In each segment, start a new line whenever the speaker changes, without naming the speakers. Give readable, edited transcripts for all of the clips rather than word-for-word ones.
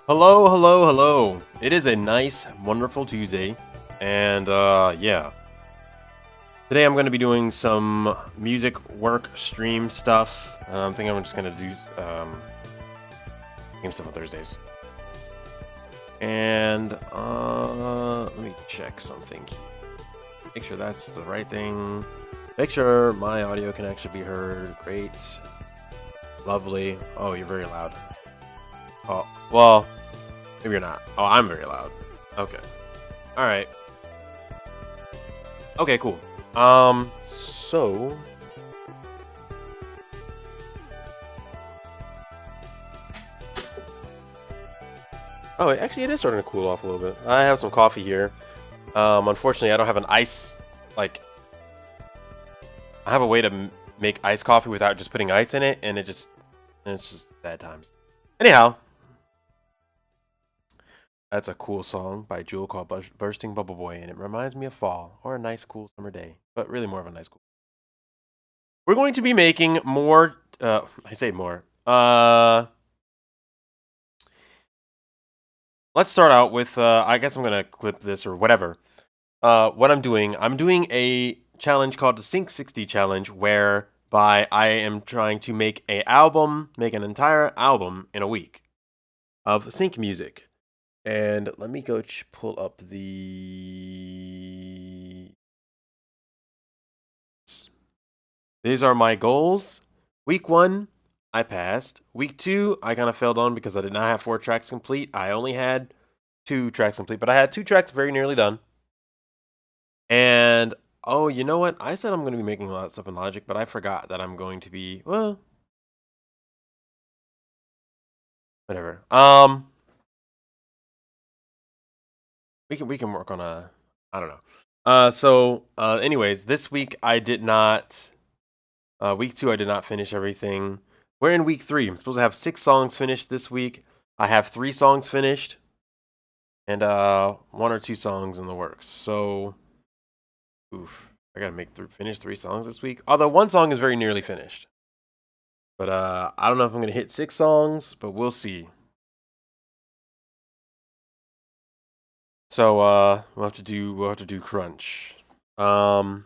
Hello, hello, hello. It is a nice, wonderful Tuesday, and yeah. Today I'm going to be doing some music work stream stuff. I think I'm just going to do game stuff on Thursdays. And let me check something. Make sure that's the right thing. Make sure my audio can actually be heard. Great. Lovely. Oh, you're very loud. Oh, well, maybe you're not. Oh, I'm very loud. Okay. All right. Okay, cool. So oh, actually, it is starting to cool off a little bit. I have some coffee here. Unfortunately, I don't have an ice. Like, I have a way to make iced coffee without just putting ice in it, and it's just bad times. Anyhow, that's a cool song by Jewel called "Bursting Bubble Boy," and it reminds me of fall or a nice, cool summer day, but really more of a nice, cool. We're going to be making more. I say more. Let's start out with. I guess I'm gonna clip this or whatever. What I'm doing a challenge called the Sync 60 Challenge, whereby I am trying to make an entire album in a week of sync music. And let me go pull up the. These are my goals. Week 1, I passed. Week 2, I kind of failed on because I did not have 4 tracks complete. I only had 2 tracks complete, but I had 2 tracks very nearly done. And oh, you know what? I said I'm going to be making a lot of stuff in Logic, but I forgot that I'm going to be, well, whatever. We can work on a, I don't know. Anyways, this week I did not. Week 2 I did not finish everything. We're in week 3. I'm supposed to have 6 songs finished this week. I have 3 songs finished, and 1 or 2 songs in the works. So, oof, I gotta finish 3 songs this week. Although 1 song is very nearly finished. But I don't know if I'm gonna hit 6 songs, but we'll see. So we'll have to do crunch. We'll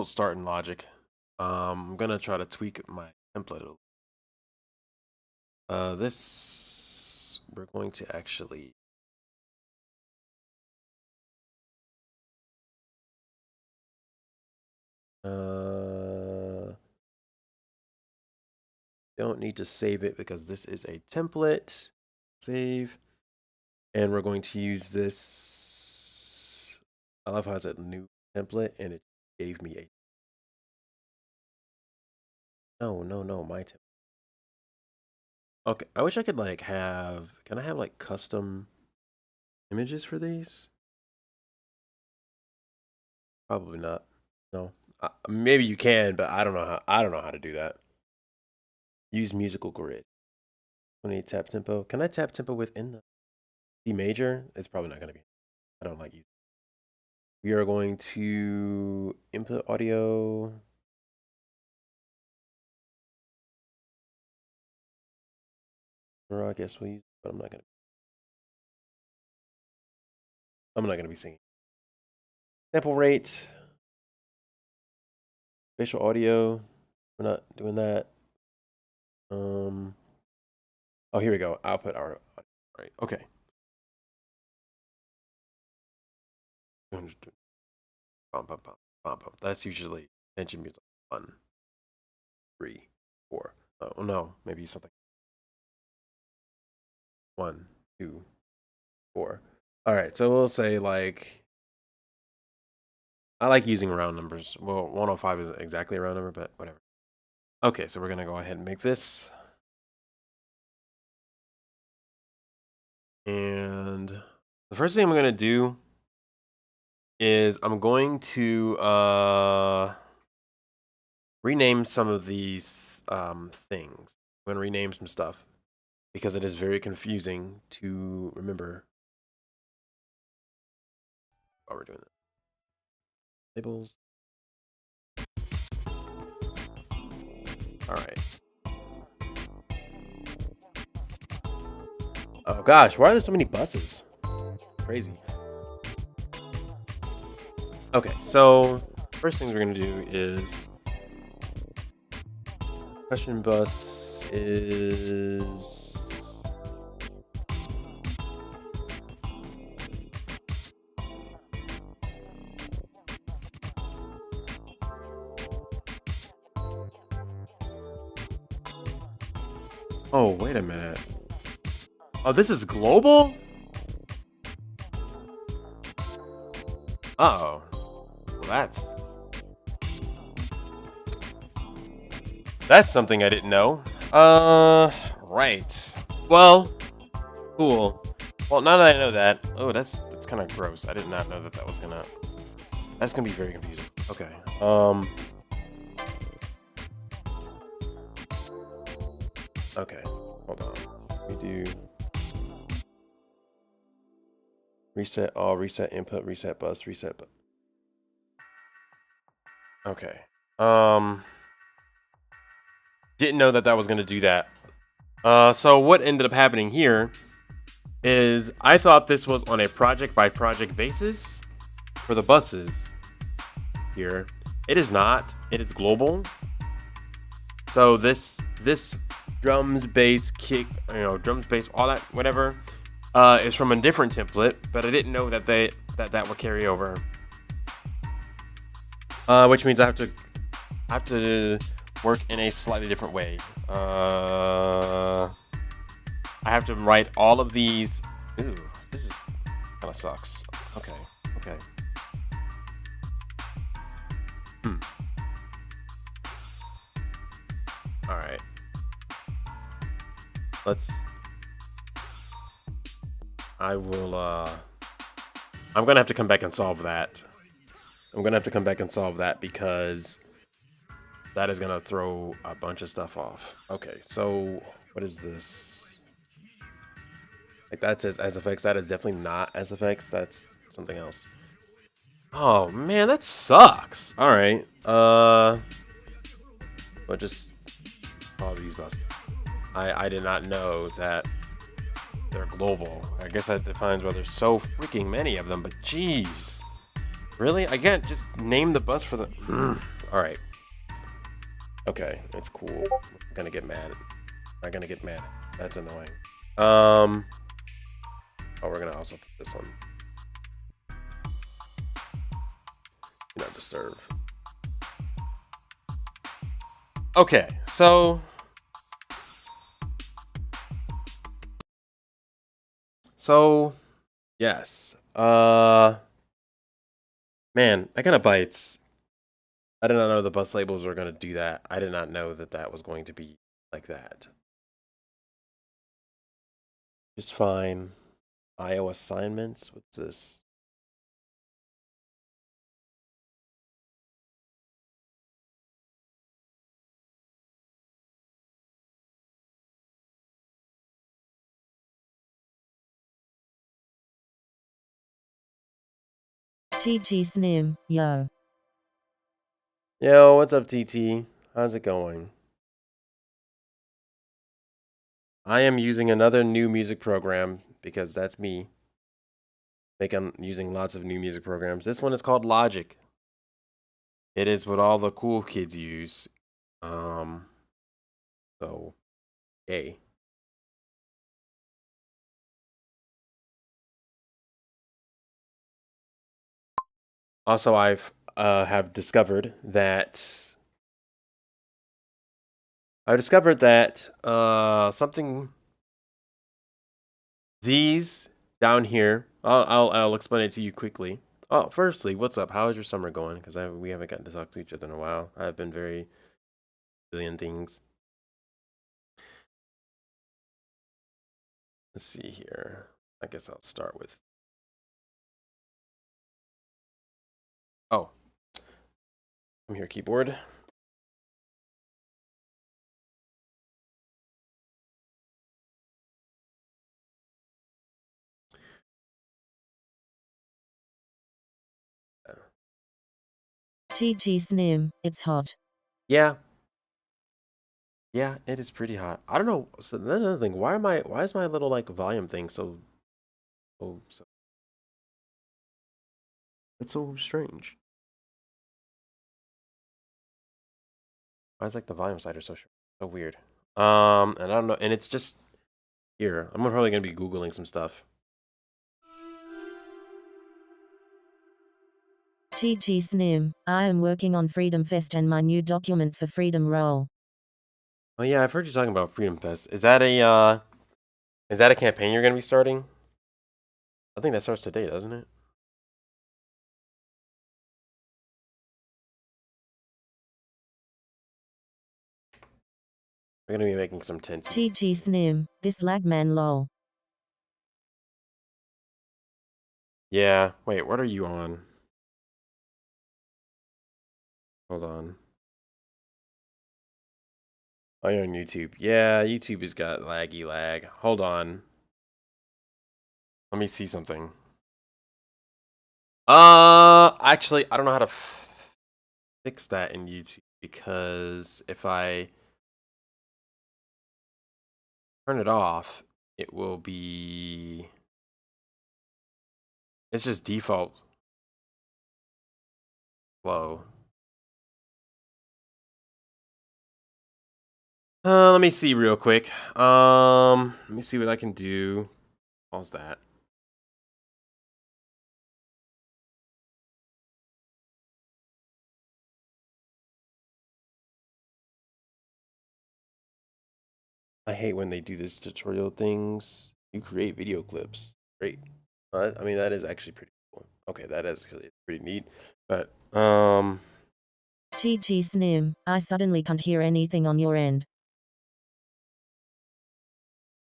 start in Logic. I'm gonna try to tweak my template a little. This we're going to actually. Don't need to save it because this is a template. Save. And we're going to use this. I love how it's a new template and it gave me a. No, my template. Okay, I wish I could can I have like custom images for these? Probably not. No. Maybe you can, but I don't know how to do that. Use musical grid. 28 tap tempo. Can I tap tempo within the D major? It's probably not going to be. I don't like using. We are going to input audio. Or I guess we'll use, but I'm not going to. I'm not going to be singing. Sample rate. Spatial audio. We're not doing that. Oh, here we go. Output our. Right. Okay. That's usually tension music. 1, 3, 4. Oh no, maybe something. 1, 2, 4. All right, so we'll say like. I like using round numbers. Well, 105 isn't exactly a round number, but whatever. Okay, so we're gonna go ahead and make this. And the first thing I'm gonna do is I'm going to rename some of these things. I'm gonna rename some stuff because it is very confusing to remember while we're doing this. Labels. All right. Oh gosh, why are there so many buses? Crazy. Okay, so first things we're gonna do is question bus is oh wait a minute. Oh, this is global? Uh-oh. Well, that's something I didn't know. Right. Well, cool. Well, now that I know that, oh, that's kind of gross. I did not know that was gonna. That's gonna be very confusing. Okay. Okay. Hold on. We do reset all, reset input, reset bus, reset. Okay. Didn't know that was gonna do that. So what ended up happening here is I thought this was on a project by project basis for the buses here. It is not. It is global. So this drums, bass, kick, drums, bass, all that, whatever, is from a different template, but I didn't know that that would carry over. Which means I have to work in a slightly different way. I have to write all of these. Ooh, this is kind of sucks. Okay. All right. I will, I'm gonna have to come back and solve that. Because that is gonna throw a bunch of stuff off. Okay, so what is this? Like that says SFX. That is definitely not SFX. That's something else. Oh man, that sucks. All right. But just all these buses. I did not know that they're global. I guess that defines why there's so freaking many of them. But jeez, really? I can't just name the bus for the. All right. Okay, it's cool. I'm gonna get mad. That's annoying. Oh, we're gonna also put this one. Do not disturb. Okay, so yes. Man, that kind of bites. I did not know the bus labels were gonna do that. I did not know that was going to be like that. Just fine. IO assignments. What's this?
TT Snim, yo.
Yo, what's up, TT? How's it going? I am using another new music program because that's me. I'm using lots of new music programs. This one is called Logic. It is what all the cool kids use. So, yay. Also, have discovered that something these down here. I'll explain it to you quickly. Oh, firstly, what's up? How is your summer going? Because we haven't gotten to talk to each other in a while. I've been very billion things. Let's see here. I guess I'll start with. Oh, I'm here, keyboard.
TT Snim, it's hot.
Yeah. Yeah, it is pretty hot. I don't know. So another thing, why is my little like volume thing so it's so strange. Why is like the volume slider so weird? And I don't know, and it's just here. I'm probably gonna be Googling some stuff.
TT Snim, I am working on Freedom Fest and my new document for Freedom Roll.
Oh yeah, I've heard you talking about Freedom Fest. Is that a campaign you're gonna be starting? I think that starts today, doesn't it? We're gonna be making some tints.
TT Snim, this lagman lol.
Yeah. Wait, what are you on? Hold on. Oh, you're on YouTube. Yeah, YouTube has got laggy lag. Hold on. Let me see something. Actually, I don't know how to fix that in YouTube because if I turn it off, it will be. It's just default low. Let me see real quick. Let me see what I can do. Pause that. I hate when they do this tutorial things. You create video clips. Great. I mean, that is actually pretty cool. Okay, that is pretty neat. But,
TT Snim, I suddenly can't hear anything on your end.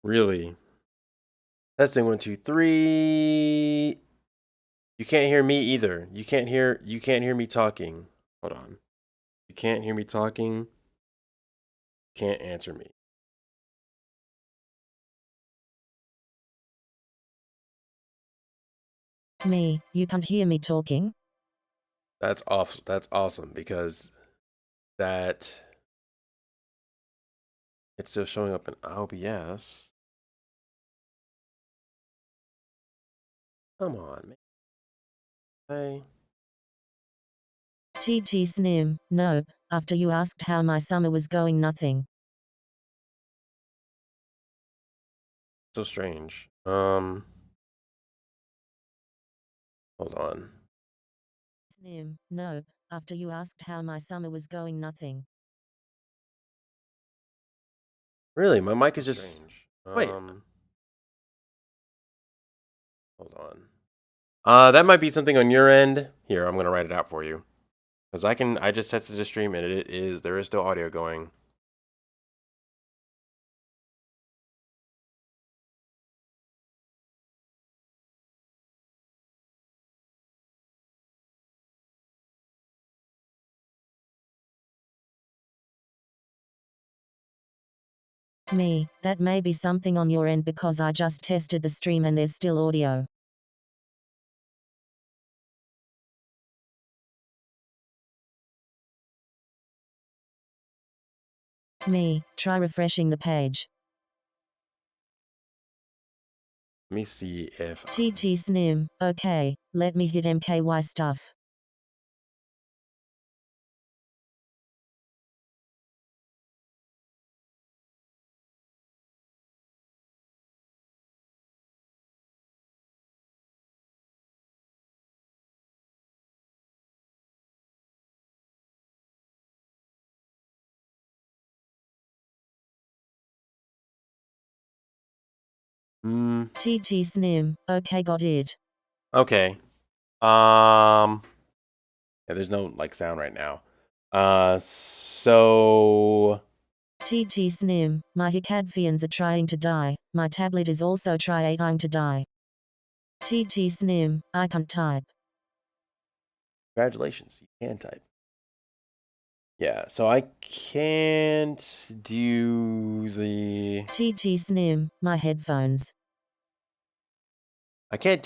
really. Testing 1, 2, 3. You can't hear me either. You can't hear me talking. Hold on. You can't hear me talking. You can't answer me.
Me, you can't hear me talking?
That's awful. That's awesome because that it's still showing up in OBS. Come on, man. Hey.
TT Snim, nope, after you asked how my summer was going nothing.
So strange. Hold on.
Snim, nope, after you asked how my summer was going nothing.
Really, my mic is just
Strange.
wait. Hold on. That might be something on your end. Here, I'm gonna write it out for you. Because I just tested the stream and there is still audio going.
Me, that may be something on your end because I just tested the stream and there's still audio. Me, try refreshing the page.
Let me see if
TT Snim, okay, let me hit MKY stuff. TT Snim, okay, got it.
okay. Yeah, there's no like sound right now. So
TT Snim, my Hicadfians are trying to die. My tablet is also trying to die. TT Snim, I can't type.
congratulations, you can type. Yeah, so I can't do the
TT Snim, my headphones.
I can't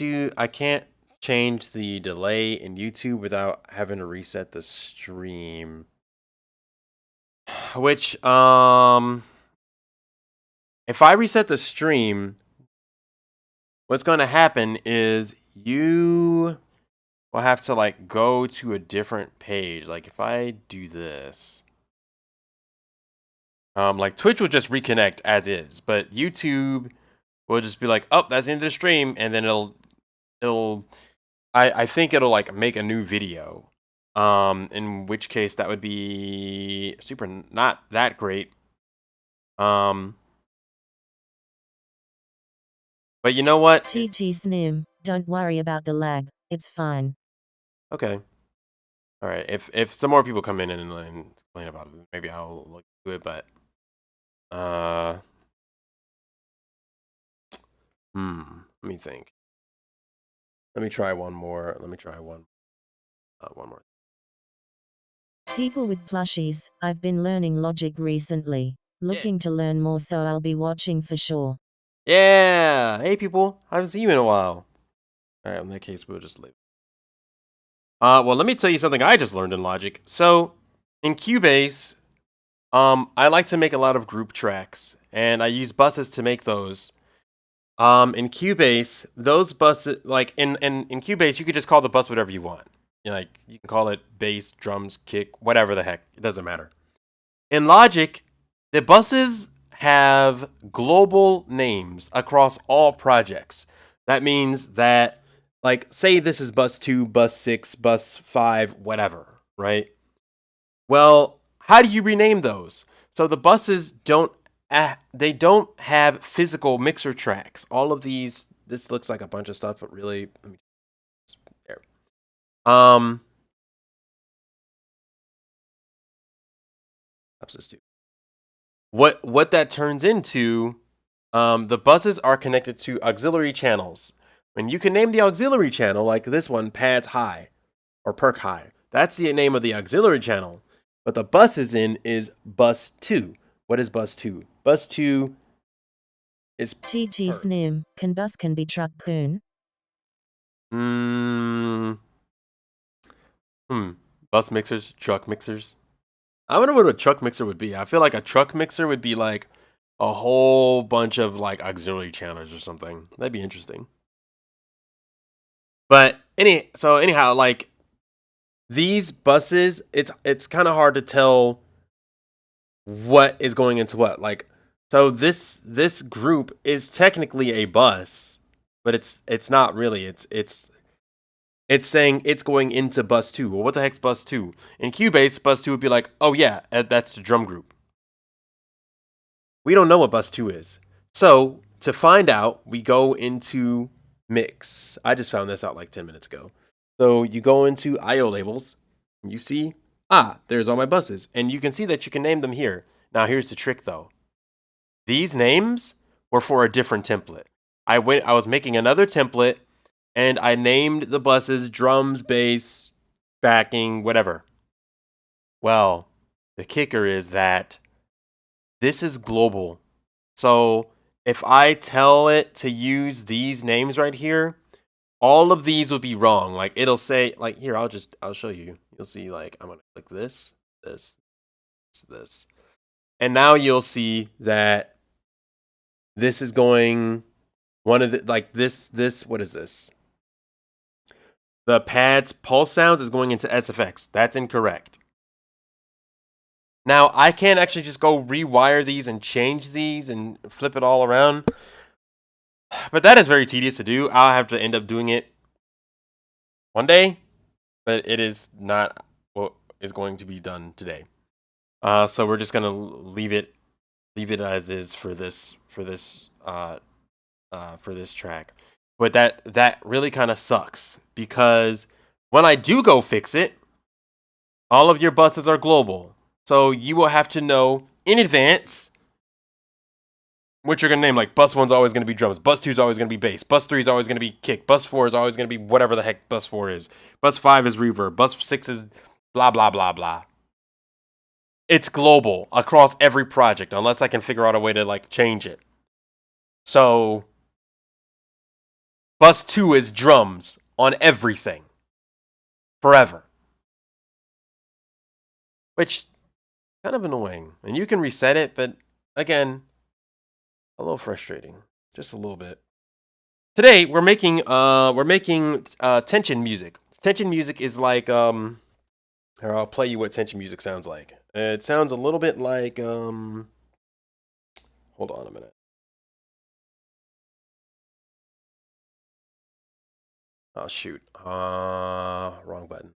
change the delay in YouTube without having to reset the stream. which if I reset the stream, what's going to happen is you will have to like go to a different page. Like if I do this, like Twitch will just reconnect as is, but YouTube will just be like, oh, that's the end of the stream, and then I think it'll like make a new video. In which case that would be super not that great. But you know what?
TT Snim, don't worry about the lag. It's fine.
Okay. All right. If some more people come in and complain about it, maybe I'll look into it. But let me think. Let me try one more. Let me try one more.
People with plushies, I've been learning Logic recently. Looking to learn more, so I'll be watching for sure.
Yeah. Hey, people. I haven't seen you in a while. All right. In that case, we'll just leave. Well, let me tell you something I just learned in Logic. So, in Cubase, I like to make a lot of group tracks, and I use buses to make those. In Cubase, those buses, like in Cubase, you could just call the bus whatever you want. Like you can call it bass, drums, kick, whatever the heck. It doesn't matter. In Logic, the buses have global names across all projects. That means that, like, say this is bus 2, bus 6, bus 5, whatever, right? Well, how do you rename those? So the buses don't have physical mixer tracks. All of these, this looks like a bunch of stuff, but really, let me there. This too. What that turns into, the buses are connected to auxiliary channels. When you can name the auxiliary channel, like this one, pads high or perk high, that's the name of the auxiliary channel. But the bus is bus 2. What is bus 2? Bus 2 is
TT Snim, bus can be truck coon.
Bus mixers, truck mixers. I wonder what a truck mixer would be. I feel like a truck mixer would be like a whole bunch of like auxiliary channels or something. That'd be interesting. But anyhow, like these buses, it's kind of hard to tell what is going into what. Like, so this group is technically a bus, but it's not really. It's saying it's going into bus 2. Well, what the heck's bus 2? In Cubase, bus 2 would be like, oh yeah, that's the drum group. We don't know what bus 2 is. So to find out, we go into Mix. I just found this out like 10 minutes ago. So you go into IO labels, and you see, there's all my buses. And you can see that you can name them here. Now here's the trick though. These names were for a different template. I was making another template, and I named the buses drums, bass, backing, whatever. Well, the kicker is that this is global. So if I tell it to use these names right here, all of these will be wrong. Like it'll say, like here, I'll show you. You'll see, like I'm gonna click this. And now you'll see that this is going one of the, like this, what is this? The pads pulse sounds is going into SFX. That's incorrect. Now, I can't actually just go rewire these and change these and flip it all around. But that is very tedious to do. I'll have to end up doing it one day. But it is not what is going to be done today. So we're just going to leave it as is for this track. But that really kind of sucks, because when I do go fix it, all of your buses are global. So you will have to know in advance what you're going to name. Like bus 1's always going to be drums. Bus 2's always going to be bass. Bus 3 is always going to be kick. Bus 4 is always going to be whatever the heck bus 4 is. Bus 5 is reverb. Bus 6 is blah, blah, blah, blah. It's global across every project, unless I can figure out a way to like change it. So bus 2 is drums on everything. Forever. Which kind of annoying. And you can reset it, but again, a little frustrating, just a little bit. Today we're making tension music. Tension music is like here, I'll play you what tension music sounds like. It sounds a little bit like hold on a minute. Oh shoot. Wrong button.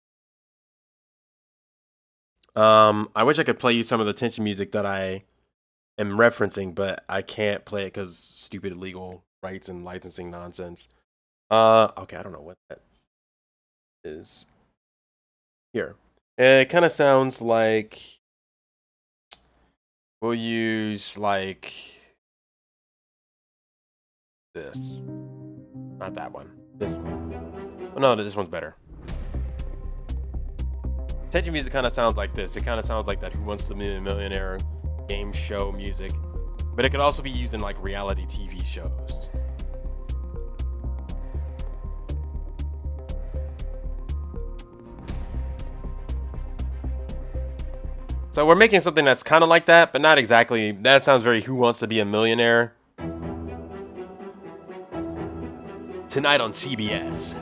I wish I could play you some of the tension music that I am referencing, but I can't play it because stupid legal rights and licensing nonsense. Okay, I don't know what that is. Here. It kind of sounds like we'll use like this. Not that one. This one. Oh, no, this one's better. Tension music kind of sounds like this. It kind of sounds like that Who Wants to Be a Millionaire game show music. But it could also be used in like reality TV shows. So we're making something that's kind of like that, but not exactly. That sounds very Who Wants to Be a Millionaire. Tonight on CBS,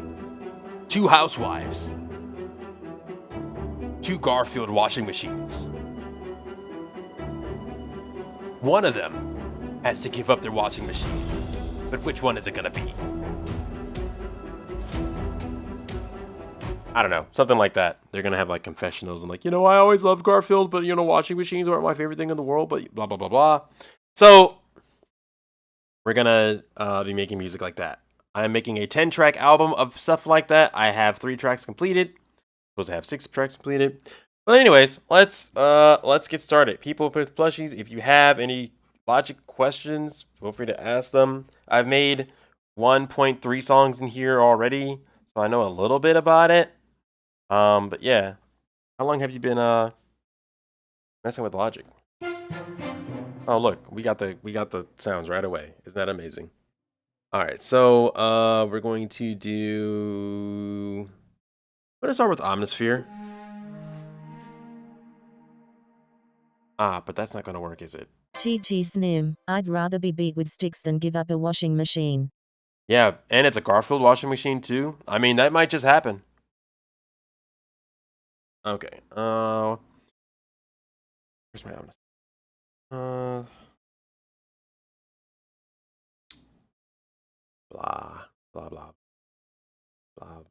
2 housewives, 2 Garfield washing machines. One of them has to give up their washing machine, but which one is it gonna be? I don't know, something like that. They're gonna have like confessionals and like, I always loved Garfield, but washing machines weren't my favorite thing in the world, but blah blah blah blah. So we're gonna be making music like that. I'm making a 10-track album of stuff like that. I have 3 tracks completed. Supposed to have 6 tracks completed. But anyways, let's get started. People with plushies, if you have any Logic questions, feel free to ask them. I've made 1.3 songs in here already, so I know a little bit about it. But yeah, how long have you been messing with Logic? Oh look, we got the sounds right away. Isn't that amazing? All right, so we're going to do. We're gonna start with Omnisphere. But that's not gonna work, is it?
TT Snim, I'd rather be beat with sticks than give up a washing machine.
Yeah, and it's a Garfield washing machine too. I mean, that might just happen. Okay. Where's my Omnisphere? Blah blah blah blah.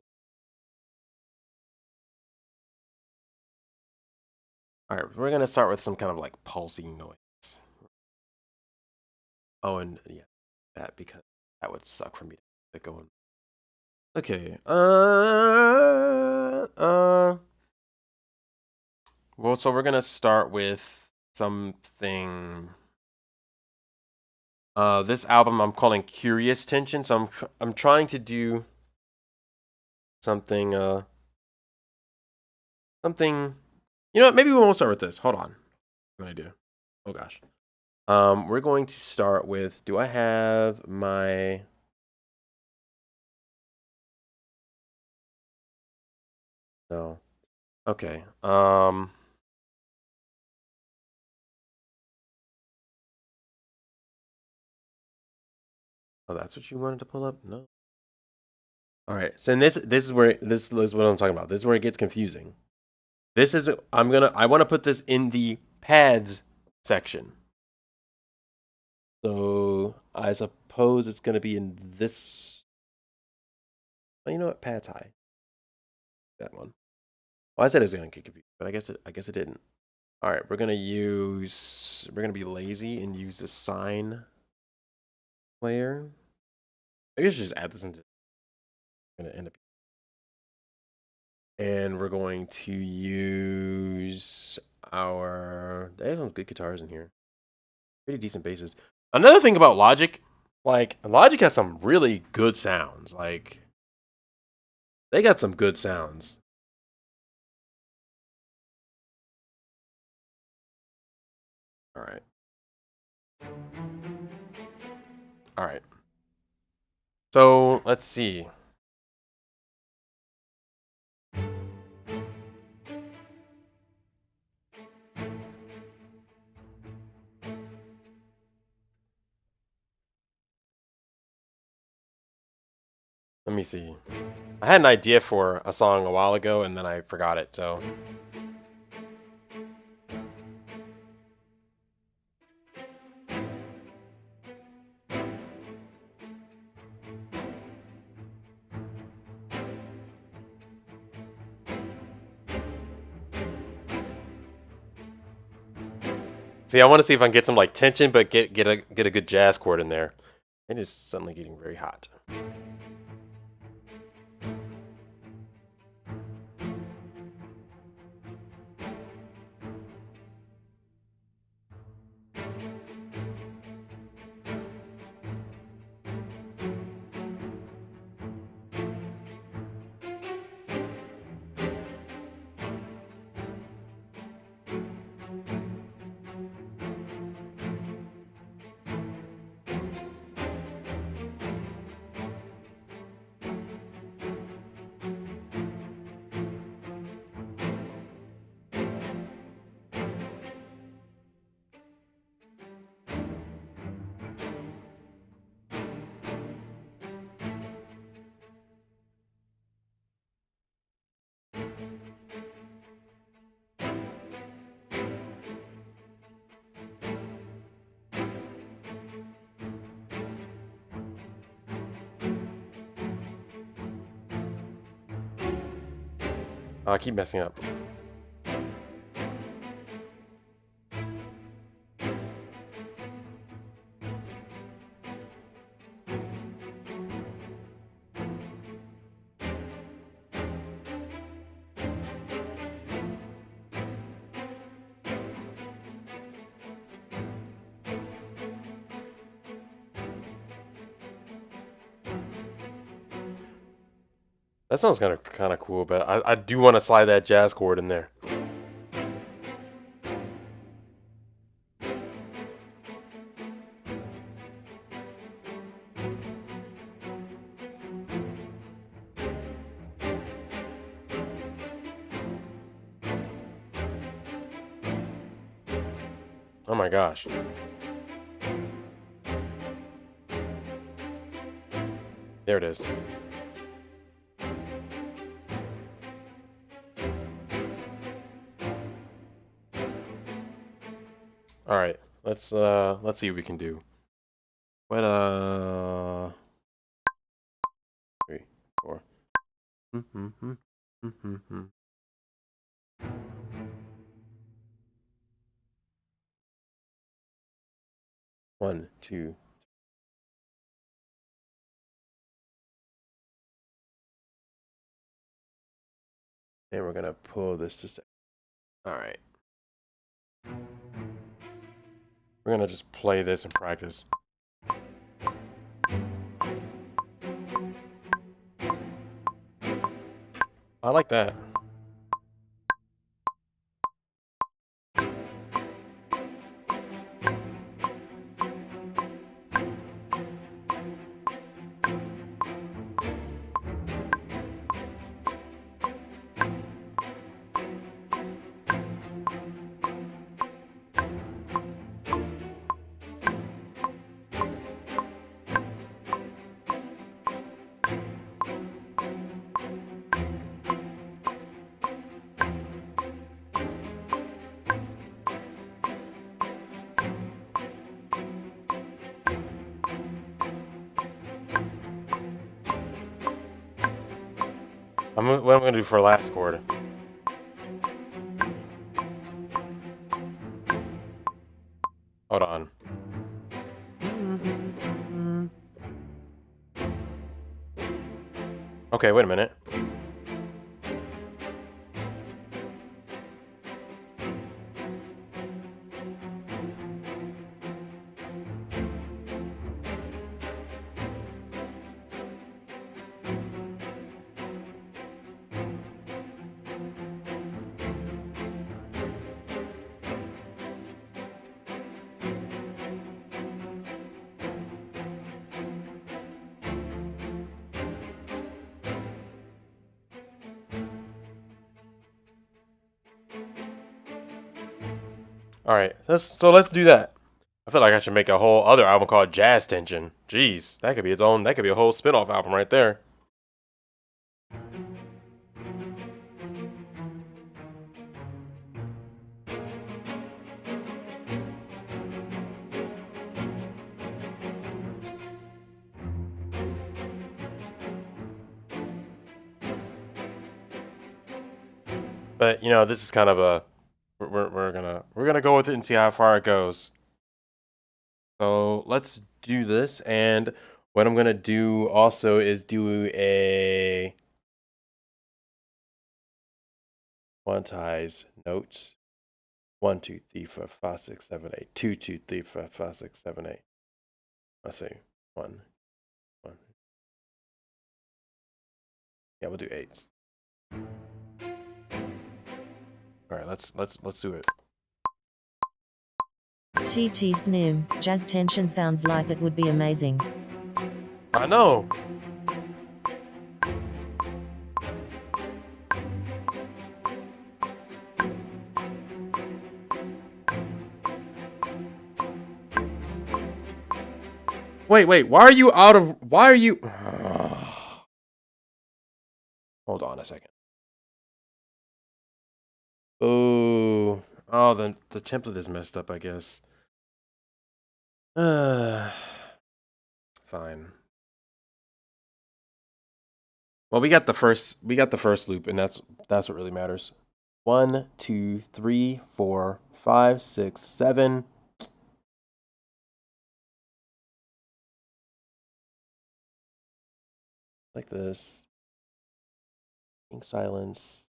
All right, we're gonna start with some kind of like pulsing noise. Oh, and yeah, that because that would suck for me to get going. Okay. Well, so we're gonna start with something. This album I'm calling Curious Tension. So I'm trying to do something. Something. You know what? Maybe we won't start with this. Hold on. What do I do? Oh gosh. We're going to start with. Do I have my? No. Okay. Oh, that's what you wanted to pull up? No. All right. So this is where this is what I'm talking about. This is where it gets confusing. This is I want to put this in the pads section. So I suppose it's gonna be in this. Well, you know what? Pads high. That one. Well, I said it was gonna get confused, but I guess it didn't. All right, we're gonna be lazy and use the sine layer. I guess just add this into. Gonna end up. And we're going to use they have some good guitars in here. Pretty decent basses. Another thing about Logic, like Logic has some really good sounds. Like they got some good sounds. All right. All right. So let's see. Let me see. I had an idea for a song a while ago, and then I forgot it, so... See, I want to see if I can get some like tension, but get a good jazz chord in there. It is suddenly getting very hot. Oh, I keep messing up. That sounds kind of cool, but I do want to slide that jazz chord in there. Oh my gosh. There it is. All right, let's see what we can do. What 3, 4. One, two. And we're gonna pull this to 7. All right. We're gonna just play this and practice. I like that. What I'm gonna do for last chord. Hold on. Okay, wait a minute. All right, let's do that. I feel like I should make a whole other album called Jazz Tension. Jeez, that could be its own. That could be a whole spin-off album right there. But you know, this is kind of a we're gonna go with it and see how far it goes. So let's do this, and what I'm gonna do also is do a quantize notes. 1, 2, 3, 4, 5, 6, 7, 8. 2, 2, 3, 4, 5, 6, 7, 8. Let's see. 1, 1. Yeah, we'll do 8s. All right, let's do it.
TT Snim, jazz tension sounds like it would be amazing.
I know. Wait, why are you out of, why are you, hold on a second. Oh, the template is messed up, I guess. Fine. Well, we got the first loop, and that's what really matters. 1, 2, 3, 4, 5, 6, 7. Like this. Ink silence.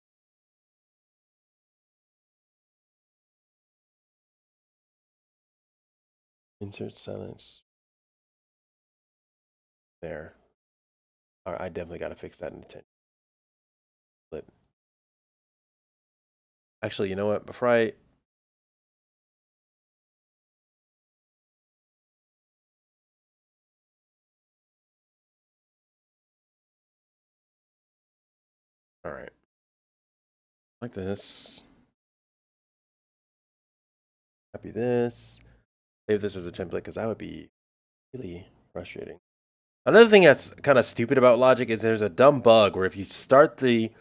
Insert silence. There. All right, I definitely got to fix that in the template. Actually, you know what? Before I... All right. Like this. Copy this. Save this as a template because that would be really frustrating. Another thing that's kind of stupid about Logic is there's a dumb bug where if you start the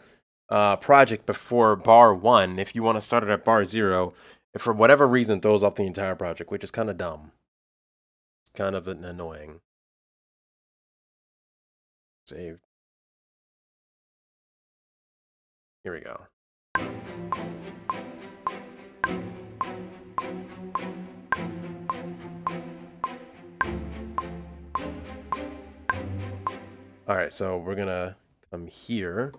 project before bar 1, if you want to start it at bar 0, if for whatever reason throws off the entire project, which is kind of dumb. It's kind of annoying. Save. Here we go. All right, so we're gonna come here.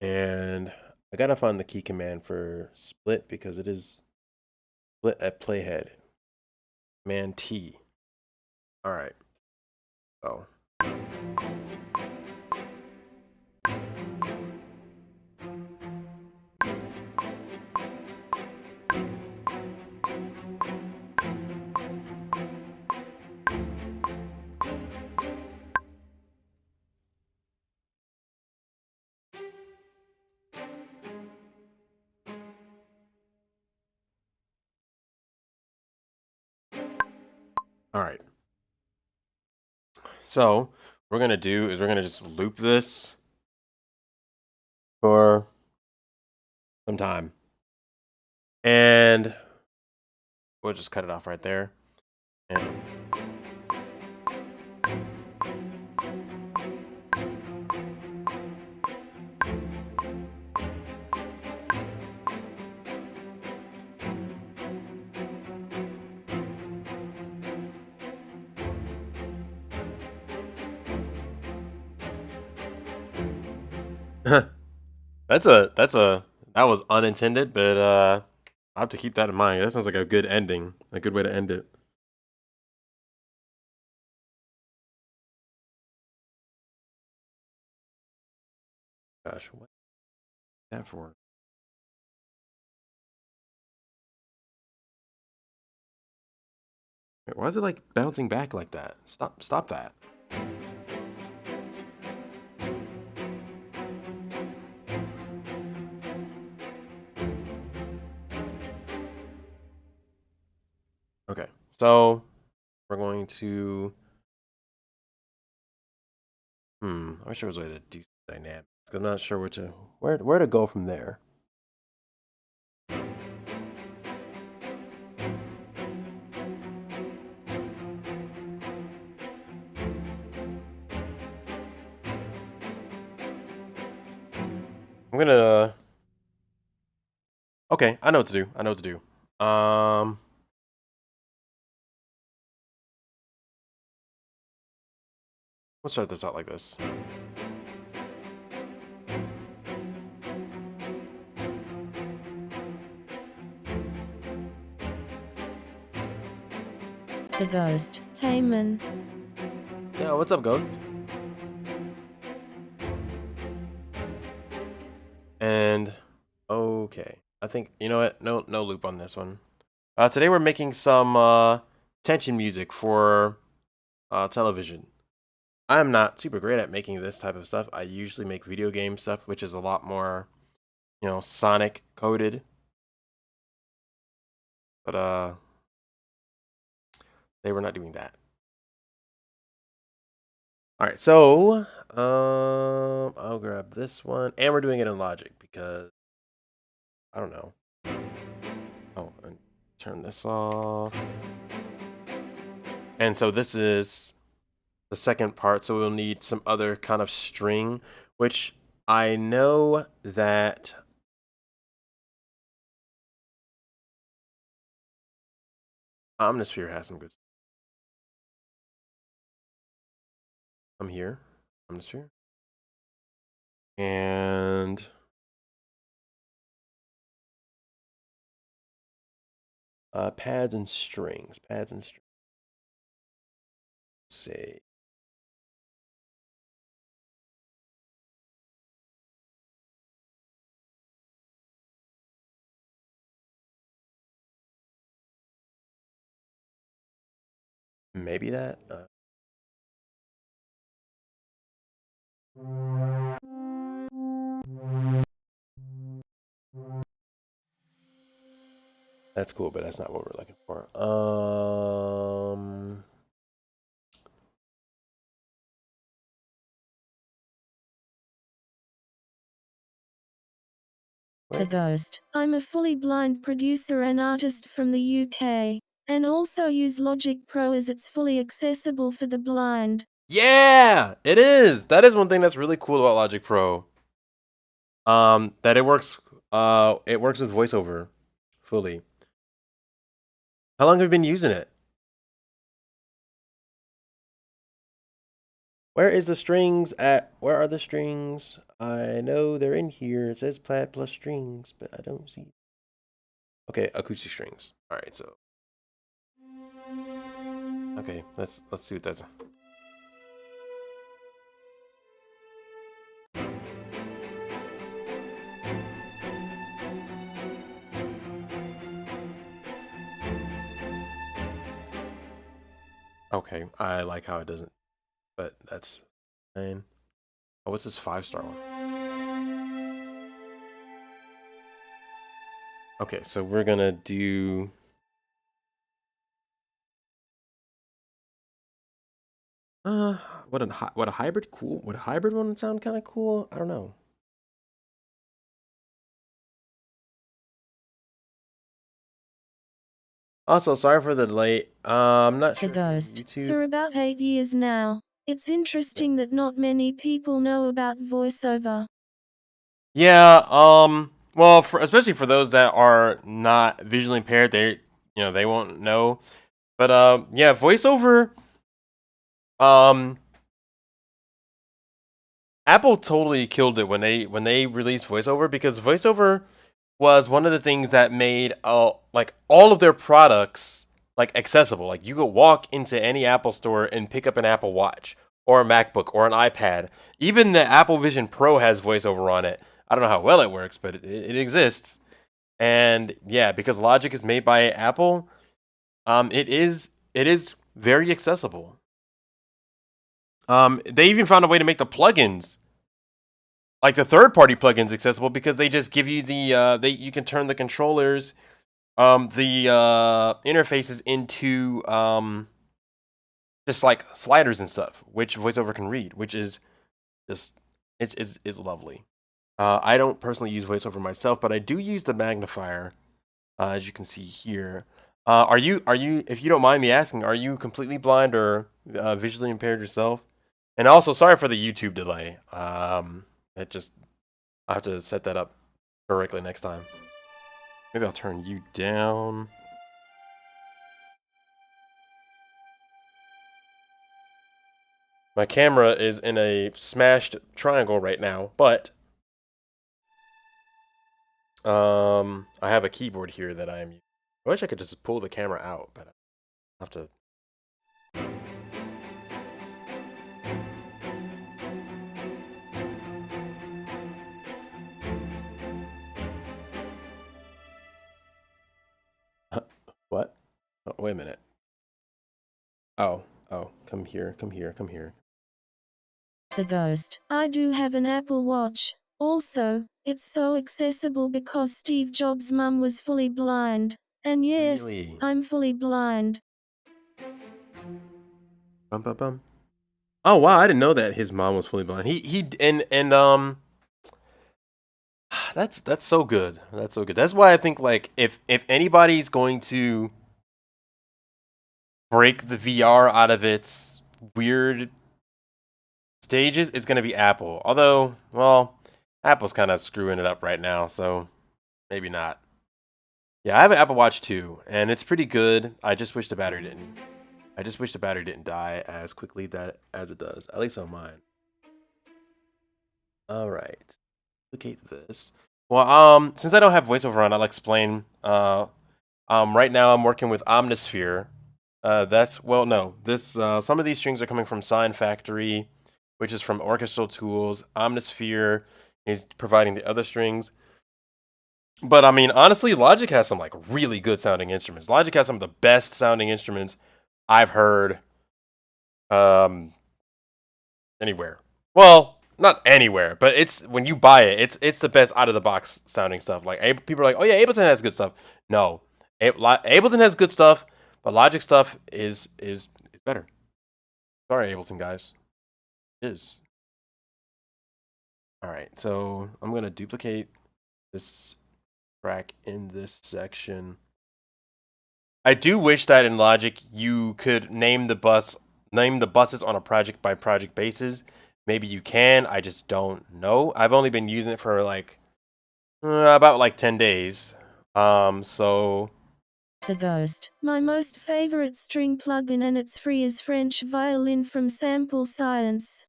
And I gotta find the key command for split because it is split at playhead. Command T. All right. So. All right. So what we're gonna do is we're gonna just loop this for some time, and we'll just cut it off right there. And that was unintended, but I have to keep that in mind. That sounds like a good ending, a good way to end it. Gosh, what is that for? Wait, why is it like bouncing back like that? Stop that. Okay, so we're going to. I wish there was a way to do dynamics. I'm not sure where to go from there. I'm gonna. Okay, I know what to do. I know what to do. Let's start this out like this.
The Ghost. Heyman.
Yeah, what's up, Ghost? And okay, I think you know what? No loop on this one. Today we're making some tension music for television. I'm not super great at making this type of stuff. I usually make video game stuff, which is a lot more, sonic coded. But they were not doing that. All right, so I'll grab this one, and we're doing it in Logic because I don't know. Oh, and turn this off. And so this is the second part, so we'll need some other kind of string, which I know that Omnisphere has some good stuff. I'm here, Omnisphere. And pads and strings. Let's see. Maybe that. That's cool, but that's not what we're looking for.
The Ghost. I'm a fully blind producer and artist from the UK, and also use Logic Pro as it's fully accessible for the blind.
Yeah, it is. That is one thing that's really cool about Logic Pro. That it works with voiceover fully. How long have you been using it? Where is the strings at? Where are the strings? I know they're in here. It says plaid plus strings, but I don't see. Okay, acoustic strings. All right, so okay, let's see what that's. Okay, I like how it doesn't, but that's fine. Oh, what's this 5-star one? Okay, so we're gonna do. What a hybrid cool? Would a hybrid one sound kind of cool? I don't know. Also, sorry for the delay. I'm not sure.
The Ghost.
YouTube.
For about 8 years now. It's interesting that not many people know about voiceover.
Yeah. Well, especially for those that are not visually impaired, they won't know. But yeah, voiceover. Apple totally killed it when they released voiceover, because voiceover was one of the things that made like all of their products like accessible. Like you could walk into any Apple store and pick up an Apple Watch or a MacBook or an iPad. Even the Apple Vision Pro has voiceover on it. I don't know how well it works, but it exists. And yeah, because Logic is made by Apple, it is very accessible. They even found a way to make the plugins, like the third-party plugins, accessible, because they just give you the you can turn the controllers, the interfaces into just like sliders and stuff, which VoiceOver can read, which is just it's lovely. I don't personally use VoiceOver myself, but I do use the magnifier, as you can see here. Are you, if you don't mind me asking, are you completely blind or visually impaired yourself? And also, sorry for the YouTube delay. It just I'll have to set that up correctly next time. Maybe I'll turn you down. My camera is in a smashed triangle right now, but I have a keyboard here that I'm using. I wish I could just pull the camera out, but I have to. What? Oh, wait a minute. Oh, come here.
The ghost. I do have an Apple Watch. Also, it's so accessible because Steve Jobs' mum was fully blind. And yes,
Really?
I'm fully blind.
Bum bum bum. Oh wow, I didn't know that his mom was fully blind. That's so good. That's so good. That's why I think like if anybody's going to break the VR out of its weird stages, it's gonna be Apple. Although, well, Apple's kind of screwing it up right now, so maybe not. Yeah, I have an Apple Watch too, and it's pretty good. I just wish the battery didn't. I just wish the battery didn't die as quickly as it does. At least on mine. All right. Duplicate this. Well, since I don't have voiceover on, I'll explain. Right now I'm working with Omnisphere. Some of these strings are coming from Sign Factory, which is from Orchestral Tools. Omnisphere is providing the other strings. But I mean, honestly, Logic has some like really good sounding instruments. Logic has some of the best sounding instruments I've heard anywhere. Well, not anywhere, but it's when you buy it, it's the best out of the box sounding stuff. Like people are like, "Oh yeah, Ableton has good stuff." No, Ableton has good stuff, but Logic stuff is better. Sorry, Ableton guys, it is. All right, so I'm gonna duplicate this track in this section. I do wish that in Logic you could name the buses on a project by project basis. Maybe you can. I just don't know. I've only been using it for like about like 10 days. So
The Ghost. My most favorite string plugin and it's free is French Violin from Sample Science.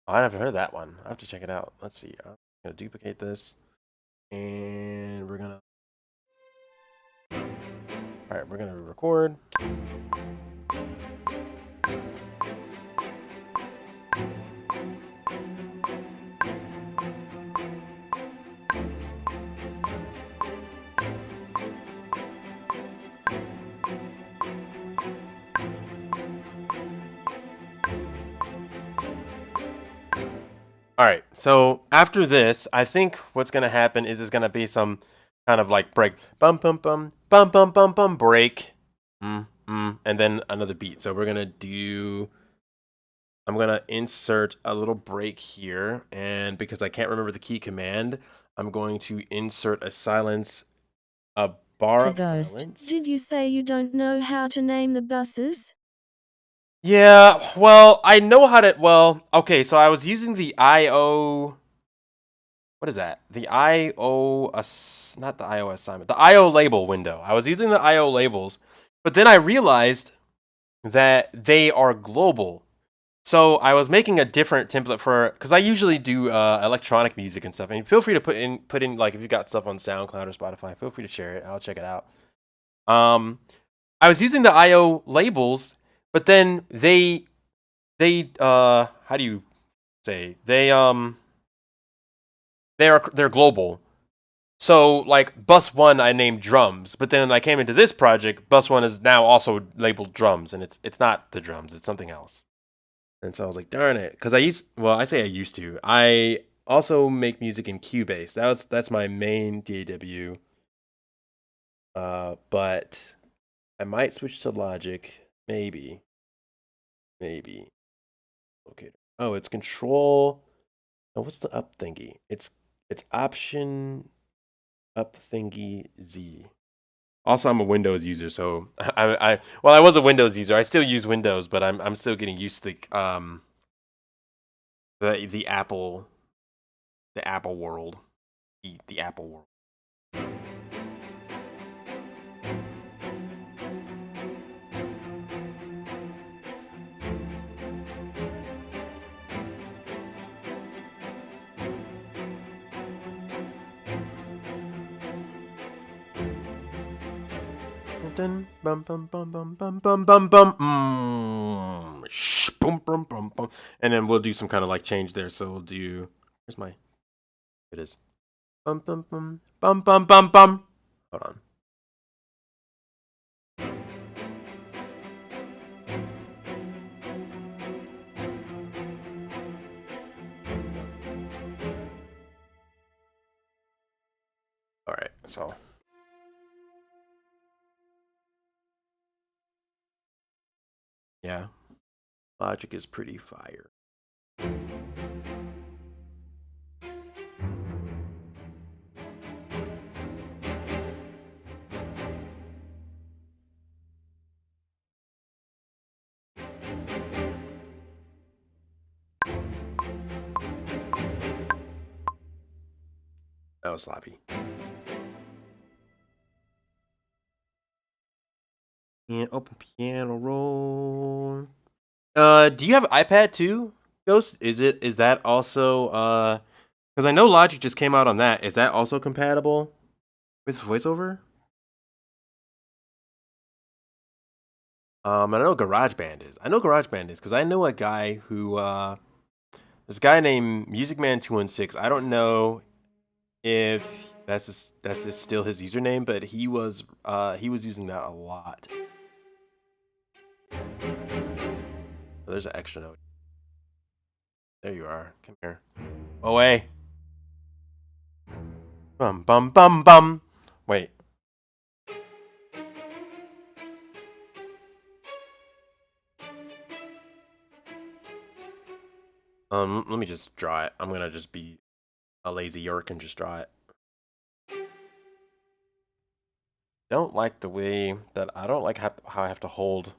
I never heard that one. I have to check it out. Let's see. I'm gonna duplicate this, and we're gonna. All right, we're gonna record. All right, so after this, I think what's gonna happen is there's gonna be some kind of like break, bum bum bum bum bum bum bum break, and then another beat. So we're gonna do. I'm gonna insert a little break here, and because I can't remember the key command, I'm going to insert a silence, a bar
The
of
Ghost.
silence.
Did you say you don't know how to name the buses?
Yeah, well, I know how to. Well, okay, so I was using the IO. What is that? The IO, not the IO assignment, the IO label window. I was using the IO labels, but then I realized that they are global. So I was making a different template for, because I usually do electronic music and stuff. And feel free to put in like if you got stuff on SoundCloud or Spotify, feel free to share it. I'll check it out. I was using the IO labels, but then they how do you say they're global. So like bus 1 I named drums, but then I came into this project, bus 1 is now also labeled drums, and it's not the drums, it's something else. And so I was like, darn it, because I used to. I also make music in Cubase. That's my main DAW. But I might switch to Logic, maybe. Okay. Oh, it's Control. Oh, what's the up thingy? It's Option up thingy Z. Also, I'm a Windows user, so I was a Windows user. I still use Windows, but I'm still getting used to the Apple world. the Apple world. Dun, bum bum bum bum bum bum bum bum. Boom bum bum bum. And then we'll do some kind of like change there. So we'll do. Where's my? It is. Bum bum bum bum bum bum bum. Hold on. All right. So. Yeah. Logic is pretty fire. That was sloppy. And open piano roll. Do you have iPad too, Ghost? Is that also because I know Logic just came out on that. Is that also compatible with VoiceOver? I know GarageBand is. I know GarageBand is because I know a guy who there's a guy named MusicMan216. I don't know if that's still his username, but he was using that a lot. Oh, there's an extra note. There you are. Come here. Away. Bum bum bum bum. Wait. Let me just draw it. I'm gonna just be a lazy York and just draw it. Don't like the way that I don't like how I have to hold.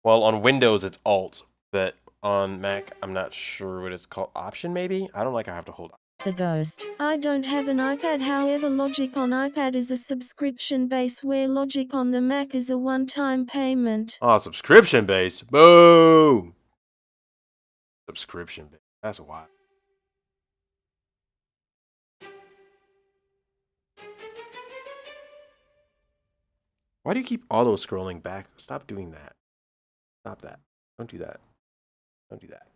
Well, on Windows it's Alt, but on Mac I'm not sure what it's called. Option maybe? I don't like how I have to hold.
The Ghost. I don't have an iPad, however Logic on iPad is a subscription base where Logic on the Mac is a one-time payment.
Oh, subscription base. Boo! Subscription base. That's wild. Why do you keep auto scrolling back? Stop doing that. Stop that. Don't do that. Don't do that.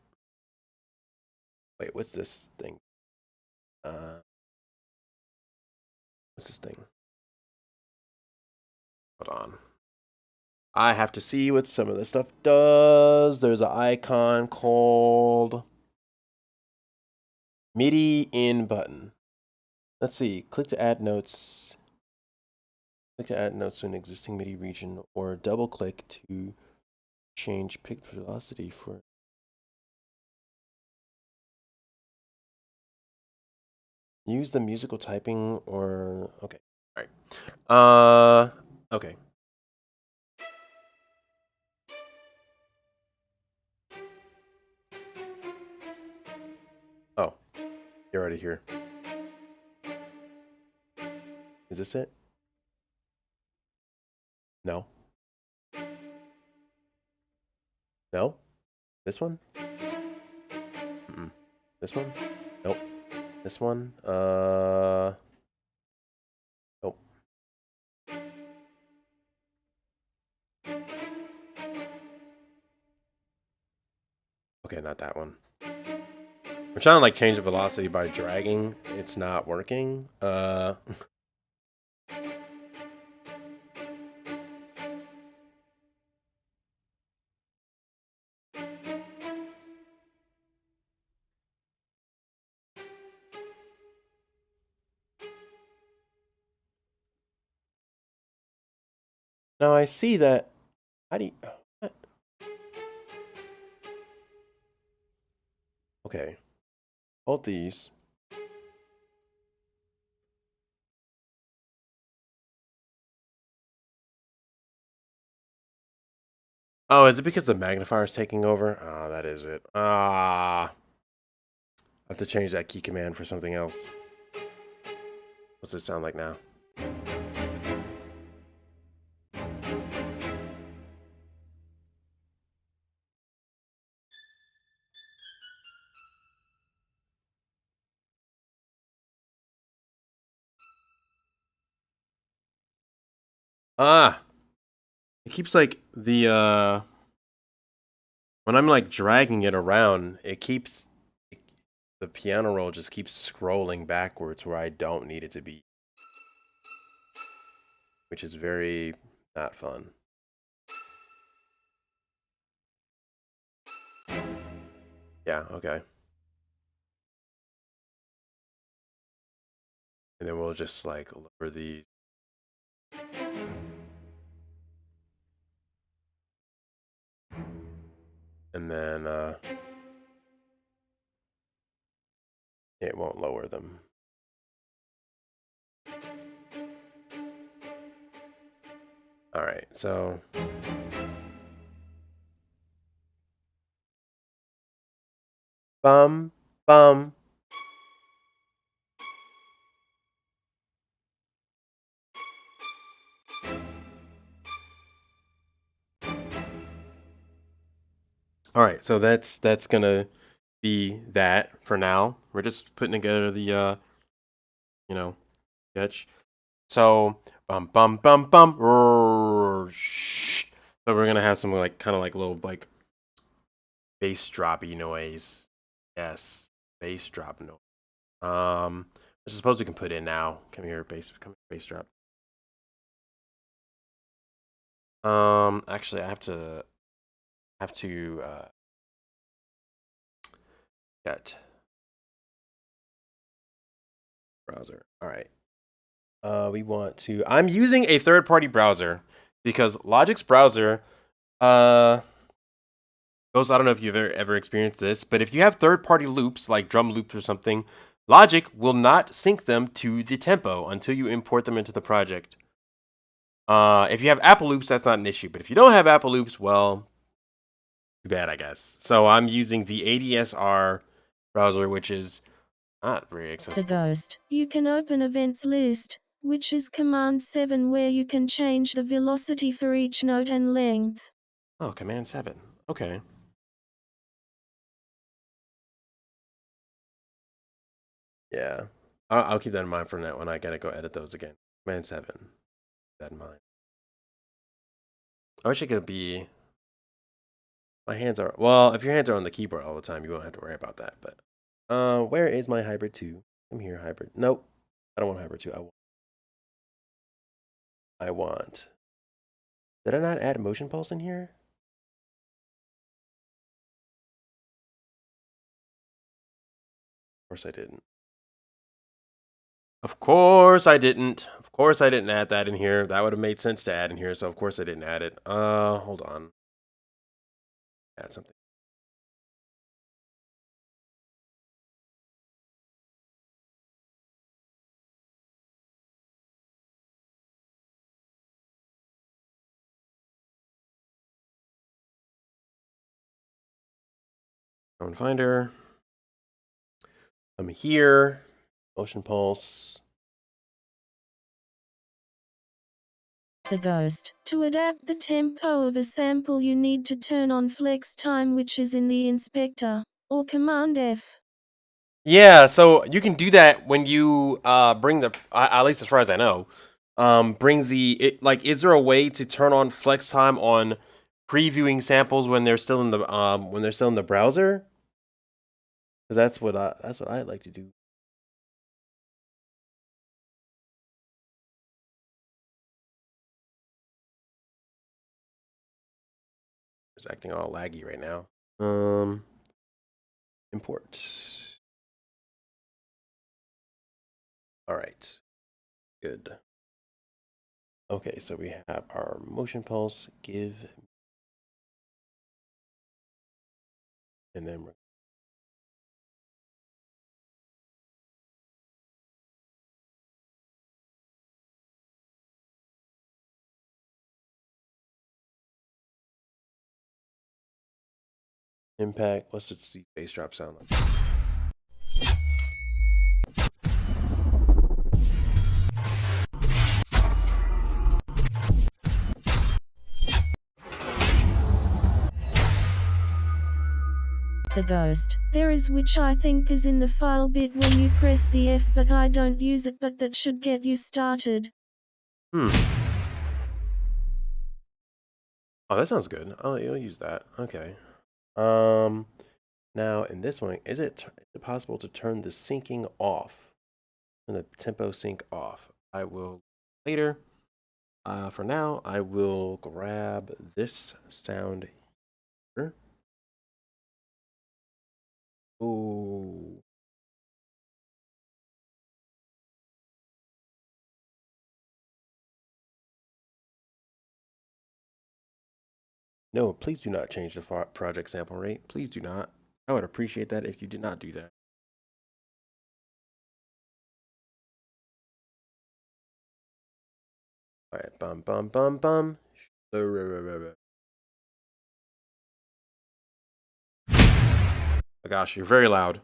Wait, what's this thing? What's this thing? Hold on. I have to see what some of this stuff does. There's an icon called MIDI in button. Let's see. Click to add notes. Click to add notes to an existing MIDI region, or double click to change pick velocity for. Use the musical typing or okay. All right. Okay. Oh, you're already here. Is this it? No. No? This one? Mm-mm. This one? Nope. This one? Nope. Okay, not that one. I'm trying to like change the velocity by dragging. It's not working. Now I see that. How do you? What? Okay. Hold these. Oh, is it because the magnifier is taking over? Ah, that is it. I have to change that key command for something else. What's it sound like now? Ah, it keeps like the when I'm like dragging it around, the piano roll just keeps scrolling backwards where I don't need it to be, which is very not fun. Yeah, okay. And then we'll just like lower the and then it won't lower them. All right, so bum bum. All right, so that's gonna be that for now. We're just putting together the you know, sketch. So bum bum bum bum. So we're gonna have some like kind of like little like bass droppy noise. Yes, bass drop noise. I suppose we can put in now. Come here, bass drop. Actually, I have to get browser. All right. We want to. I'm using a third-party browser because Logic's browser goes. I don't know if you've ever experienced this, but if you have third-party loops like drum loops or something, Logic will not sync them to the tempo until you import them into the project. If you have Apple loops, that's not an issue. But if you don't have Apple loops, well, too bad, I guess. So I'm using the ADSR browser, which is not very accessible.
The Ghost. You can open events list, which is Command 7, where you can change the velocity for each note and length.
Oh, Command 7. Okay. Yeah. I'll keep that in mind for that when I gotta go edit those again. Command 7. Keep that in mind. I wish it could be. My hands are. Well, if your hands are on the keyboard all the time, you won't have to worry about that. But where is my Hybrid 2? Come here, Hybrid. Nope. I don't want Hybrid 2. I want. Did I not add motion pulse in here? Of course I didn't. Of course I didn't. Of course I didn't add that in here. That would have made sense to add in here, so of course I didn't add it. Hold on. Add something. Phone finder. I'm here. Motion pulse.
The Ghost. To adapt the tempo of a sample, you need to turn on flex time, which is in the inspector, or Command F.
Yeah, so you can do that when you bring the at least as far as I know, bring the like. Is there a way to turn on flex time on previewing samples when they're still in the browser? Because that's what I'd like to do. It's acting all laggy right now. Import. All right. Good. Okay, so we have our motion pulse give, and then we're impact. What's the bass drop sound like?
The ghost. There is which I think is in the file bit when you press the F, but I don't use it, but that should get you started.
Oh, that sounds good. I'll use that. Okay. Now in this one, is it possible to turn the syncing off? Turn the tempo sync off. I will later. For now, I will grab this sound here. Oh. No, please do not change the project sample rate. Please do not. I would appreciate that if you did not do that. All right, bum, bum, bum, bum. Oh gosh, you're very loud.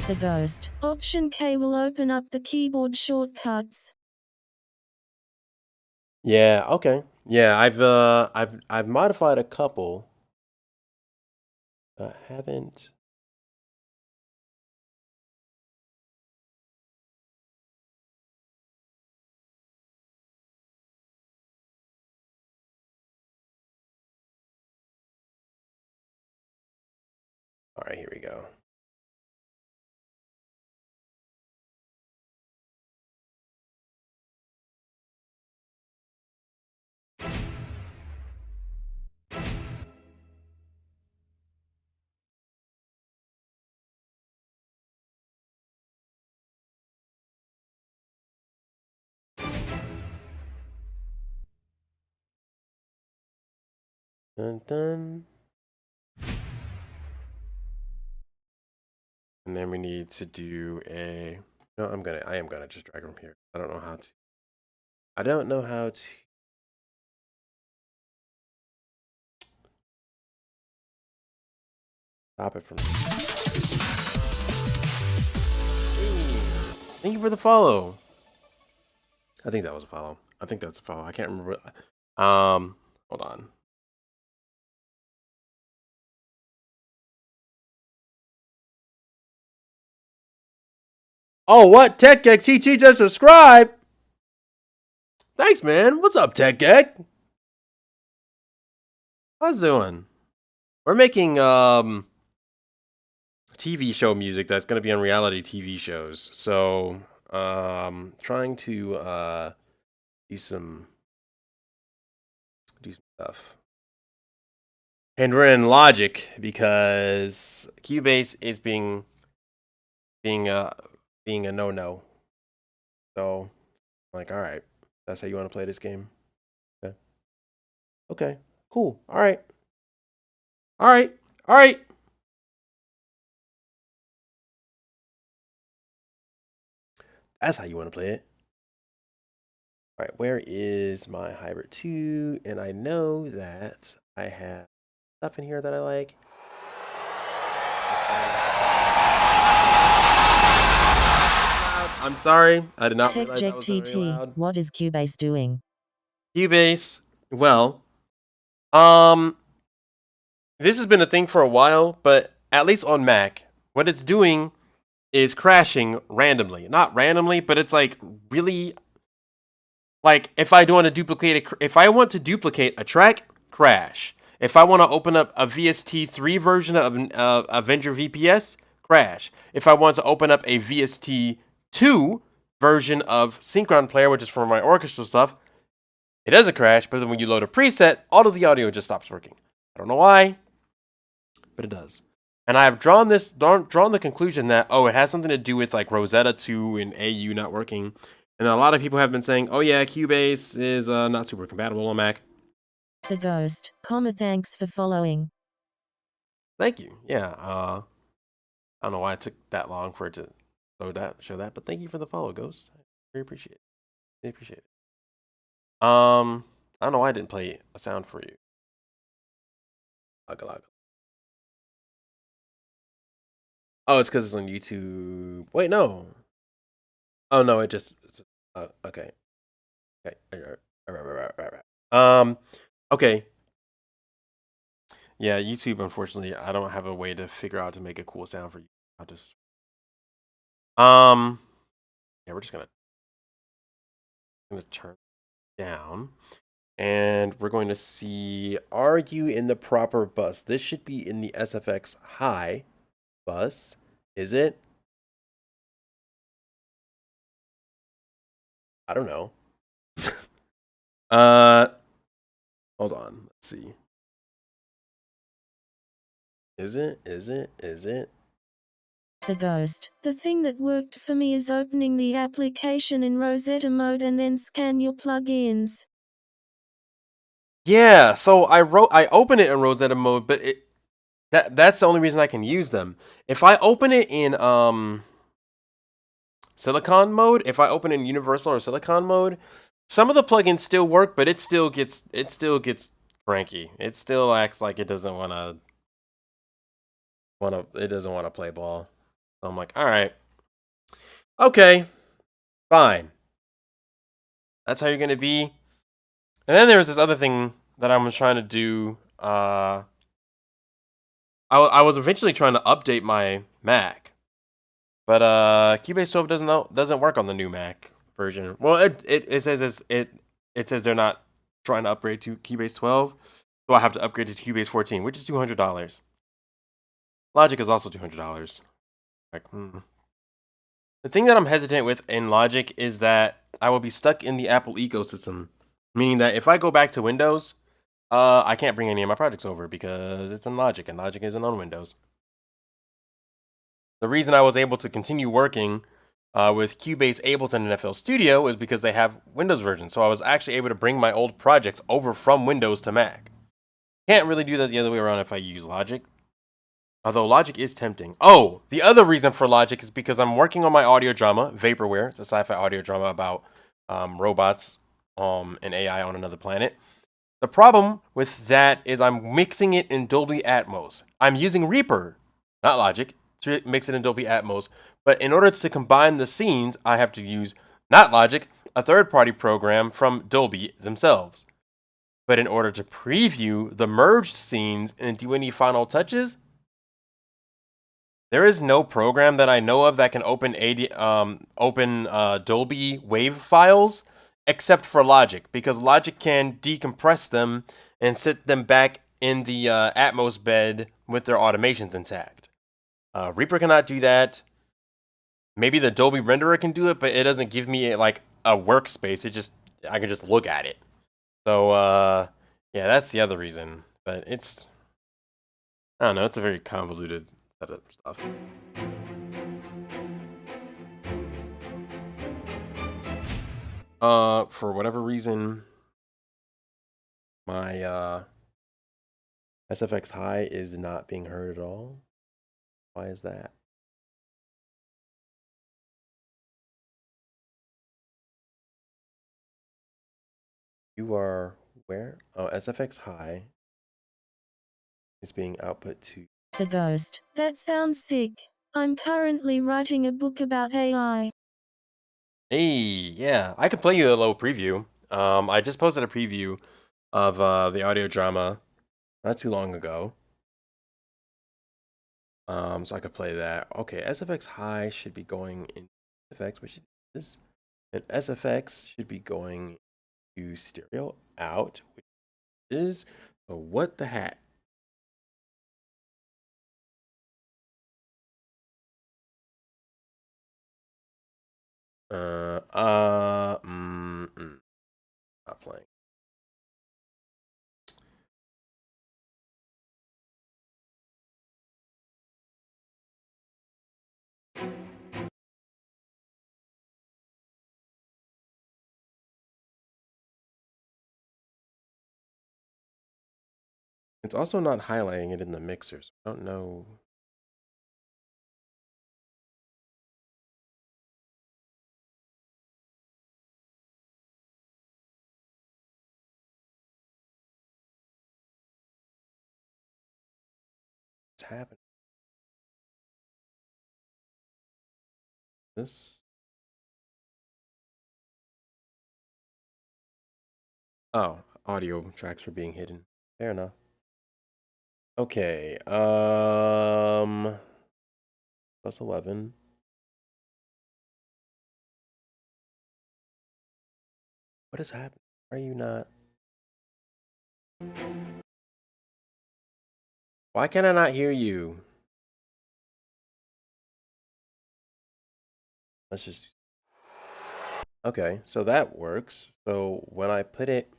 The ghost. Option K will open up the keyboard shortcuts.
Yeah, okay. Yeah, I've modified a couple. I haven't. All right, here we go. Dun, dun. And then we need to do a. No, I am gonna just drag them here. I don't know how to. I don't know how to. Stop it from. Thank you for the follow. I think that was a follow. I think that's a follow. I can't remember. Hold on. Oh, what? TechGeek just subscribe. Thanks, man. What's up, TechGeek? How's it doing? We're making TV show music that's gonna be on reality TV shows. So trying to do some stuff. And we're in Logic because Cubase is being a no-no. So like, all right, that's how you want to play this game. Okay. Okay. Cool. All right. All right. All right. That's how you want to play it. All right, where is my Hybrid 2? And I know that I have stuff in here that I like. I'm sorry. I did not realize that was very loud.
What is Cubase doing?
Cubase, well, this has been a thing for a while, but at least on Mac, what it's doing is crashing randomly. Not randomly, but it's like really, like if I want to duplicate a track, crash. If I want to open up a VST3 version of Avenger VPS, crash. If I want to open up a VST2 version of Synchron Player, which is for my orchestral stuff, it doesn't crash, but then when you load a preset, all of the audio just stops working. I don't know why, but it does. And I have drawn the conclusion that, it has something to do with like Rosetta 2 and AU not working. And a lot of people have been saying, oh yeah, Cubase is not super compatible on Mac.
The Ghost, thanks for following.
Thank you. Yeah. I don't know why it took that long for it to show that, but thank you for the follow, Ghost. I very appreciate it. I appreciate it. I don't know why I didn't play a sound for you. Ugga. Oh, it's because it's on YouTube. Wait, no. Oh no, it's okay. Okay. Okay. Yeah, YouTube. Unfortunately, I don't have a way to figure out to make a cool sound for you. I'll just yeah, we're just gonna turn down, and we're going to see, are you in the proper bus? This should be in the SFX high bus. Is it? I don't know. Hold on. Let's see. Is it?
The Ghost. The thing that worked for me is opening the application in Rosetta mode and then scan your plugins.
Yeah, so I open it in Rosetta mode, but that's the only reason I can use them. If I open it in Silicon mode, if I open it in Universal or Silicon mode, some of the plugins still work, but it still gets cranky. It still acts like it doesn't wanna play ball. So I'm like, all right, okay, fine. That's how you're gonna be. And then there was this other thing that I was trying to do. I was eventually trying to update my Mac, but Cubase 12 doesn't work on the new Mac version. Well, it says it says they're not trying to upgrade to Cubase 12, so I have to upgrade to Cubase 14, which is $200. Logic is also $200. Like, The thing that I'm hesitant with in Logic is that I will be stuck in the Apple ecosystem, meaning that if I go back to Windows, I can't bring any of my projects over because it's in Logic, and Logic isn't on Windows. The reason I was able to continue working with Cubase, Ableton, and FL Studio is because they have Windows versions. So I was actually able to bring my old projects over from Windows to Mac. Can't really do that the other way around if I use Logic. Although Logic is tempting. Oh, the other reason for Logic is because I'm working on my audio drama, Vaporware. It's a sci-fi audio drama about robots and AI on another planet. The problem with that is I'm mixing it in Dolby Atmos. I'm using Reaper, not Logic, to mix it in Dolby Atmos. But in order to combine the scenes, I have to use, not Logic, a third-party program from Dolby themselves. But in order to preview the merged scenes and do any final touches, there is no program that I know of that can open Dolby wave files except for Logic, because Logic can decompress them and sit them back in the Atmos bed with their automations intact. Reaper cannot do that. Maybe the Dolby renderer can do it, but it doesn't give me like a workspace. I can just look at it. So yeah, that's the other reason. But I don't know, it's a very convoluted set of stuff. For whatever reason, my SFX high is not being heard at all. Why is that? You are where? Oh, SFX high is being output to
The Ghost. That sounds sick. I'm currently writing a book about AI.
Hey, yeah, I could play you a little preview. I just posted a preview of the audio drama not too long ago. So I could play that. Okay, SFX high should be going in SFX, which is, and SFX should be going to stereo out, which is, so what the hat? Not playing. It's also not highlighting it in the mixers. I don't know. What's happening? This. Oh, audio tracks were being hidden. Fair enough. Okay. Plus 11. What is happening? Are you not? Why can I not hear you? Let's just. Okay, so that works. So when I put it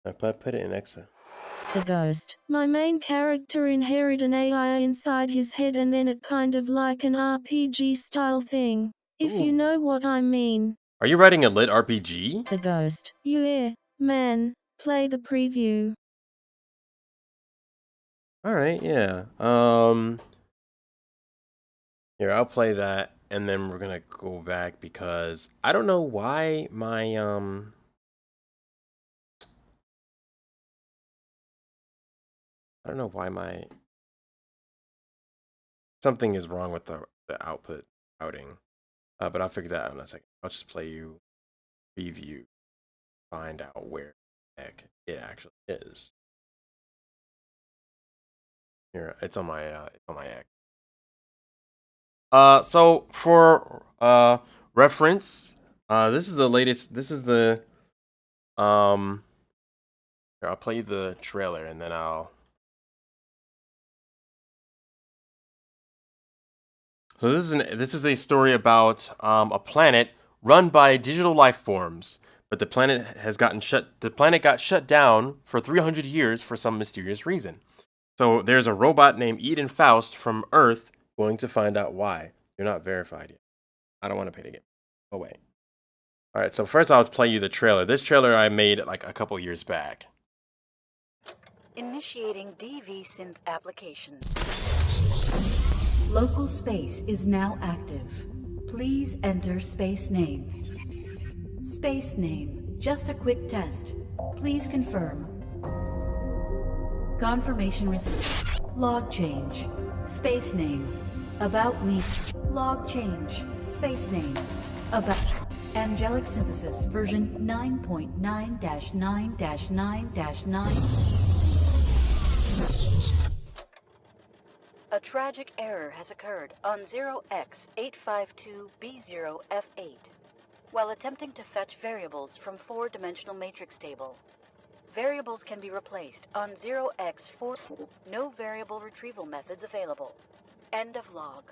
in Exa.
The ghost. My main character inherit an AI inside his head and then it kind of like an RPG style thing. If you
Ooh.
know what I mean.
Are you writing a lit RPG?
The ghost. Yeah, man. Play the preview.
All right, yeah. Here, I'll play that and then we're going to go back because I don't know why my I don't know why my something is wrong with the output outing. But I'll figure that out in a second. I'll just play you preview, find out where the heck it actually is. Here, it's on my X. So for reference, this is the latest. This is the here, I'll play the trailer and then I'll. So this is a story about a planet run by digital life forms, but the planet got shut down for 300 years for some mysterious reason. So there's a robot named Eden Faust from Earth going to find out why. You're not verified yet. I don't want to pay to get. Oh wait. All right. So first I'll play you the trailer. This trailer I made like a couple years back.
Initiating DV synth application. Local space is now active. Please enter space name. Space name. Just a quick test. Please confirm. Confirmation received. Log change. Space name. About me. Log change. Space name. About. Angelic Synthesis version 9.9-9-9-9. A tragic error has occurred on 0x852B0F8 while attempting to fetch variables from 4-dimensional matrix table. Variables can be replaced on 0x4. No variable retrieval methods available. End of log.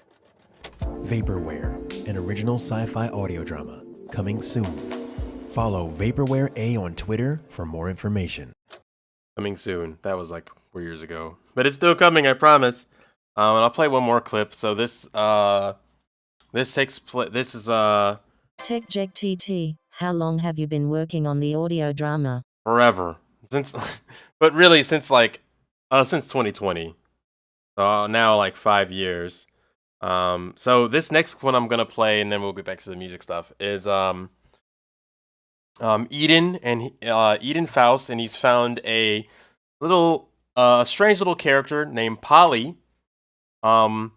Vaporware, an original sci-fi audio drama, coming soon. Follow Vaporware A on Twitter for more information.
Coming soon. That was like 4 years ago, but it's still coming. I promise. And I'll play one more clip. So this is
TechJecTT, how long have you been working on the audio drama?
Forever. But really since 2020. So now like 5 years. So this next one I'm gonna play, and then we'll get back to the music stuff, is Eden and Eden Faust, and he's found a little strange little character named Polly. And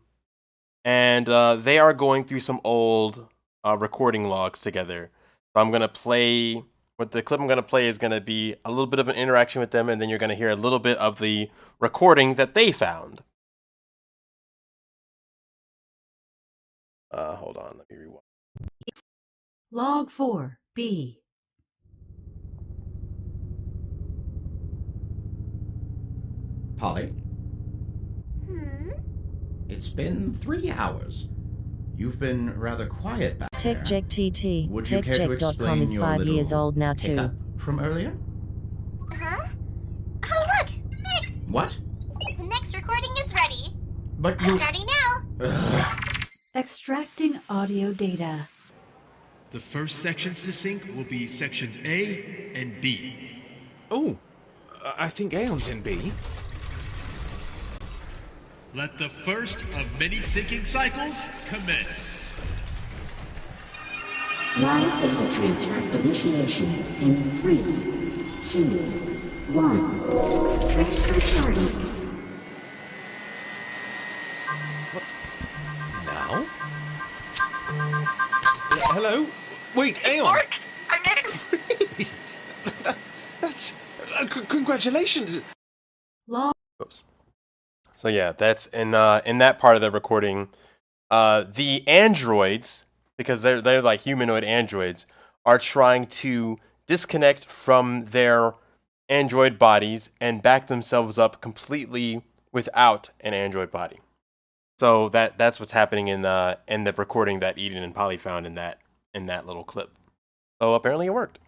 they are going through some old recording logs together. So I'm gonna play. What the clip I'm gonna play is gonna be a little bit of an interaction with them, and then you're gonna hear a little bit of the recording that they found. Hold on, let me rewind.
Log 4, B.
Polly? It's been 3 hours. You've been rather quiet back there.
TechJecTT,
Would you care to
TechJect.com is
explain
5
your
years
little
old now too.
hiccup from earlier?
Huh? Oh look! Next!
What?
The next recording is ready.
But
I'm
you...
starting now.
Ugh.
Extracting audio data.
The first sections to sync will be sections A and B.
Oh, I think Aeon's in B.
Let the first of many syncing cycles commence.
Live data transfer initiation in 3, 2, 1. Transfer started.
Now? Hello? Wait, Aeon! That's... congratulations!
Oops. So yeah, that's in that part of the recording. The androids, because they're like humanoid androids, are trying to disconnect from their android bodies and back themselves up completely without an android body. So that's what's happening in the recording that Eden and Polly found in that little clip. So apparently it worked.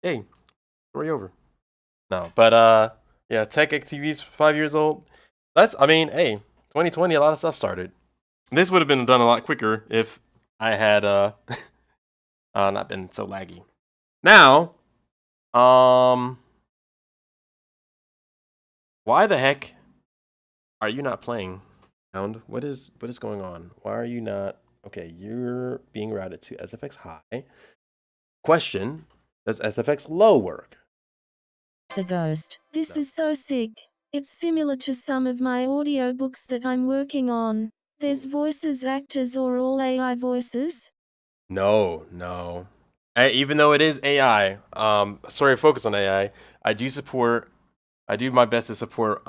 Hey, story over. No, but yeah, Tech TV's 5 years old. Hey, 2020, a lot of stuff started. This would have been done a lot quicker if I had not been so laggy. Now, why the heck are you not playing? Sound? What is going on? Why are you not? Okay, you're being routed to SFX high. Question: does SFX low work?
The ghost.
This is so sick. It's similar to some of my audiobooks that I'm working on. There's voices actors or all AI voices?
No. Even though it is AI, sorry to focus on AI, I do my best to support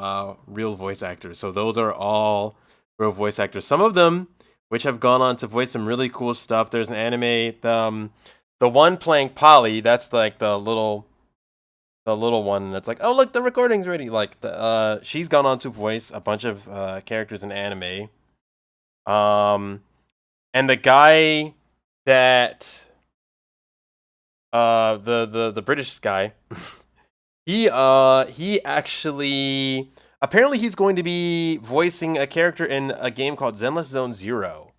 real voice actors. So those are all real voice actors. Some of them, which have gone on to voice some really cool stuff. There's an anime, the one playing Polly, that's like the little one that's like, oh look, the recording's ready. Like she's gone on to voice a bunch of characters in anime. And the guy that the British guy, he actually apparently he's going to be voicing a character in a game called Zenless Zone Zero,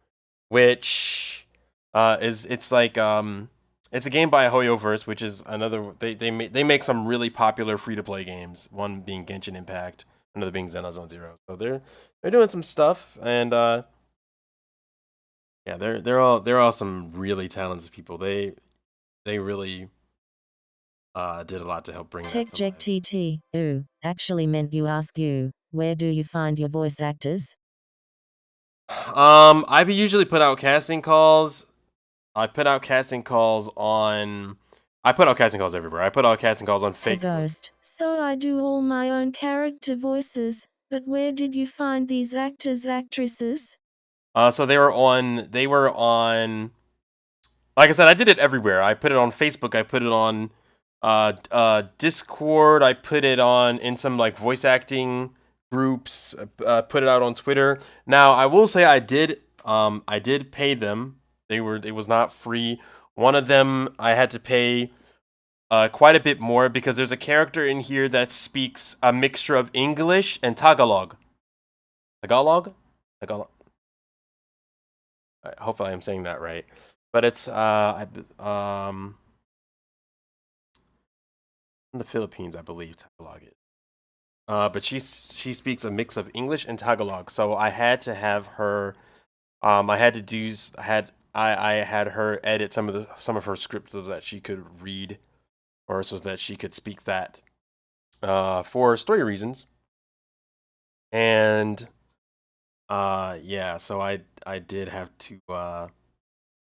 which it's a game by HoYoverse, which is another they make some really popular free to play games. One being Genshin Impact, another being Zenless Zone Zero. So they're doing some stuff, and yeah, they're all some really talented people. They really did a lot to help bring that to life.
TechJect ooh, actually meant you ask you, where do you find your voice actors?
I usually put out casting calls. I put out casting calls everywhere. I put out casting calls on
The
Facebook.
ghost.
So I do all my own character voices, but where did you find these actors, actresses?
So they were on, like I said, I did it everywhere. I put it on Facebook. I put it on Discord. I put it on in some like voice acting groups. Put it out on Twitter. Now I will say I did pay them. It was not free. One of them I had to pay quite a bit more because there's a character in here that speaks a mixture of English and Tagalog. Tagalog? Hopefully I'm saying that right. But it's in the Philippines, I believe Tagalog is. But she speaks a mix of English and Tagalog. So I had to have her I had her edit some of her scripts so that she could read, or so that she could speak that for story reasons. And yeah, so I did have to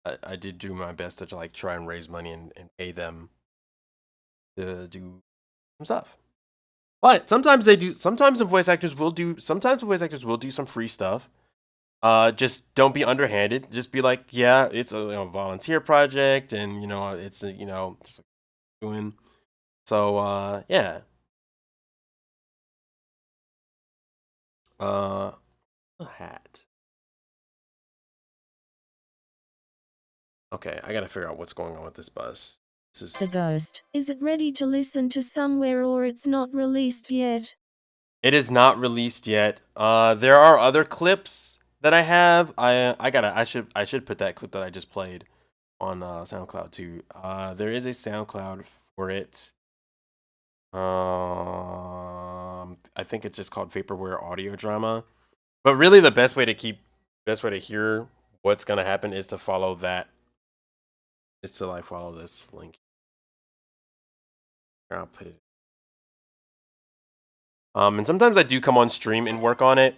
I did do my best to like try and raise money and pay them to do some stuff. But sometimes the voice actors will do some free stuff. Just don't be underhanded. Just be like, yeah, it's a volunteer project, and it's just like doing. So yeah. A hat. Okay, I gotta figure out what's going on with this bus.
The ghost.
Is it ready to listen to somewhere or it's not released yet?
It is not released yet. There are other clips that I have. I should put that clip that I just played on SoundCloud too. There is a SoundCloud for it. I think it's just called Vaporware Audio Drama. But really, the best way to hear what's gonna happen is to follow that. Is to like follow this link. Here, I'll put it. And sometimes I do come on stream and work on it,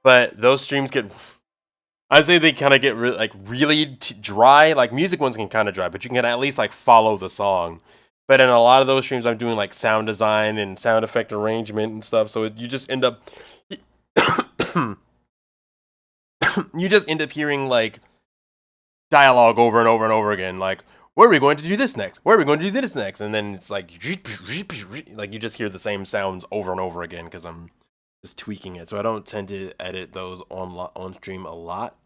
but those streams get I say they kind of get really dry. Like music ones can kind of dry, but you can at least like follow the song. But in a lot of those streams, I'm doing like sound design and sound effect arrangement and stuff. So you just end up, you just end up hearing like dialogue over and over and over again. Like, where are we going to do this next? Where are we going to do this next? And then it's like you just hear the same sounds over and over again because I'm just tweaking it. So I don't tend to edit those on stream a lot.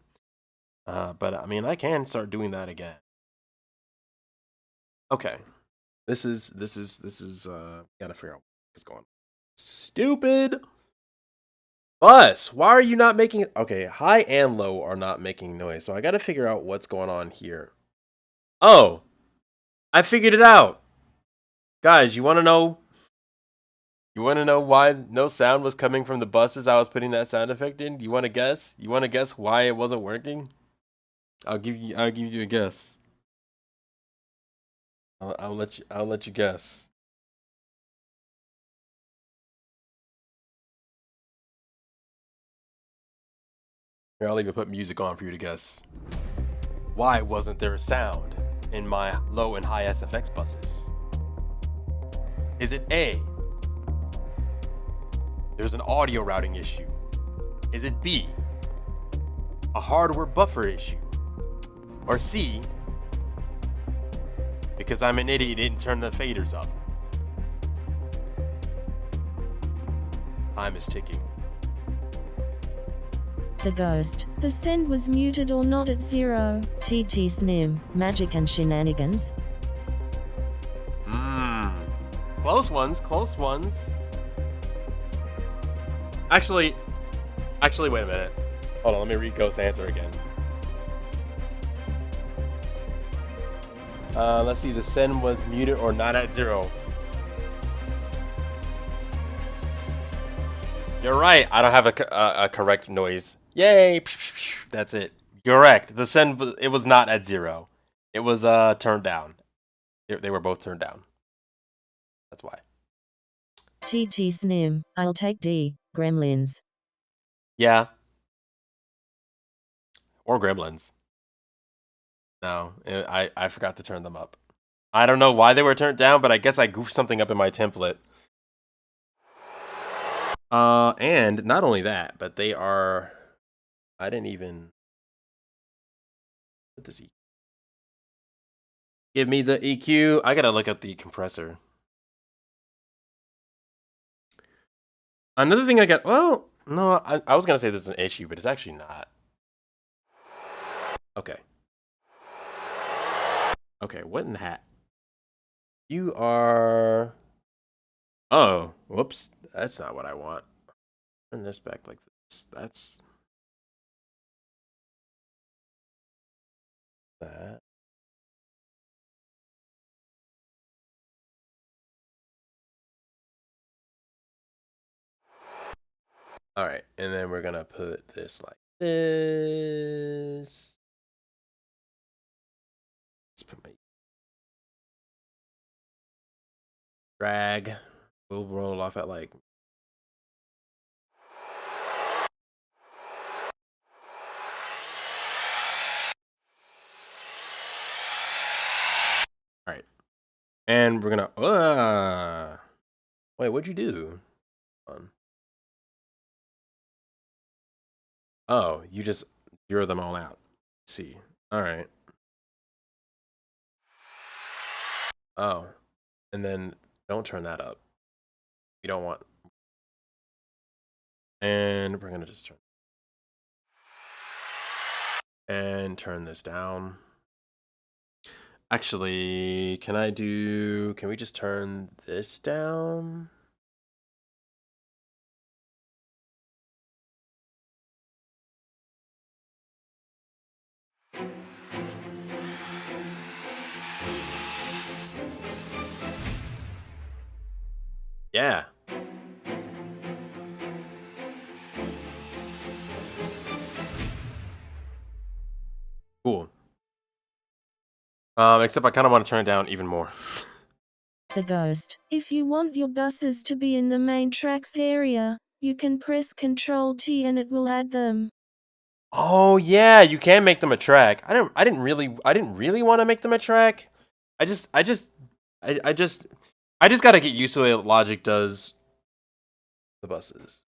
But I mean, I can start doing that again. Okay. This is gotta figure out what's going on. Stupid bus. Why are you not making it? Okay, high and low are not making noise. So I gotta figure out what's going on here. Oh, I figured it out. Guys, you wanna know? You wanna know why no sound was coming from the buses I was putting that sound effect in? You wanna guess? You wanna guess why it wasn't working? I'll give you a guess. I'll let you guess. Here, I'll even put music on for you to guess. Why wasn't there sound in my low and high SFX buses? Is it A, there's an audio routing issue? Is it B, a hardware buffer issue? Or C, because I'm an idiot, didn't turn the faders up? Time is ticking.
The Ghost.
The send was muted or not at 0.
TT Snim. Magic and Shenanigans.
Close ones, close ones. Actually, wait a minute. Hold on, let me read Ghost's answer again. Let's see, the send was muted or not at 0. You're right, I don't have a correct noise. Yay! That's it. Correct. The send, it was not at 0. It was turned down. They were both turned down. That's why.
TT Snim. I'll take D. Gremlins.
Yeah. Or Gremlins. No, I forgot to turn them up. I don't know why they were turned down, but I guess I goofed something up in my template. And not only that, but they are... I didn't even... Put this EQ. Give me the EQ. I gotta look at the compressor. Another thing I got... Well, no, I was gonna say this is an issue, but it's actually not. Okay. Okay, what in the hat? You are... Oh, whoops. That's not what I want. Turn this back like this. That's... that. All right, and then we're gonna put this like this. Let's put my drag. We'll roll off at like. All right, and we're gonna. Wait, what'd you do? Oh, you just zero them all out. Let's see. All right. Oh, and then don't turn that up. You don't want. And we're going to just turn. And turn this down. Actually, can we just turn this down? Yeah. Cool. Except I kind of want to turn it down even more.
The Ghost.
If you want your buses to be in the main tracks area, you can press Ctrl T and it will add them.
Oh yeah, you can make them a track. I didn't really want to make them a track. I just I just I just got to get used to the way Logic does the buses.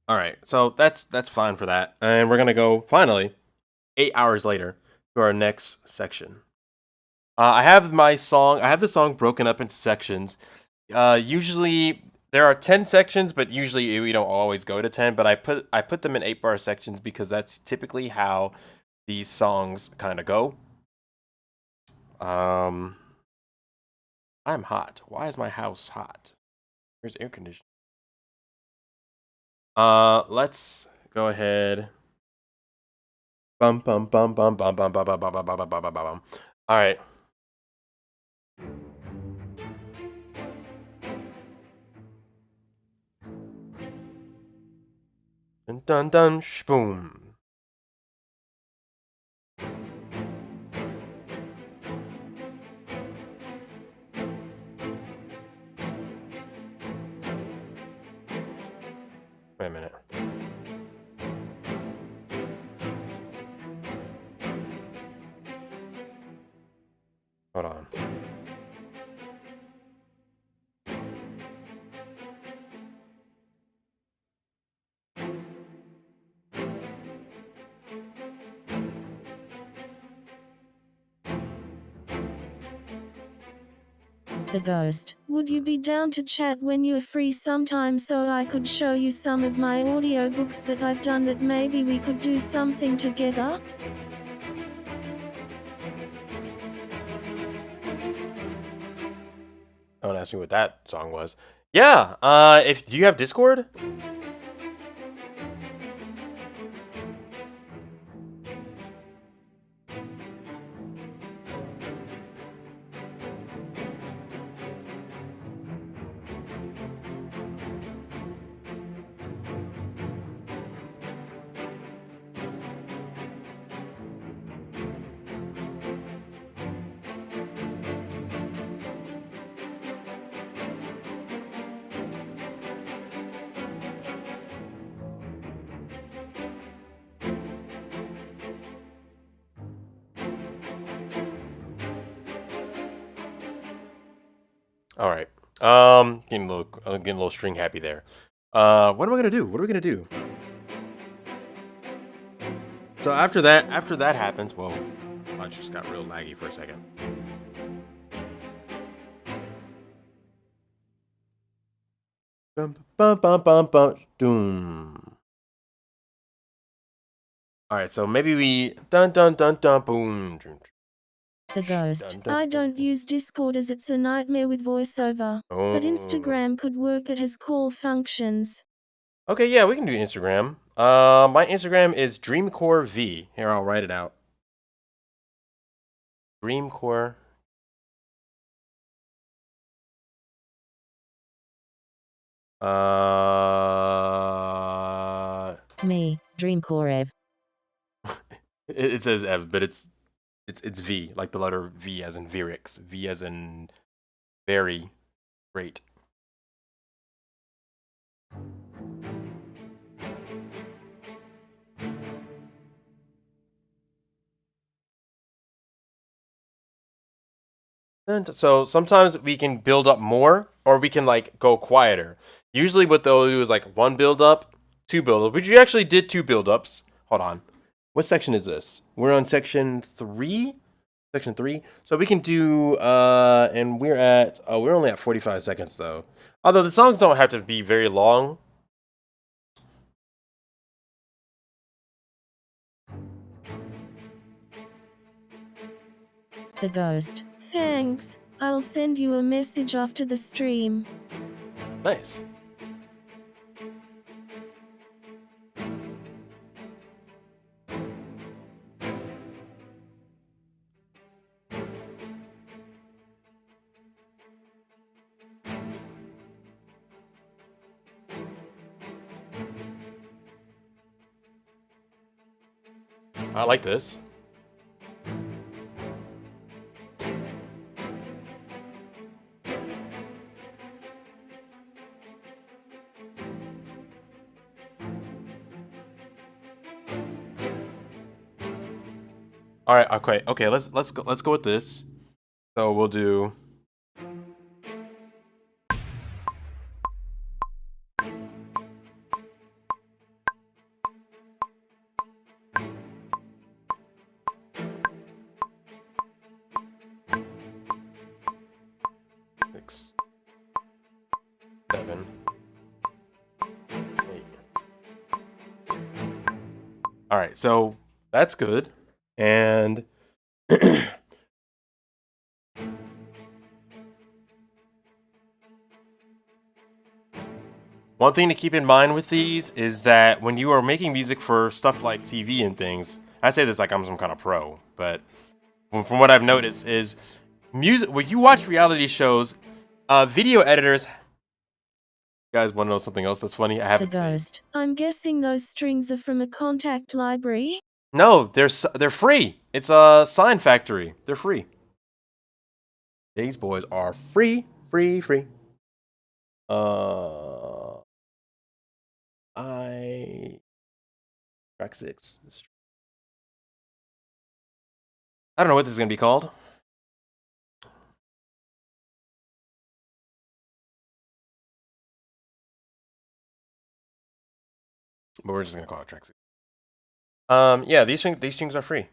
All right, so that's fine for that, and we're gonna go finally 8 hours later to our next section. I have the song broken up into sections. Usually there are 10 sections, but usually we don't always go to 10. But I put them in 8-bar sections because that's typically how these songs kind of go. I'm hot. Why is my house hot? There's air conditioning. Let's go ahead. Bum bum bum bum bum bum bum bum bum bum bum bum bum bum. All right. Dun dun dun shboom. Wait a minute. Hold on.
The Ghost.
Would you be down to chat when you're free sometime so I could show you some of my audiobooks that I've done that maybe we could do something together?
Don't ask me what that song was. Yeah, do you have Discord? All right. Getting a little string happy there. What am I gonna do? What are we gonna do? So after that happens, whoa, I just got real laggy for a second. Bum bum bum bum bum doom. All right, so maybe we dun dun dun dun boom.
The Ghost.
I don't use Discord as it's a nightmare with voiceover, but Instagram could work. It has call functions.
Okay, yeah, we can do Instagram. My Instagram is DreamCoreV. Here, I'll write it out. DreamCore.
Me, DreamCore Ev.
It says Ev, but it's V, like the letter V as in Virix. V as in very great. And so sometimes we can build up more, or we can like go quieter. Usually what they'll do is like 1 build up, 2 build up, which we actually did 2 build ups. Hold on. What section is this? We're on section 3? Section 3. So we can do, and we're only at 45 seconds though. Although the songs don't have to be very long.
The Ghost.
Thanks. I'll send you a message after the stream.
Nice. I like this. All right. Okay. Let's go with this. So we'll do. Six, 7, 8. All right, so that's good. And one thing to keep in mind with these is that when you are making music for stuff like TV and things, I say this like I'm some kind of pro, but from what I've noticed is music when you watch reality shows, video editors. You guys want to know something else that's funny? I
The
haven't seen.
ghost.
I'm guessing those strings are from a contact library.
No, they're free. It's a Sign Factory. They're free. These boys are free. Track 6. I don't know what this is gonna be called. But we're just gonna call it track 6. Yeah, these strings are free.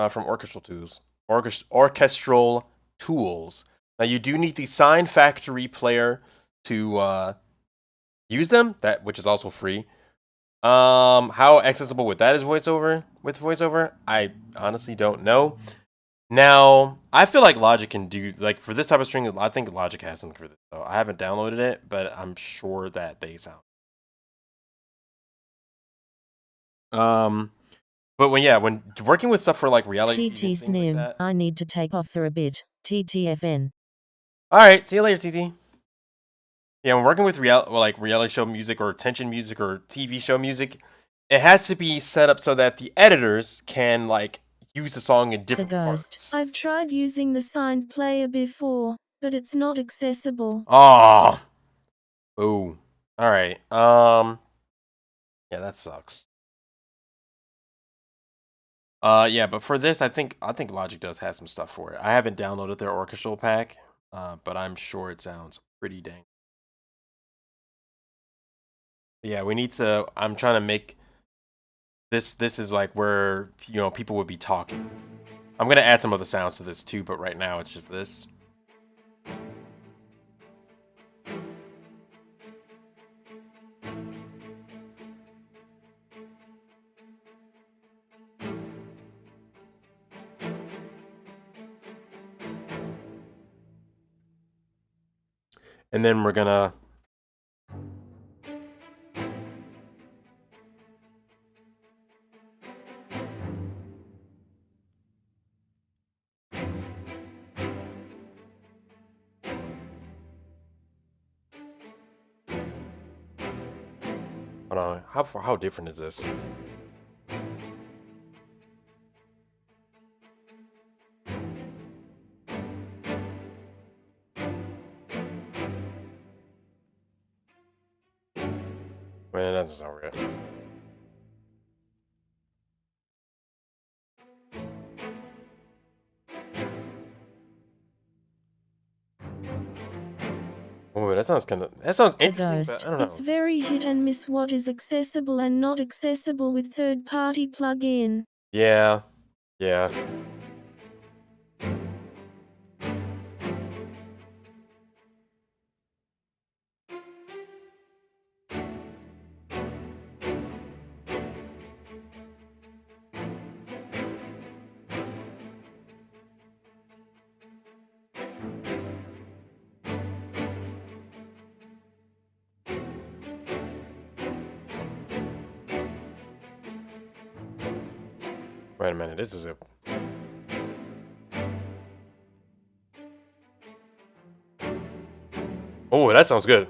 From Orchestral Tools. Orchestral Tools. Now you do need the Sign Factory player to use them, which is also free. How accessible with that is VoiceOver? I honestly don't know. Now, I feel like Logic can do like for this type of string. I think Logic has something for this. So I haven't downloaded it, but I'm sure that they sound. But when working with stuff for like reality TV
TT
and things like
Snim,
that.
I need to take off for a bit. TTFN.
All right, see you later, TT. Yeah, when working with reality show music or tension music or TV show music, it has to be set up so that the editors can like use the song in
The
different
ghost.
parts.
I've tried using the signed player before, but it's not accessible.
Oh. Ooh. All right. Yeah, that sucks. Yeah, but for this, I think Logic does have some stuff for it. I haven't downloaded their orchestral pack, but I'm sure it sounds pretty dang. Yeah, we need to. I'm trying to make this. This is like where people would be talking. I'm gonna add some other sounds to this too, but right now it's just this. And then we're gonna. Hold on. How different is this? Man, that doesn't sound right. Oh, that sounds interesting, but I don't know.
It's very hit and miss what is accessible and not accessible with third-party plugin.
Yeah. Wait a minute, this is a. Oh, that sounds good.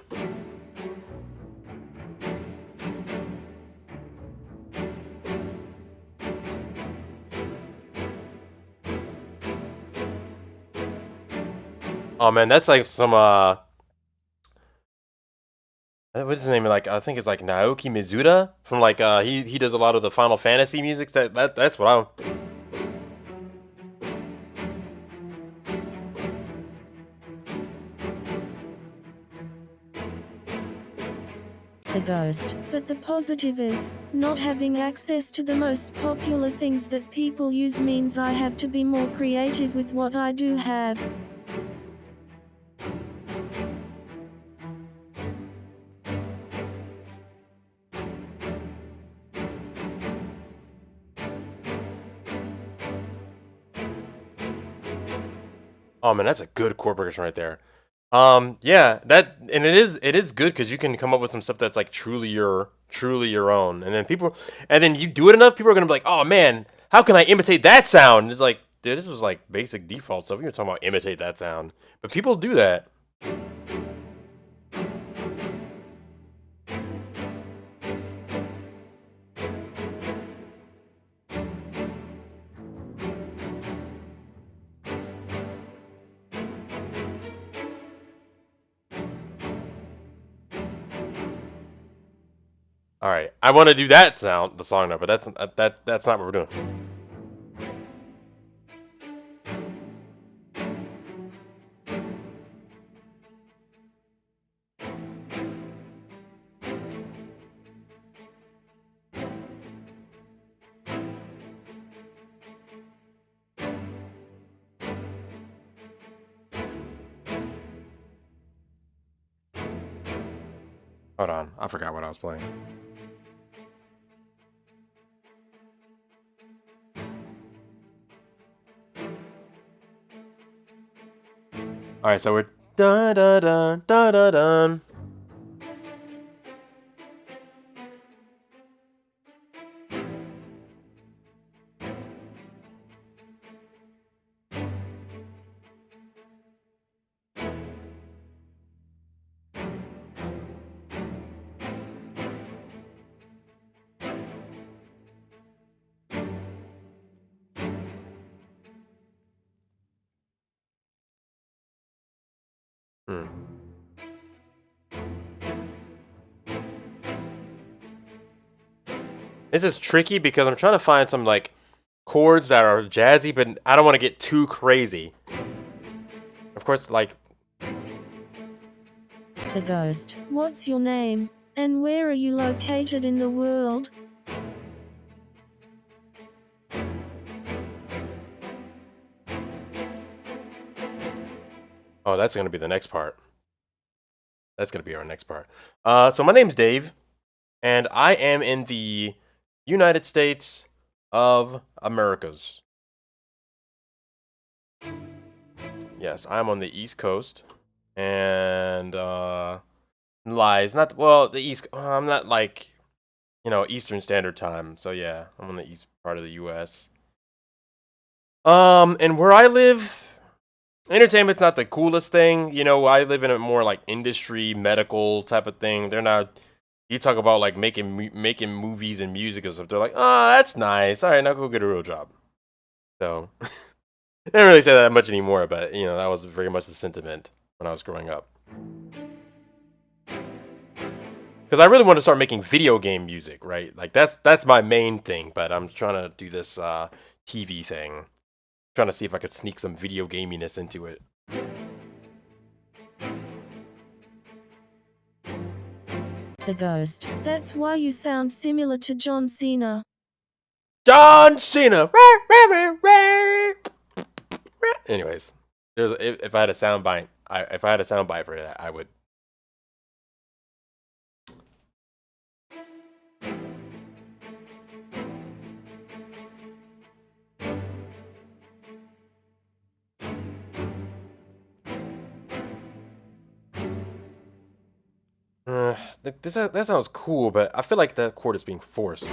Oh man, that's like some what's his name? Like I think it's like Naoki Mizuta from like he does a lot of the Final Fantasy music. That's what I.
ghost.
But the positive is, not having access to the most popular things that people use means I have to be more creative with what I do have.
Oh man, that's a good chord progression right there. Yeah, that and it is good because you can come up with some stuff that's like truly your own, and then you do it enough, people are gonna be like, oh man, how can I imitate that sound? It's like, dude, this was like basic default stuff. You're talking about imitate that sound, but people do that. All right, I want to do that sound, the song now, but that's not what we're doing. Hold on, I forgot what I was playing. All right, so we're dun dun dun dun dun dun. This is tricky because I'm trying to find some like chords that are jazzy, but I don't want to get too crazy. Of course, like
The ghost.
What's your name? And where are you located in the world?
oh, that's gonna be the next part. That's gonna be our next part. So my name's Dave, and I am in the United States of Americas. Yes, I'm on the East Coast, and lies not well the East. I'm not like Eastern Standard Time. So yeah, I'm on the east part of the U.S. And where I live, entertainment's not the coolest thing. I live in a more like industry, medical type of thing. They're not. You talk about like making movies and music and stuff. They're like, oh, that's nice. All right, now go get a real job. So, they don't really say that much anymore, but that was very much the sentiment when I was growing up. Because I really want to start making video game music, right? Like that's my main thing. But I'm trying to do this TV thing, trying to see if I could sneak some video gaminess into it.
The ghost.
That's why you sound similar to John Cena.
John Cena. Anyways, if I had a soundbite, for that, I would. That sounds cool, but I feel like that chord is being forced.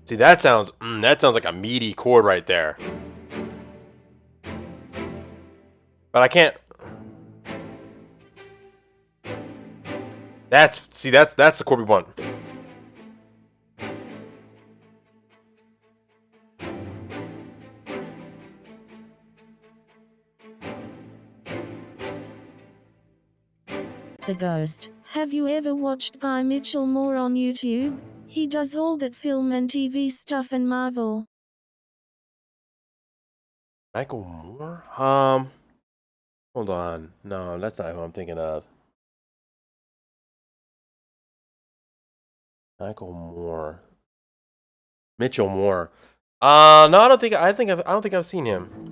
See, that sounds like a meaty chord right there. But I can't. That's the chord we want.
The ghost.
Have you ever watched Guy Mitchell Moore on YouTube? He does all that film and TV stuff and Marvel.
Michael Moore? Hold on. No, that's not who I'm thinking of. Michael Moore. Mitchell Moore. No, I don't think I've seen him.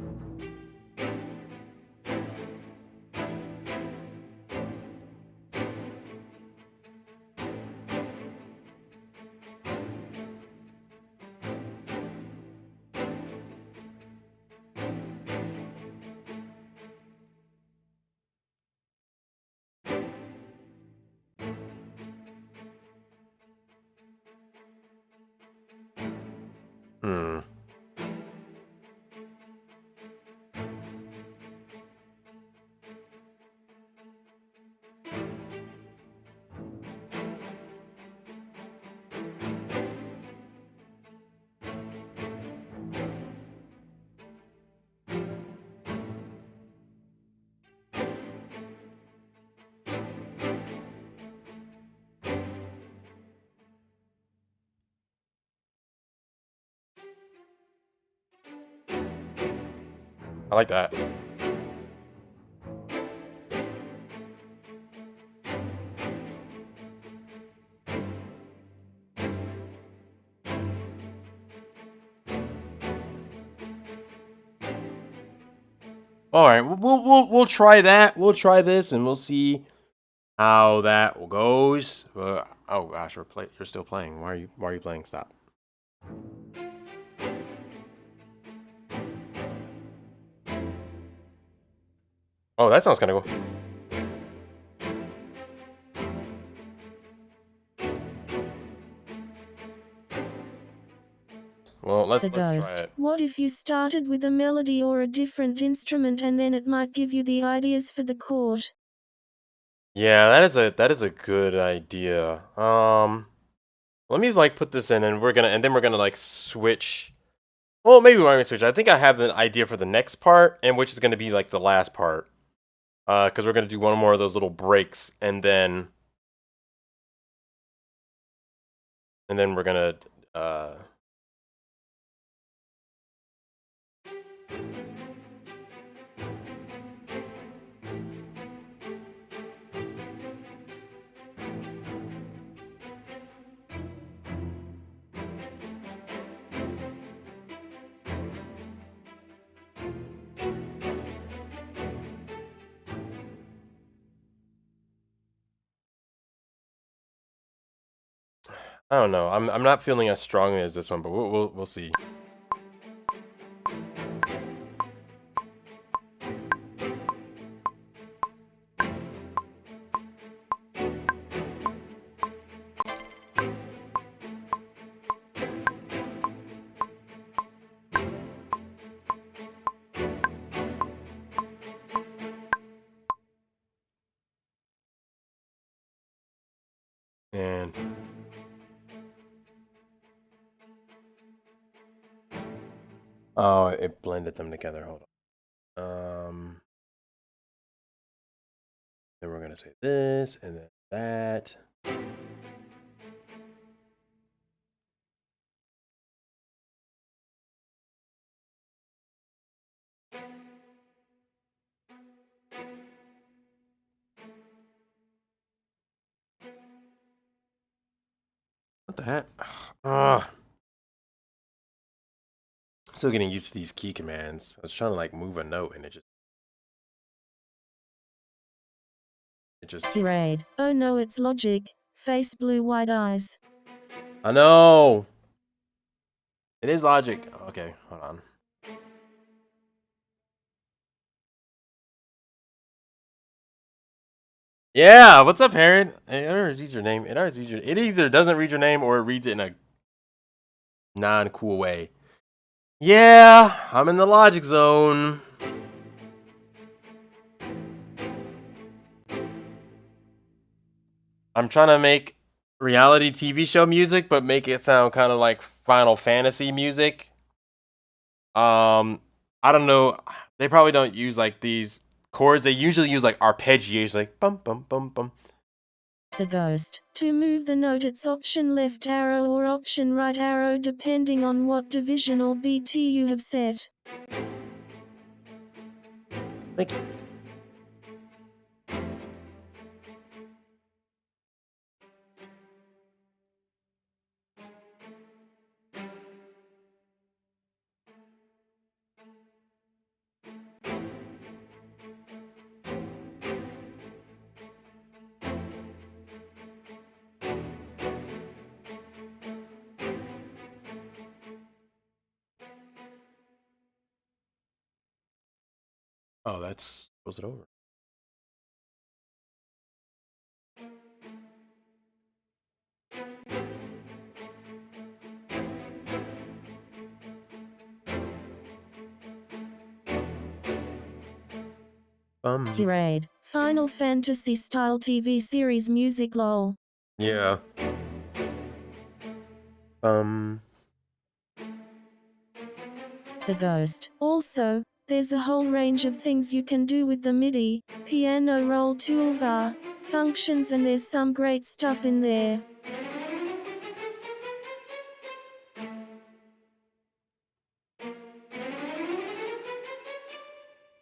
Hmm. I like that. All right, we'll try that. We'll try this, and we'll see how that goes. Oh gosh, you're still playing. Why are you playing? Stop. Oh, that sounds kind of cool. Well, let's try it.
What if you started with a melody or a different instrument, and then it might give you the ideas for the chord?
Yeah, that is a good idea. Let me like put this in, and then we're gonna like switch. Well, maybe we're gonna switch. I think I have an idea for the next part, and which is gonna be like the last part. Because we're gonna do one more of those little breaks, and then we're gonna I don't know. I'm not feeling as strongly as this one, but we'll see. And oh, it blended them together. Hold on. Then we're gonna say this and then that. What the heck? Ugh. Still getting used to these key commands. I was trying to like move a note and it just
Raid. Oh no, it's Logic. Face blue wide eyes.
I know. It is Logic. Okay, hold on. Yeah, what's up, Aaron? It always reads your name. It either doesn't read your name or it reads it in a non-cool way. Yeah, I'm in the Logic zone. I'm trying to make reality TV show music, but make it sound kind of like Final Fantasy music. I don't know. They probably don't use like these chords. They usually use like arpeggiation, like bum bum bum bum.
The Ghost. To move the note, it's option left arrow or option right arrow depending on what division or BT you have set.
Thank you. Oh, that's was it over?
Raid. Final Fantasy style TV series music lol.
Yeah.
The Ghost. Also, there's a whole range of things you can do with the MIDI, piano roll toolbar, functions, and there's some great stuff in there.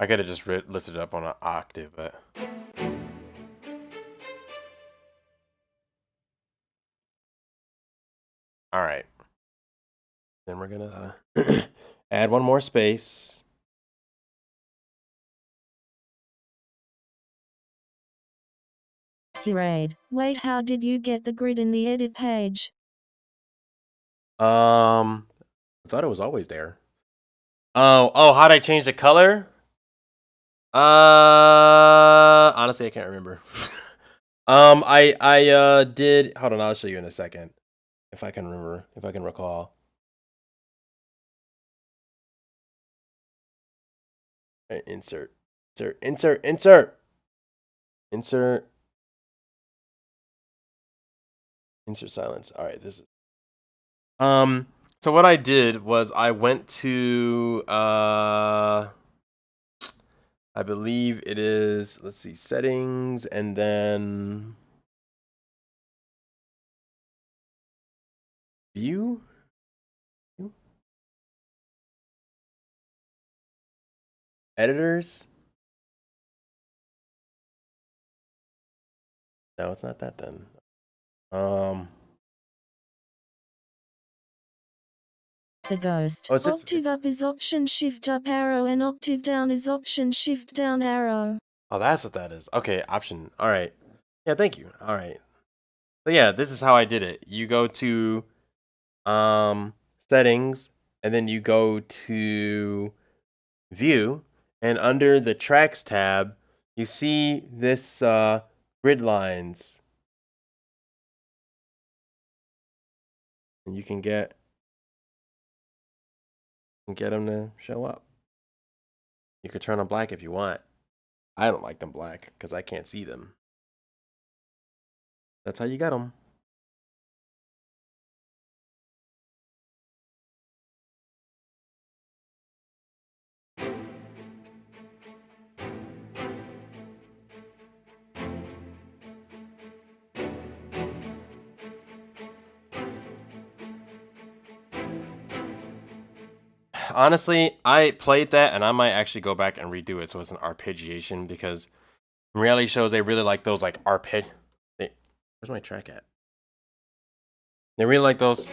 I could have just lifted it up on an octave, but all right. Then we're gonna add one more space.
Raid. Wait, how did you get the grid in the edit page?
I thought it was always there. Oh, how'd I change the color? Honestly, I can't remember. I did. Hold on, I'll show you in a second, if I can remember, if I can recall. Insert silence. All right, this is. So what I did was I went to I believe it is, let's see, settings, and then view. Editors. No, it's not that then.
The Ghost.
Oh,
Octave up is Option Shift up arrow, and octave down is Option Shift down arrow.
Oh, that's what that is. Okay, option. All right. Yeah, thank you. All right. So yeah, this is how I did it. You go to settings, and then you go to view, and under the tracks tab, you see this grid lines. And you can get them to show up. You could turn them black if you want. I don't like them black because I can't see them. That's how you get them. Honestly, I played that, and I might actually go back and redo it so it's an arpeggiation, because in reality shows they really like those like where's my track at? They really like those.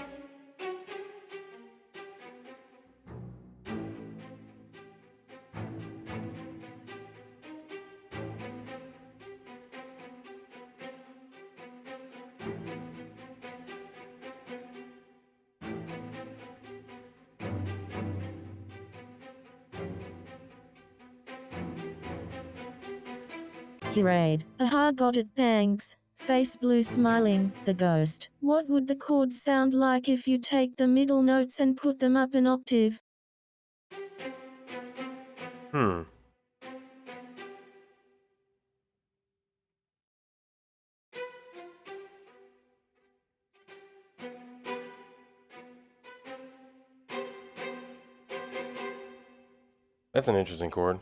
Raid. Aha, got it, thanks. Face blue smiling. The Ghost. What would the chords sound like if you take the middle notes and put them up an octave?
That's an interesting chord.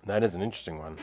That is an interesting one.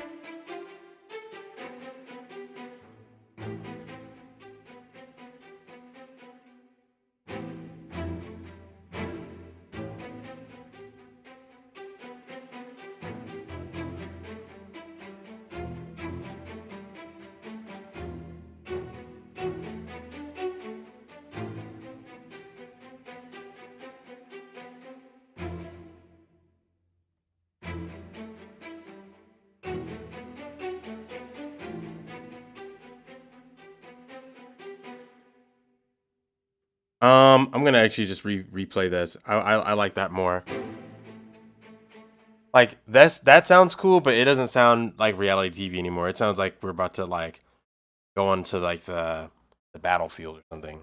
I'm gonna actually just replay this. I like that more. Like that sounds cool, but it doesn't sound like reality TV anymore. It sounds like we're about to like go onto like the battlefield or something.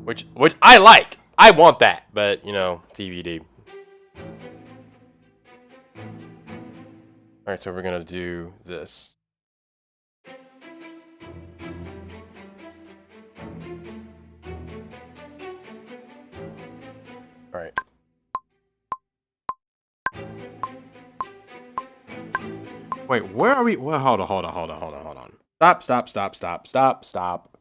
Which I like. I want that, but you know, TBD. Alright, so we're gonna do this. Alright. Wait, where are we? Well, hold on. Stop.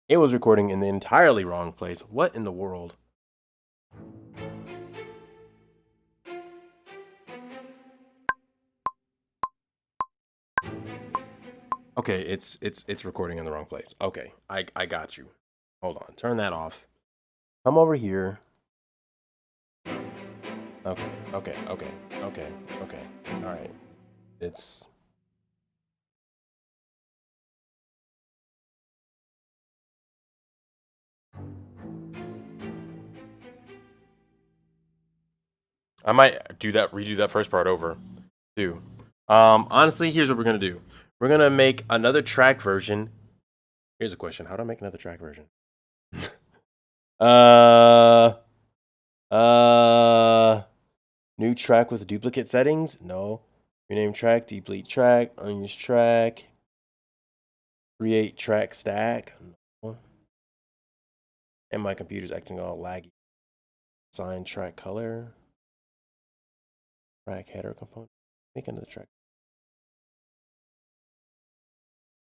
It was recording in the entirely wrong place. What in the world? Okay, it's recording in the wrong place. Okay, I got you. Hold on, turn that off. Come over here. Okay. All right. It's I might redo that first part over too. Honestly, here's what we're gonna do. We're gonna make another track version. Here's a question: how do I make another track version? New track with duplicate settings? No. Rename track, delete track, unused track. Create track stack. No. And my computer's acting all laggy. Assign track color. Track header component. Make another track.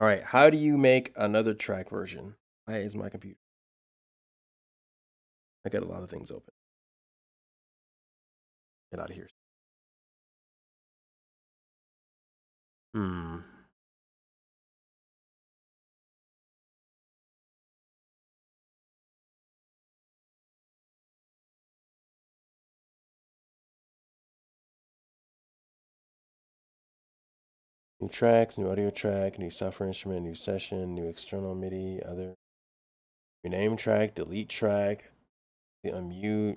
All right, how do you make another track version? Why is my computer? I got a lot of things open. Get out of here. New tracks, new audio track, new software instrument, new session, new external MIDI, other. Rename track, delete track, unmute.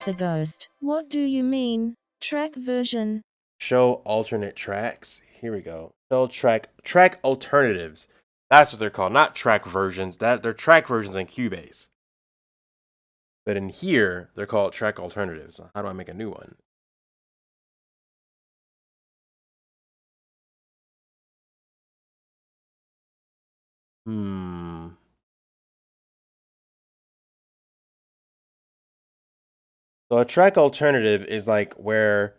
The Ghost. What do you mean? Track version.
Show alternate tracks. Here we go. Show track alternatives. That's what they're called, not track versions. They're track versions in Cubase. But in here, they're called track alternatives. How do I make a new one? So a track alternative is like where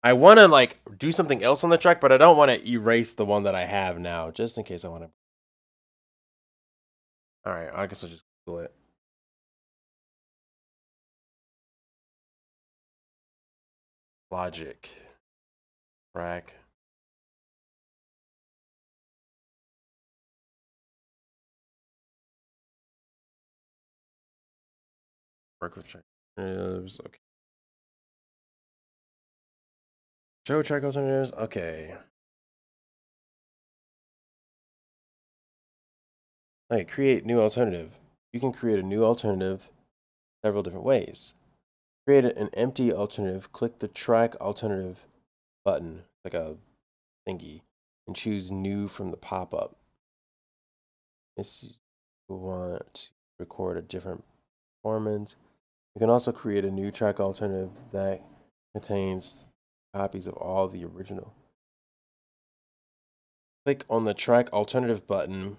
I want to like do something else on the track, but I don't want to erase the one that I have now, just in case I want to. All right, I guess I'll just Google it. Logic. Track. Work with track alternatives. Okay. Show track alternatives. Okay. Okay, create new alternative. You can create a new alternative several different ways. Create an empty alternative. Click the track alternative button, like a thingy, and choose new from the pop-up. If you want to record a different performance, you can also create a new track alternative that contains copies of all the original. Click on the track alternative button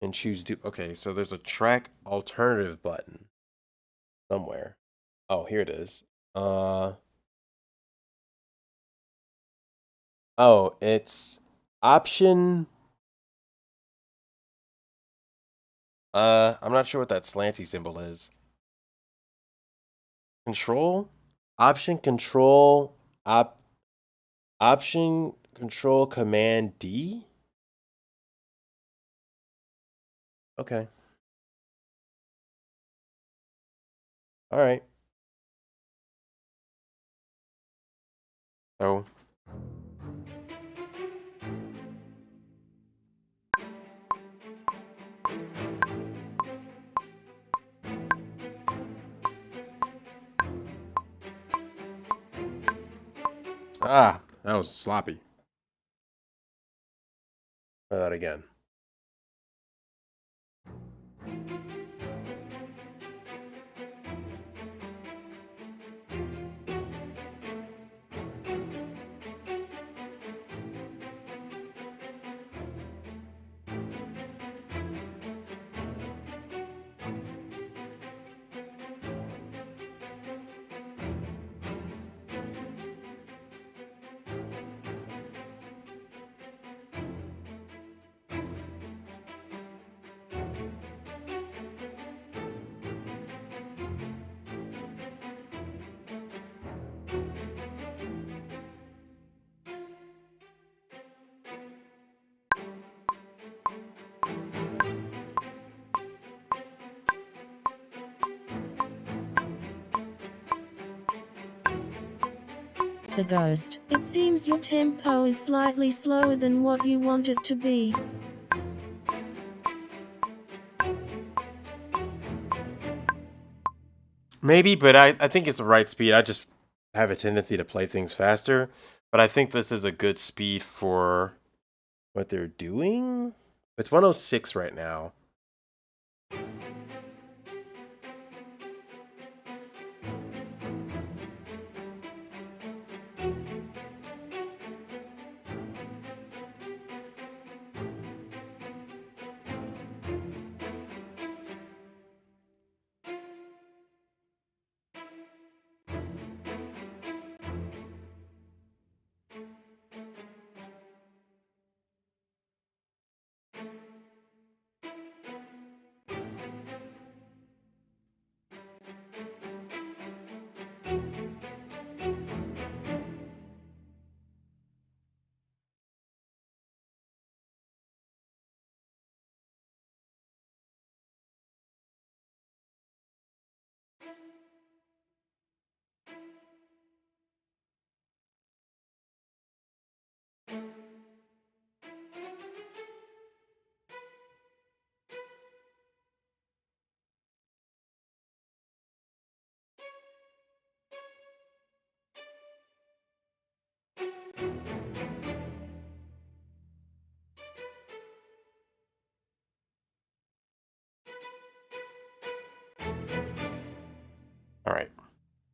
and choose okay, so there's a track alternative button somewhere. Oh, here it is. Oh, it's option. I'm not sure what that slanty symbol is. Control? Option control option control command D? Okay. All right. So Ah, that was sloppy. Try that again.
The Ghost.
It seems your tempo is slightly slower than what you want it to be.
Maybe, but I think it's the right speed. I just have a tendency to play things faster. But I think this is a good speed for what they're doing. It's 106 right now. All right.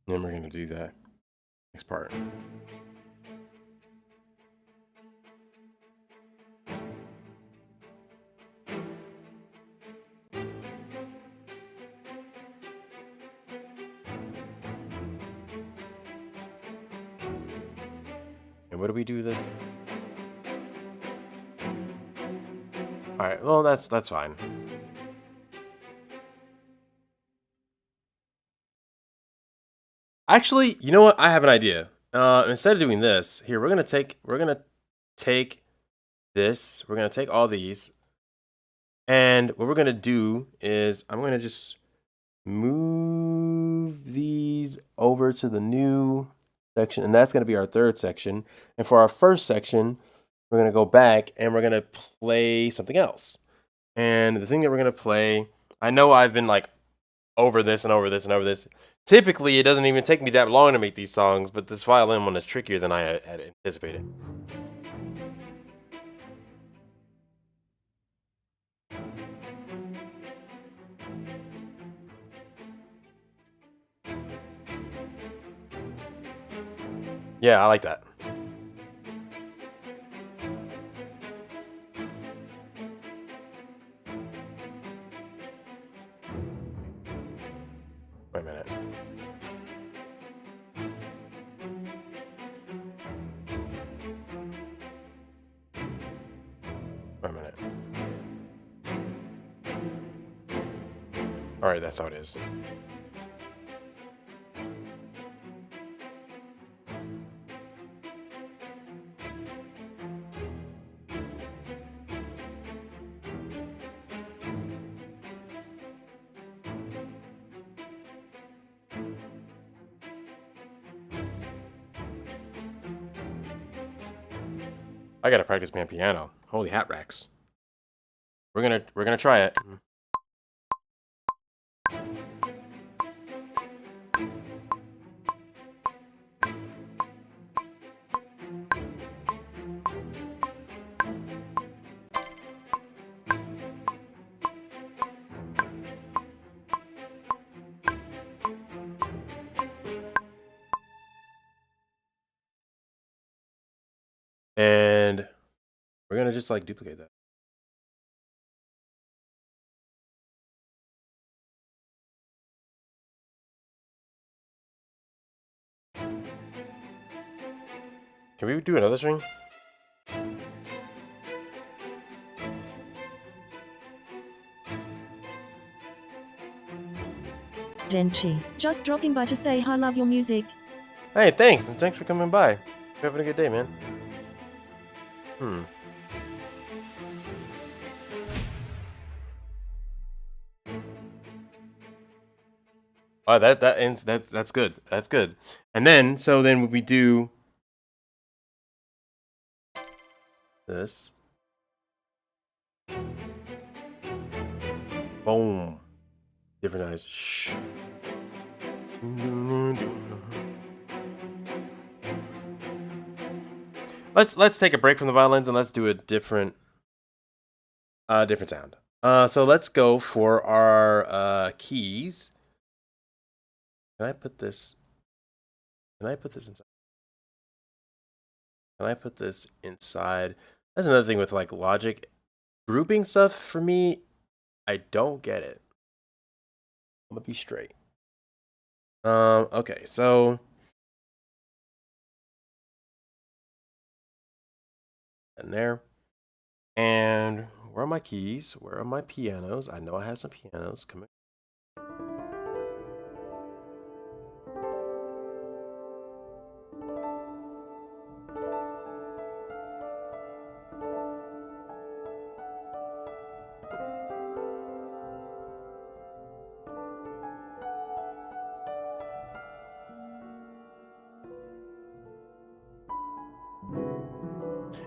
Then we're going to do the next part. And what do we do this? All right. Well, that's fine. Actually, you know what? I have an idea. Instead of doing this, here we're gonna take this. We're gonna take all these, and what we're gonna do is I'm gonna just move these over to the new section, and that's gonna be our third section. And for our first section, we're gonna go back and we're gonna play something else. And the thing that we're gonna play, I know I've been like over this and over this and over this. Typically, it doesn't even take me that long to make these songs, but this violin one is trickier than I had anticipated. Yeah, I like that. Wait a minute. Wait a minute. All right, that's how it is. I gotta practice my piano. Holy hat racks. We're gonna try it. gonna just like duplicate that. Can we do another string?
Denchi, just dropping by to say I love your music.
Hey, thanks, and thanks for coming by. You're having a good day, man. Oh, that ends. That's good. That's good. And then, so then we do this. Boom. Different eyes. Shh. Let's take a break from the violins and let's do a different sound. So let's go for our keys. Can I put this inside? Can I put this inside? That's another thing with like Logic grouping stuff for me. I don't get it. I'm gonna be straight. Okay, so and there. And where are my keys? Where are my pianos? I know I have some pianos. Come here.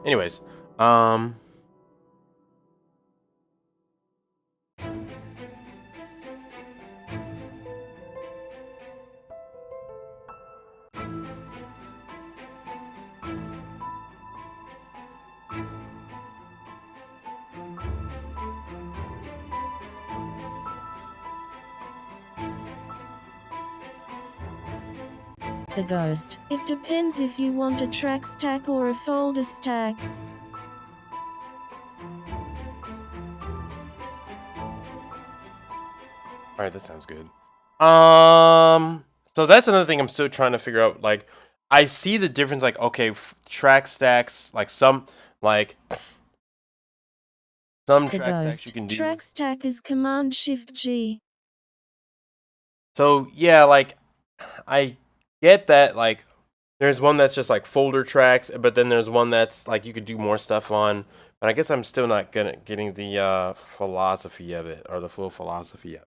Anyways,
The Ghost. It depends if you want a track stack or a folder stack.
all right, that sounds good. So that's another thing I'm still trying to figure out. Like, I see the difference. Like, okay, track stacks. Like some track stacks you can do.
Track stack is Command Shift G.
So yeah, like I get that. Like, there's one that's just like folder tracks, but then there's one that's like you could do more stuff on. But I guess I'm still not getting the philosophy of it, or the full philosophy of it.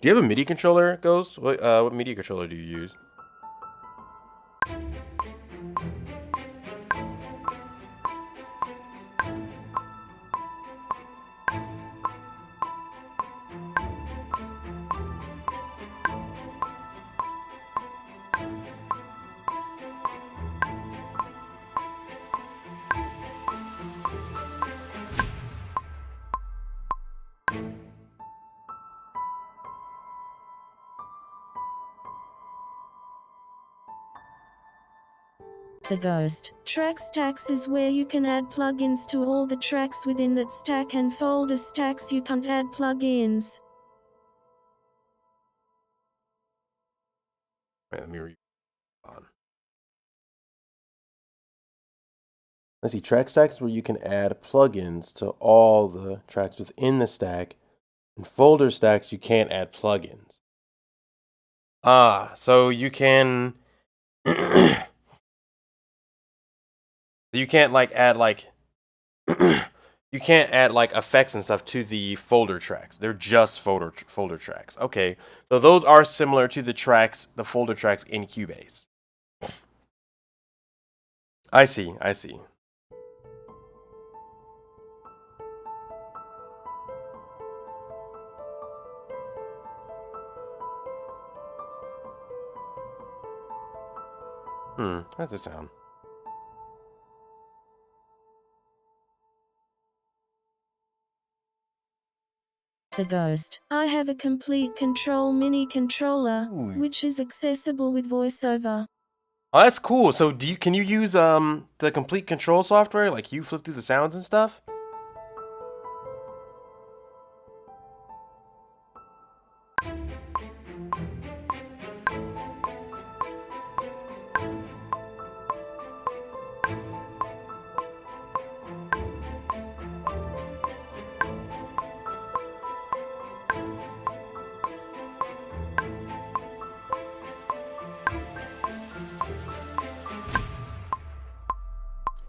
Do you have a MIDI controller, Ghost? What MIDI controller do you use?
The Ghost. Track stacks is where you can add plugins to all the tracks within that stack, and folder stacks you can't add plugins.
Wait, let me read on. Let's see, track stacks where you can add plugins to all the tracks within the stack, and folder stacks you can't add plugins. So you can you can't like add like you can't add like effects and stuff to the folder tracks. They're just folder tracks. Okay, so those are similar to the folder tracks in Cubase. I see. How's it sound?
The Ghost. I have a complete Control Mini controller, which is accessible with VoiceOver.
Oh, that's cool. So can you use the complete control software? Like you flip through the sounds and stuff?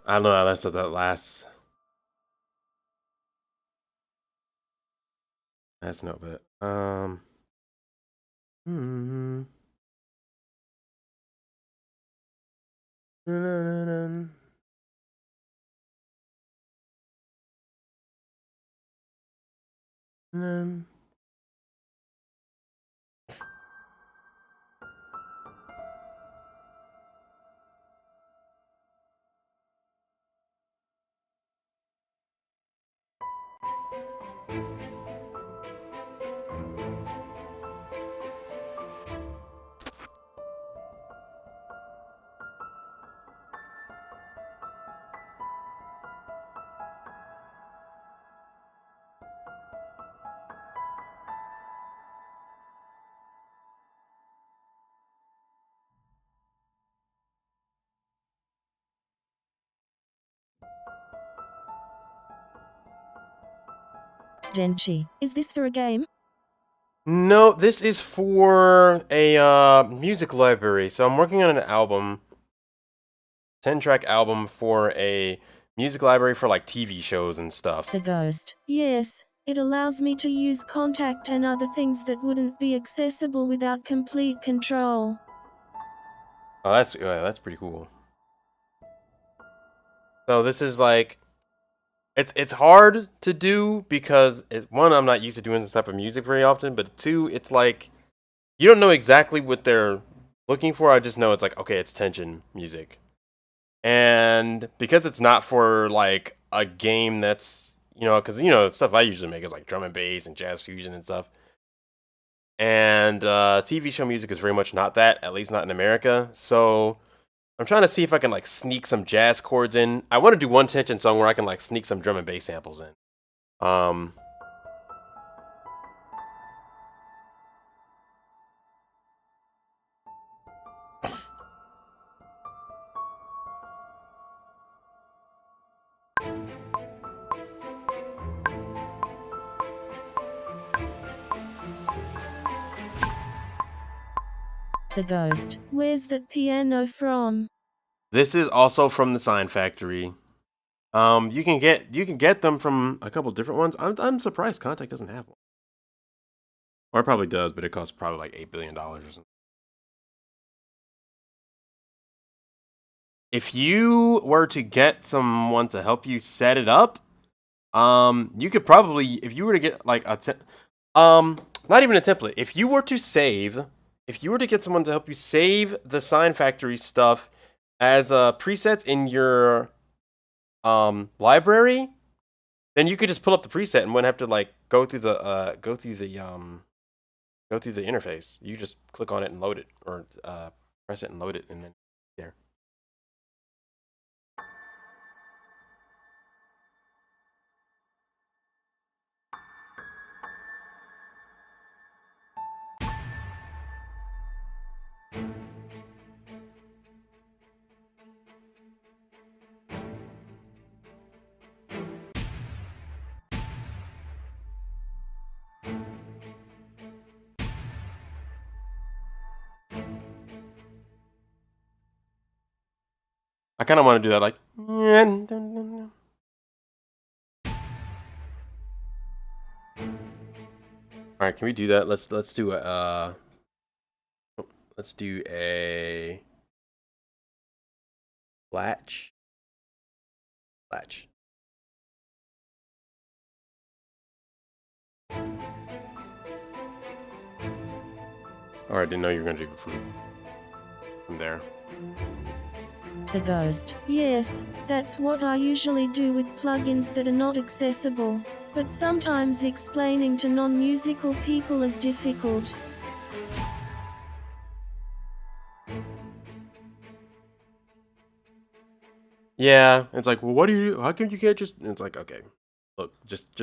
I don't know how that lasts. That's no bit. Hmm.
Denchi, is this for a game?
No, this is for a music library. So I'm working on an album, 10-track album for a music library for like TV shows and stuff.
The Ghost.
Yes, it allows me to use Contact and other things that wouldn't be accessible without complete control.
Oh, that's pretty cool. So this is like, it's hard to do because one, I'm not used to doing this type of music very often, but two, it's like you don't know exactly what they're looking for. I just know it's like, okay, it's tension music. And because it's not for like a game that's, because stuff I usually make is like drum and bass and jazz fusion and stuff. And TV show music is very much not that, at least not in America. So I'm trying to see if I can like sneak some jazz chords in. I want to do one tension song where I can like sneak some drum and bass samples in.
The Ghost.
Where's that piano from?
This is also from the Sign Factory. You can get them from a couple different ones. I'm surprised Contact doesn't have one. Or it probably does, but it costs probably like $8 billion or something. If you were to get someone to help you set it up, you could probably, if you were to get like not even a template. If you were to get someone to help you save the Sign Factory stuff as presets in your library, then you could just pull up the preset and wouldn't have to like go through the interface. You just click on it and load it, or press it and load it, and then there. I kind of want to do that, like. All right, can we do that? Let's do a latch. All right, didn't know you were gonna do it from there.
The Ghost.
Yes, that's what I usually do with plugins that are not accessible, but sometimes explaining to non-musical people is difficult.
Yeah, it's like, well, what do you? How come you can't just? It's like, okay, look, just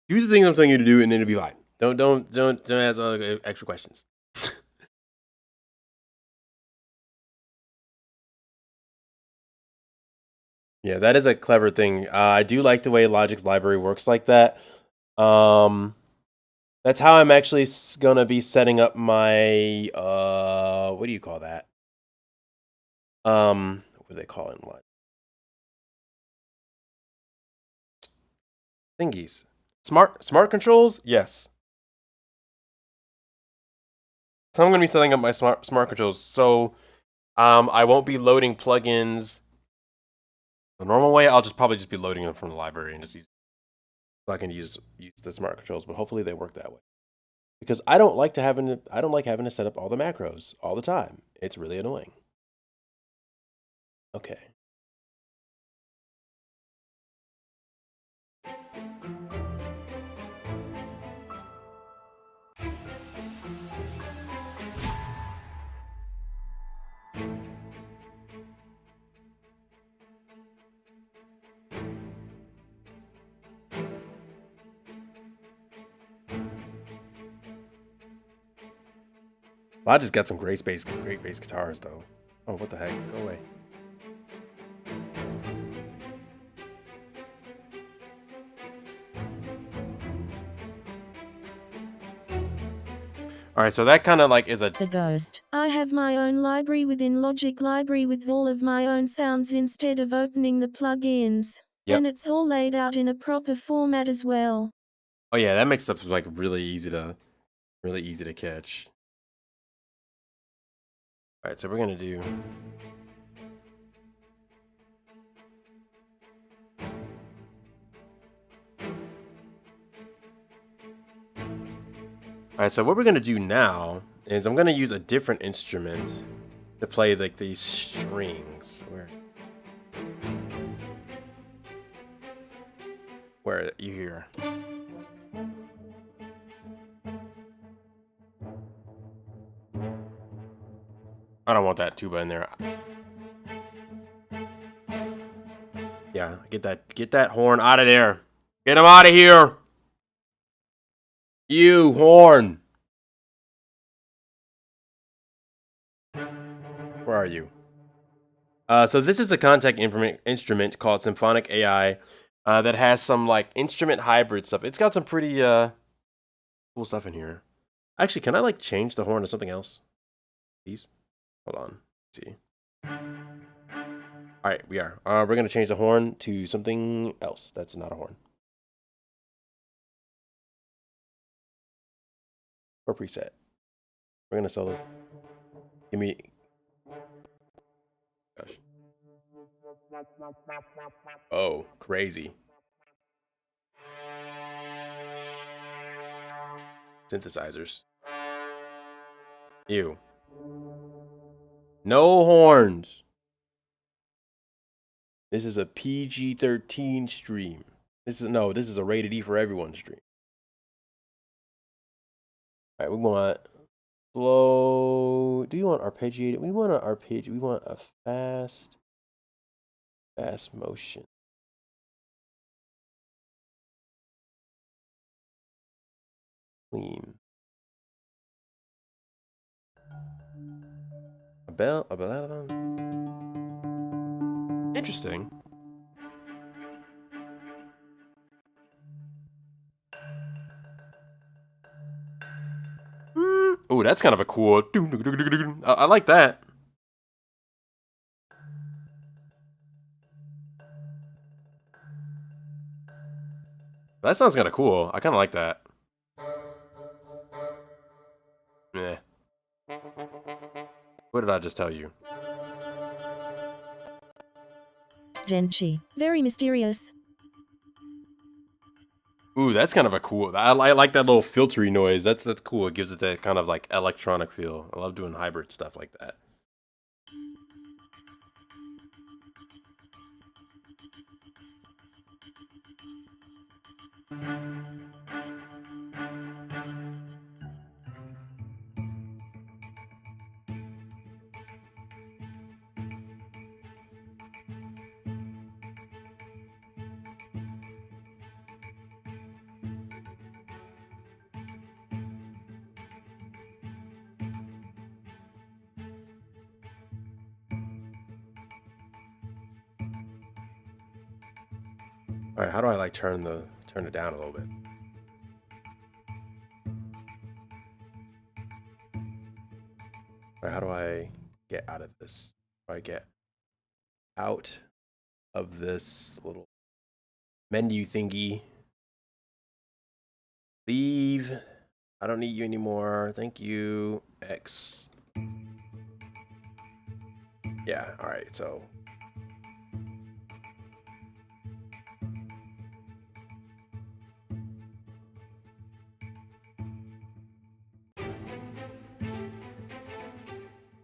do the things I'm telling you to do, and then it'll be fine. Don't ask other extra questions. Yeah, that is a clever thing. I do like the way Logic's library works like that. That's how I'm actually gonna be setting up my what do you call that? What do they call it in Logic? Thingies. Smart controls? Yes. So I'm gonna be setting up my smart controls. So I won't be loading plugins the normal way. I'll probably just be loading them from the library and just use so I can use the smart controls, but hopefully they work that way. Because I don't like having to set up all the macros all the time. It's really annoying. Okay. Well, I just got some great bass guitars though. Oh, what the heck? Go away. All right, so that kind of like is a
The Ghost.
I have my own library within Logic Library with all of my own sounds instead of opening the plugins.
Yep.
And it's all laid out in a proper format as well.
Oh yeah, that makes stuff like really easy to catch. All right, so we're gonna do. All right, so what we're gonna do now is I'm gonna use a different instrument to play like these strings. Where you hear. I don't want that tuba in there. Yeah, get that horn out of there. Get him out of here. You horn. Where are you? So this is a Kontakt instrument called Symphonic AI that has some like instrument hybrid stuff. It's got some pretty cool stuff in here. Actually, can I like change the horn to something else? Please? Hold on. Let's see. All right, we are. We're gonna change the horn to something else. That's not a horn. Or preset. We're gonna solo. Give me. Gosh. Oh, crazy. Synthesizers. Ew. No horns. This is a PG-13 stream. This is a rated E for everyone stream. All right, we want slow. Do you want arpeggiated? We want a fast motion. Clean. A bell. Interesting. Oh, that's kind of a cool. I like that. That sounds kind of cool. I kind of like that. Yeah. What did I just tell you?
Denchi. Very mysterious.
Ooh, that's kind of a cool. I like that little filtery noise. That's cool. It gives it that kind of like electronic feel. I love doing hybrid stuff like that. All right, how do I like turn it down a little bit? All right, how do I get out of this? How do I get out of this little menu thingy? Leave. I don't need you anymore. Thank you. X. Yeah, all right, so.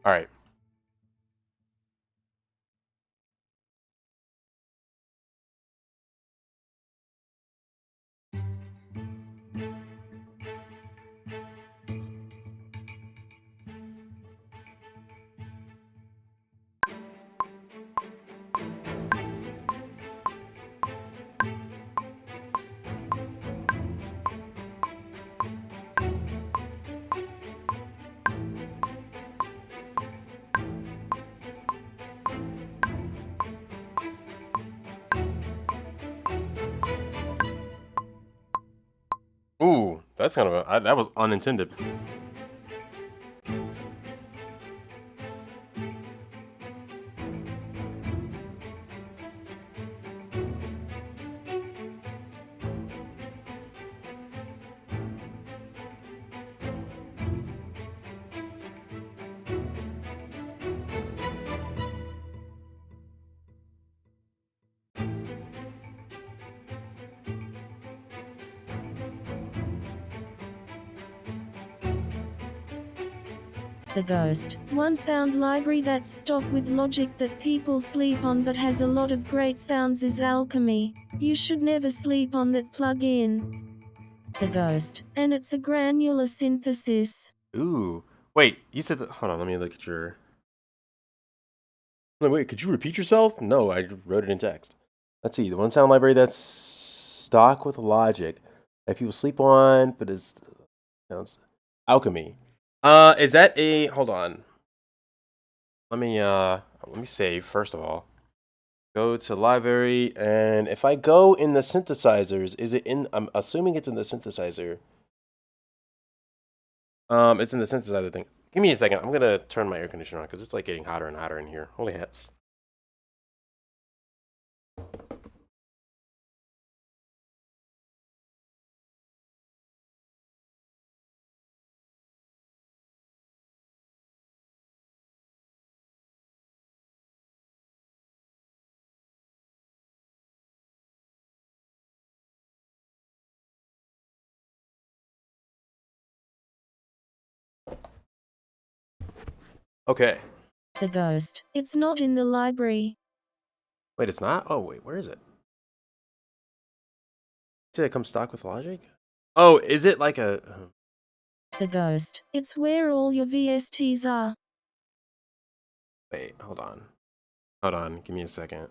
All right. Ooh, that's kind of that was unintended.
The Ghost.
One sound library that's stock with logic that people sleep on but has a lot of great sounds is Alchemy. You should never sleep on that plug-in.
The Ghost.
And it's a granular synthesis.
Ooh. Wait, you said that. Hold on, let me look at your. Wait, could you repeat yourself? No, I wrote it in text. Let's see. The one sound library that's stock with logic that people sleep on, but is sounds Alchemy. Is that a? Hold on. Let me save first of all. Go to library, and if I go in the synthesizers, is it in? I'm assuming it's in the synthesizer. It's in the synthesizer thing. Give me a second. I'm gonna turn my air conditioner on because it's like getting hotter and hotter in here. Holy hats. Okay.
The Ghost.
It's not in the library.
Wait, it's not? Oh, wait, where is it? Did it come stock with logic? Oh, is it like a...
The Ghost.
It's where all your VSTs are.
Wait, hold on. Hold on, give me a second.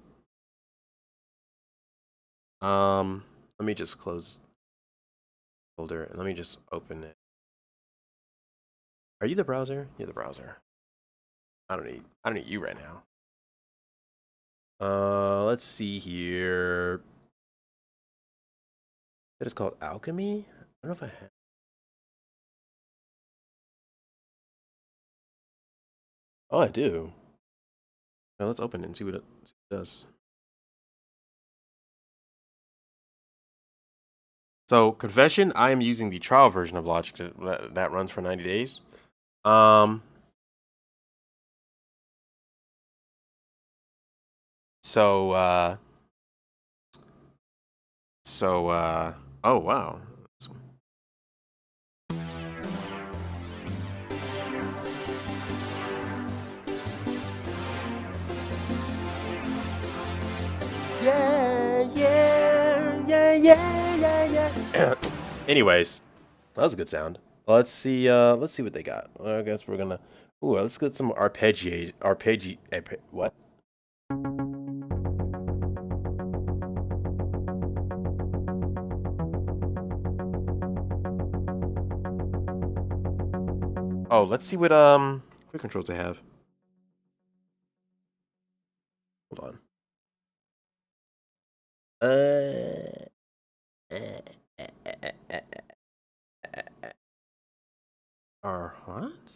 Let me just close folder and let me just open it. Are you the browser? You're the browser. I don't need you right now. Let's see here. It is called Alchemy? I don't know if I have. Oh, I do. Now let's open it and see what it does. So, confession, I am using the trial version of Logic that runs for 90 days. Oh wow. Yeah. Anyways, that was a good sound. Let's see what they got. I guess we're gonna. Ooh, let's get some what? Oh, let's see what quick controls they have. Hold on. What?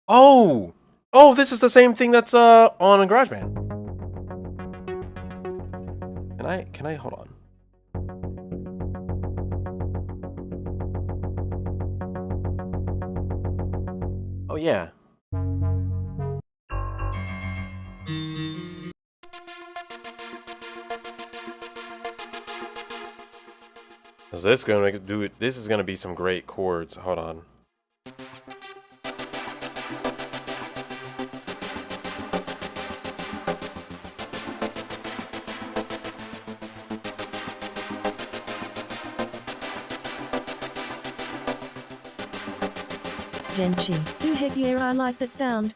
Oh! Oh, this is the same thing that's on GarageBand. Can I hold on? Oh yeah. Is this gonna do it? This is gonna be some great chords. Hold on.
Denchi. You heck yeah, I like that sound.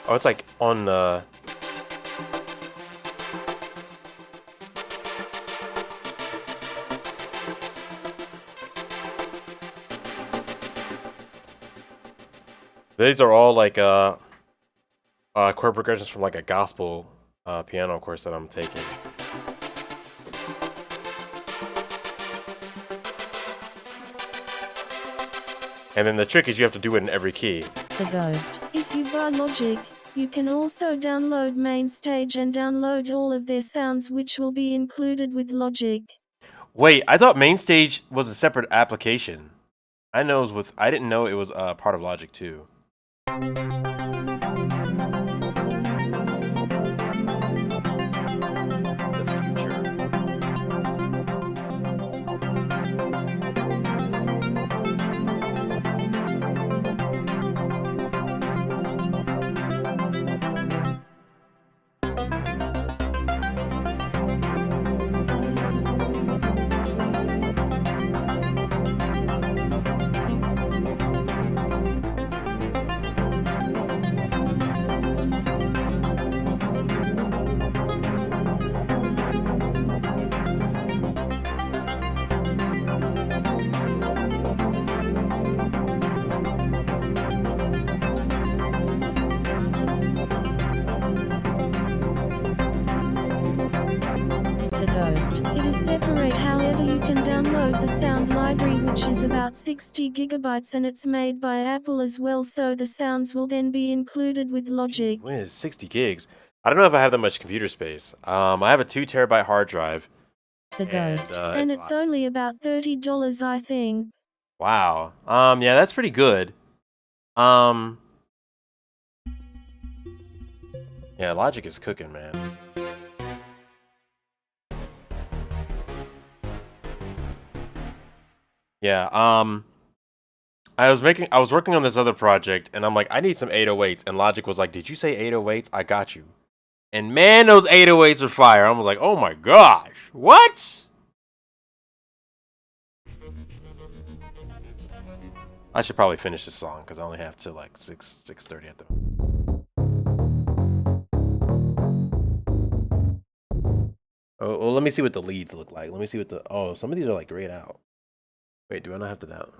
Oh, it's like on these are all like chord progressions from like a gospel piano course that I'm taking. And then the trick is you have to do it in every key.
The Ghost. If you buy Logic, you can also download Mainstage and download all of their sounds, which will be included with Logic.
Wait, I thought Mainstage was a separate application. I know it was with. I didn't know it was part of Logic too.
It is separate, however you can download the sound library, which is about 60 gigabytes, and it's made by Apple as well, so the sounds will then be included with Logic.
Whiz, 60 gigs. I don't know if I have that much computer space. I have a 2 terabyte hard drive.
The Ghost. And it's only about $30, I think.
Wow. Yeah, that's pretty good. Yeah, Logic is cooking, man. Yeah, I was working on this other project, and I'm like, I need some 808s, and Logic was like, did you say 808s? I got you. And man, those 808s were fire. I was like, oh my gosh, what? I should probably finish this song, because I only have to like 6:30 at the... Oh, well, let me see what the leads look like. Let me see what the... Oh, some of these are like grayed out. Wait, do I not have to down?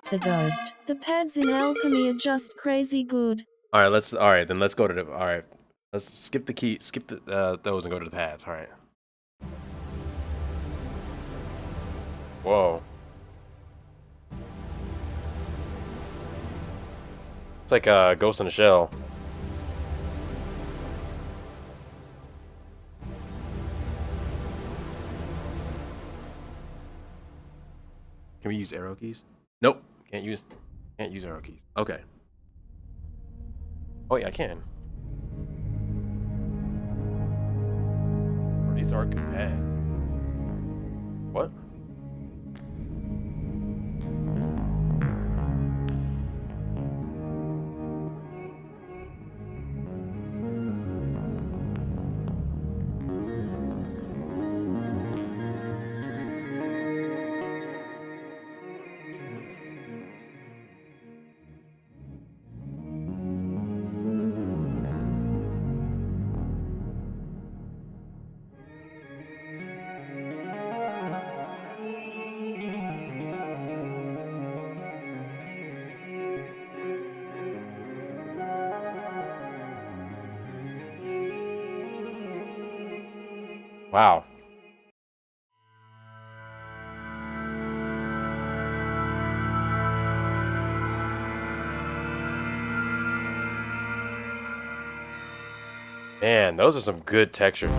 The Ghost. The pads in Alchemy are just crazy good.
All right, let's go to the... All right, let's skip the key, skip the those and go to the pads. All right. Whoa. It's like a Ghost in a Shell. Can we use arrow keys? Nope. Can't use arrow keys. Okay. Oh yeah, I can. Oh, these aren't good pads. What? Wow. Man, those are some good texture.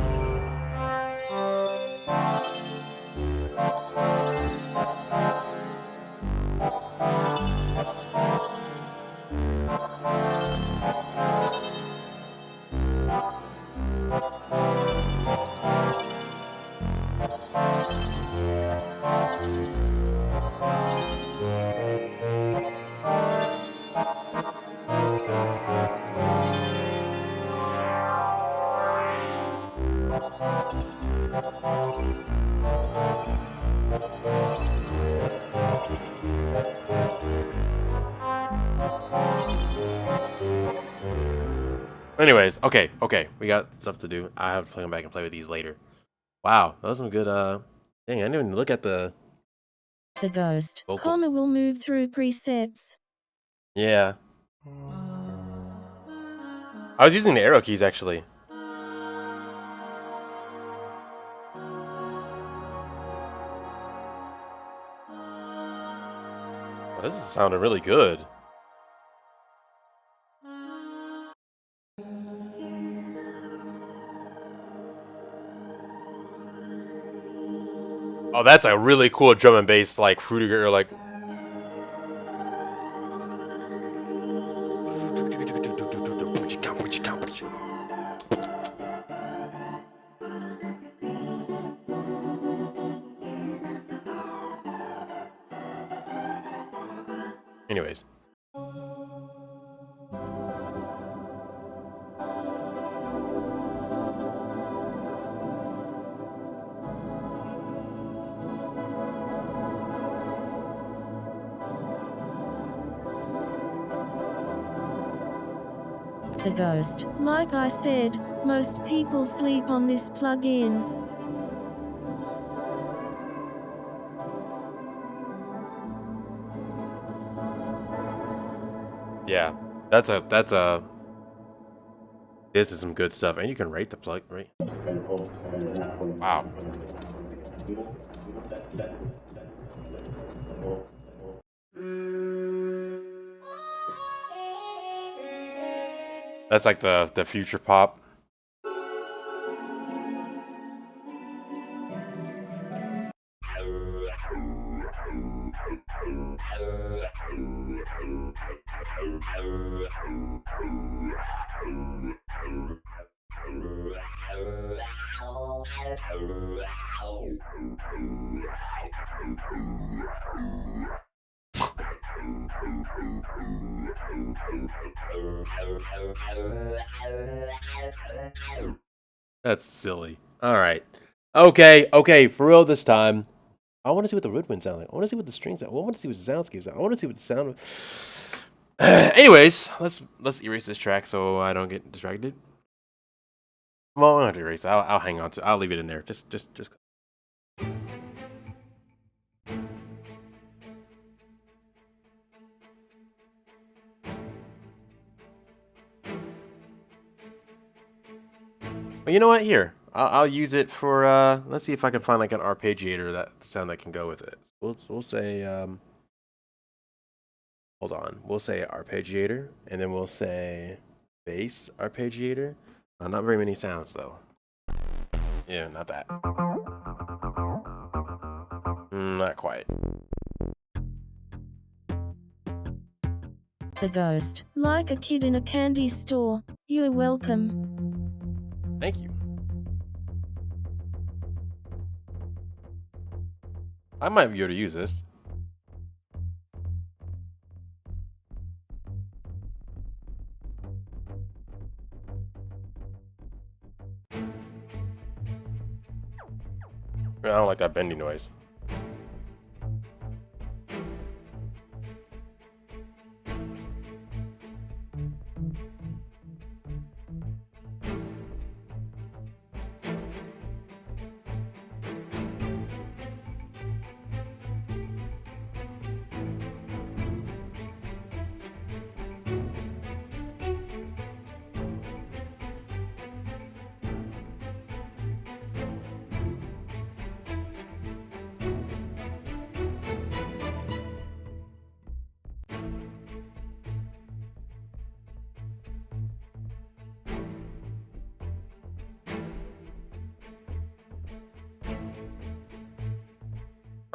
Anyways, okay, we got stuff to do. I have to come back and play with these later. Wow, that was some good, dang, I didn't even look at the
Ghost.
vocals.
Comma will move through presets.
Yeah. I was using the arrow keys, actually. Well, this is sounding really good. Oh, that's a really cool drum and bass, like fruity or like. Anyways.
The Ghost. Like I said, most people sleep on this plugin.
Yeah, this is some good stuff, and you can rate the plug, right? Wow. That's like the future pop. That's silly. All right. Okay, for real this time. I want to see what the woodwind sound like. I want to see what the strings sound. I want to see what the soundscapes sound. I want to see what the sound. Anyways, let's erase this track so I don't get distracted. Well, I don't have to erase it. I'll hang on to. I'll leave it in there. Just. But you know what? Here, I'll use it for. Let's see if I can find like an arpeggiator that sound that can go with it. We'll say. Hold on. We'll say arpeggiator, and then we'll say bass arpeggiator. Not very many sounds though. Yeah, not that. Not quite.
The Ghost. Like a kid in a candy store. You're welcome.
Thank you. I might be able to use this. I don't like that bendy noise.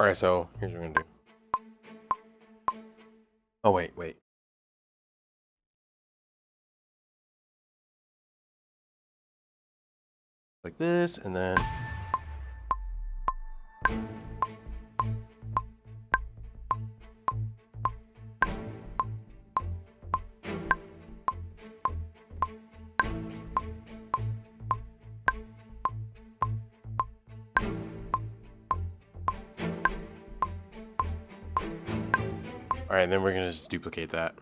All right, so here's what we're gonna do. Oh wait. Like this, and then. All right, then we're gonna just duplicate that.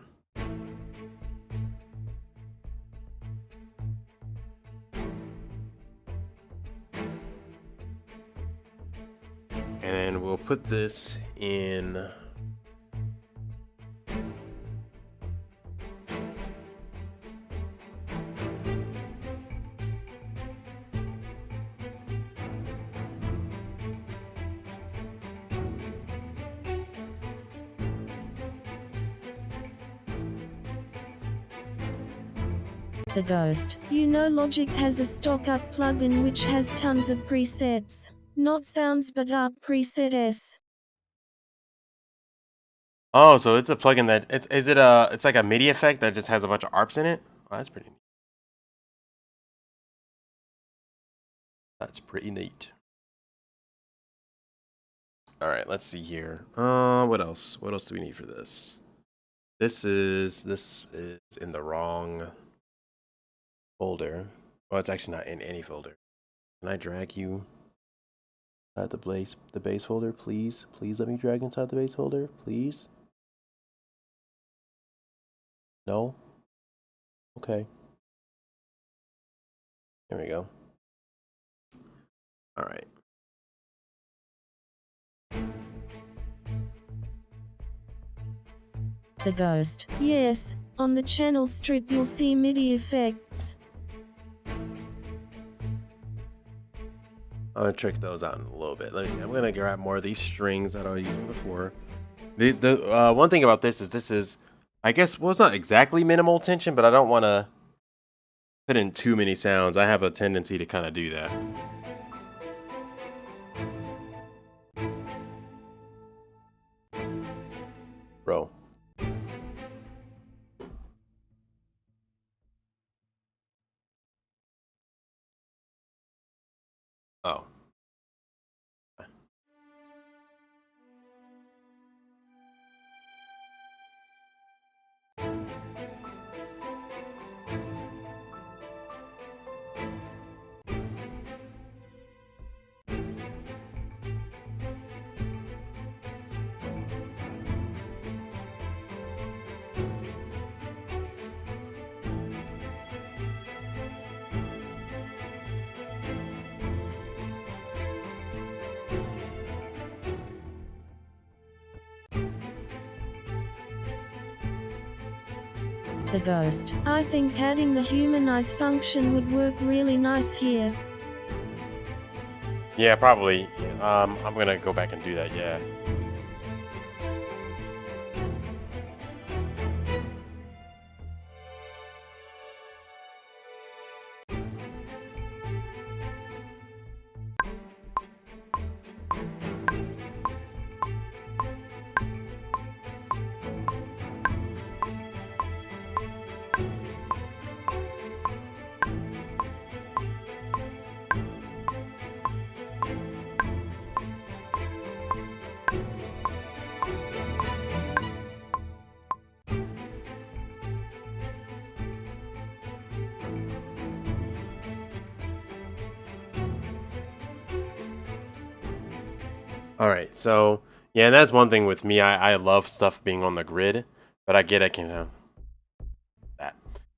And we'll put this in.
The Ghost.
You know Logic has a stock up plugin which has tons of presets. Not sounds but up preset S.
Oh, so it's a plugin that it's like a MIDI effect that just has a bunch of ARPs in it? Oh, that's pretty neat. That's pretty neat. All right, let's see here. What else? What else do we need for this? This is in the wrong folder. Oh, it's actually not in any folder. Can I drag you inside the base folder, please? Please let me drag inside the base folder, please. No? Okay. There we go. All right.
The Ghost.
Yes, on the channel strip you'll see MIDI effects.
I'm gonna trick those out in a little bit. Let me see. I'm gonna grab more of these strings that I was using before. The one thing about this is, I guess, well, it's not exactly minimal tension, but I don't want to put in too many sounds. I have a tendency to kind of do that. Bro. Oh.
The Ghost.
I think adding the humanize function would work really nice here.
Yeah, probably. I'm gonna go back and do that. Yeah. All right, so yeah, and that's one thing with me. I love stuff being on the grid, but I get it can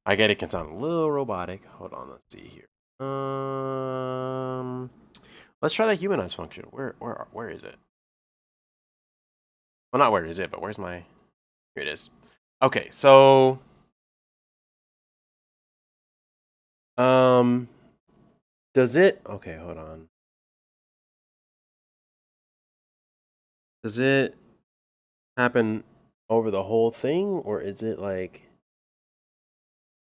I get it can sound a little robotic. Hold on, let's see here. Let's try the humanize function. Where is it? Well, not where is it, but where's my? Here it is. Okay, so does it? Okay, hold on. Does it happen over the whole thing, or is it like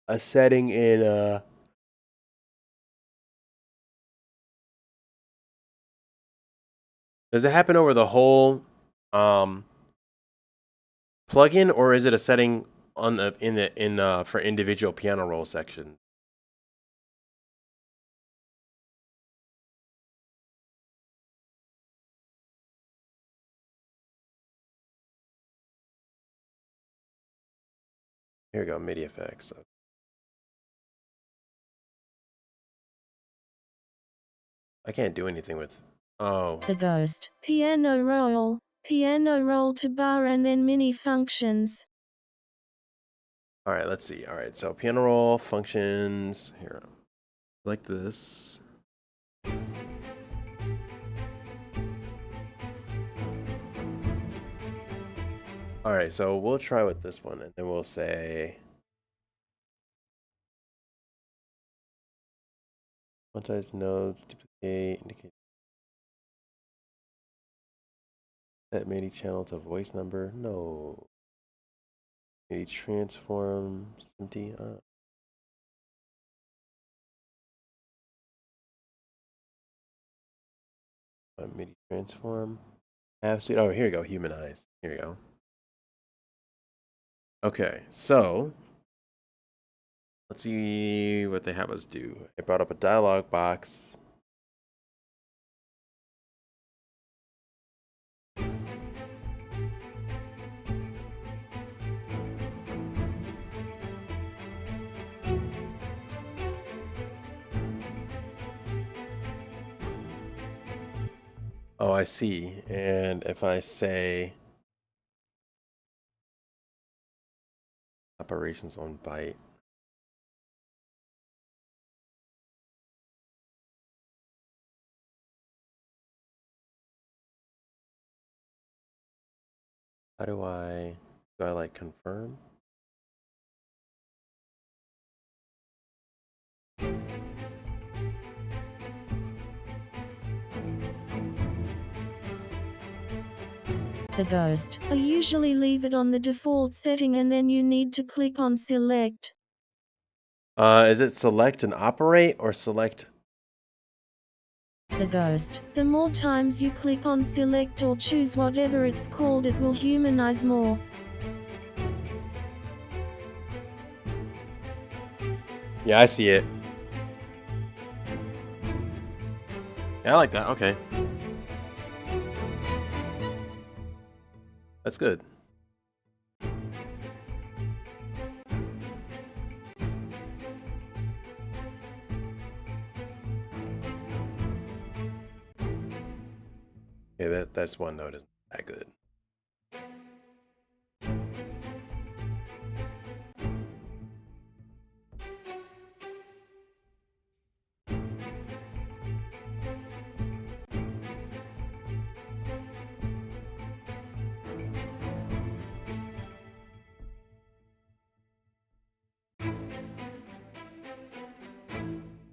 a setting in Does it happen over the whole plugin, or is it a setting on the for individual piano roll section? Here we go, MIDI effects. I can't do anything with. Oh.
The Ghost.
Piano roll to bar, and then mini functions.
All right, let's see. All right, so piano roll functions here, like this. All right, so we'll try with this one, and then we'll say quantize nodes, duplicate, indicate set MIDI channel to voice number. No. MIDI transform, empty. MIDI transform. Half speed. Oh, here we go. Humanize. Here we go. Okay, so let's see what they have us do. I brought up a dialog box. Oh, I see. And if I say operations on byte. How do I like confirm?
The Ghost.
I usually leave it on the default setting, and then you need to click on select.
Is it select and operate or select?
The Ghost.
The more times you click on select or choose whatever it's called, it will humanize more.
Yeah, I see it. Yeah, I like that. Okay. That's good. Okay, that's one note isn't that good.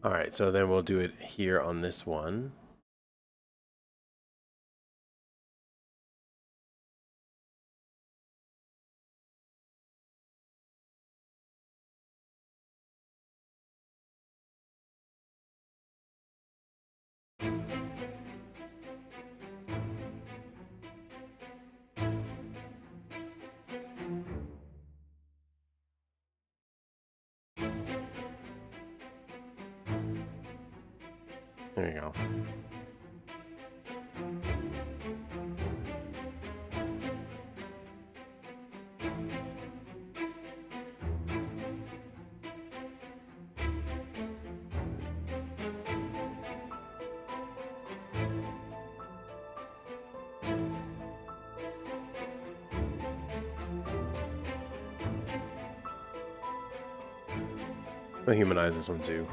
All right, so then we'll do it here on this one. There you go. We'll humanize this one too.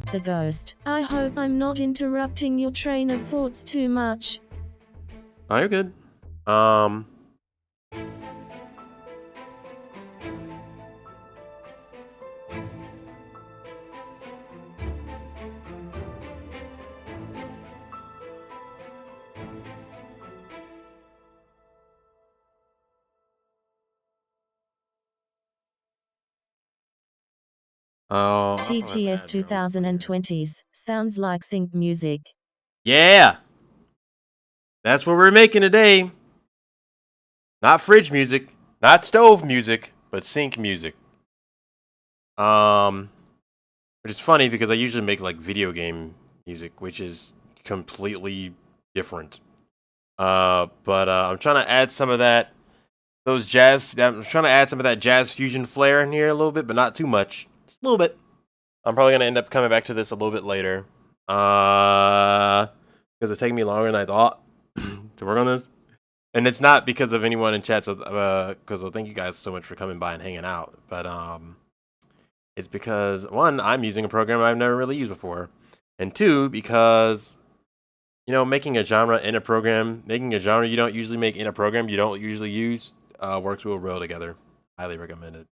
The Ghost.
I hope I'm not interrupting your train of thoughts too much.
Oh, you're good. Oh,
TTS 2020s. Sounds like sync music.
yeah, that's what we're making today. Not fridge music, not stove music, but sync music. Which is funny because I usually make like video game music, which is completely different. But I'm trying to add some of that, I'm trying to add some of that jazz fusion flair in here a little bit, but not too much. Just a little bit. I'm probably gonna end up coming back to this a little bit later. Because it's taking me longer than I thought to work on this. And it's not because of anyone in chat, so because thank you guys so much for coming by and hanging out. But it's because one, I'm using a program I've never really used before, and two, because making a genre in a program, making a genre you don't usually make in a program you don't usually use, works real well together. Highly recommended.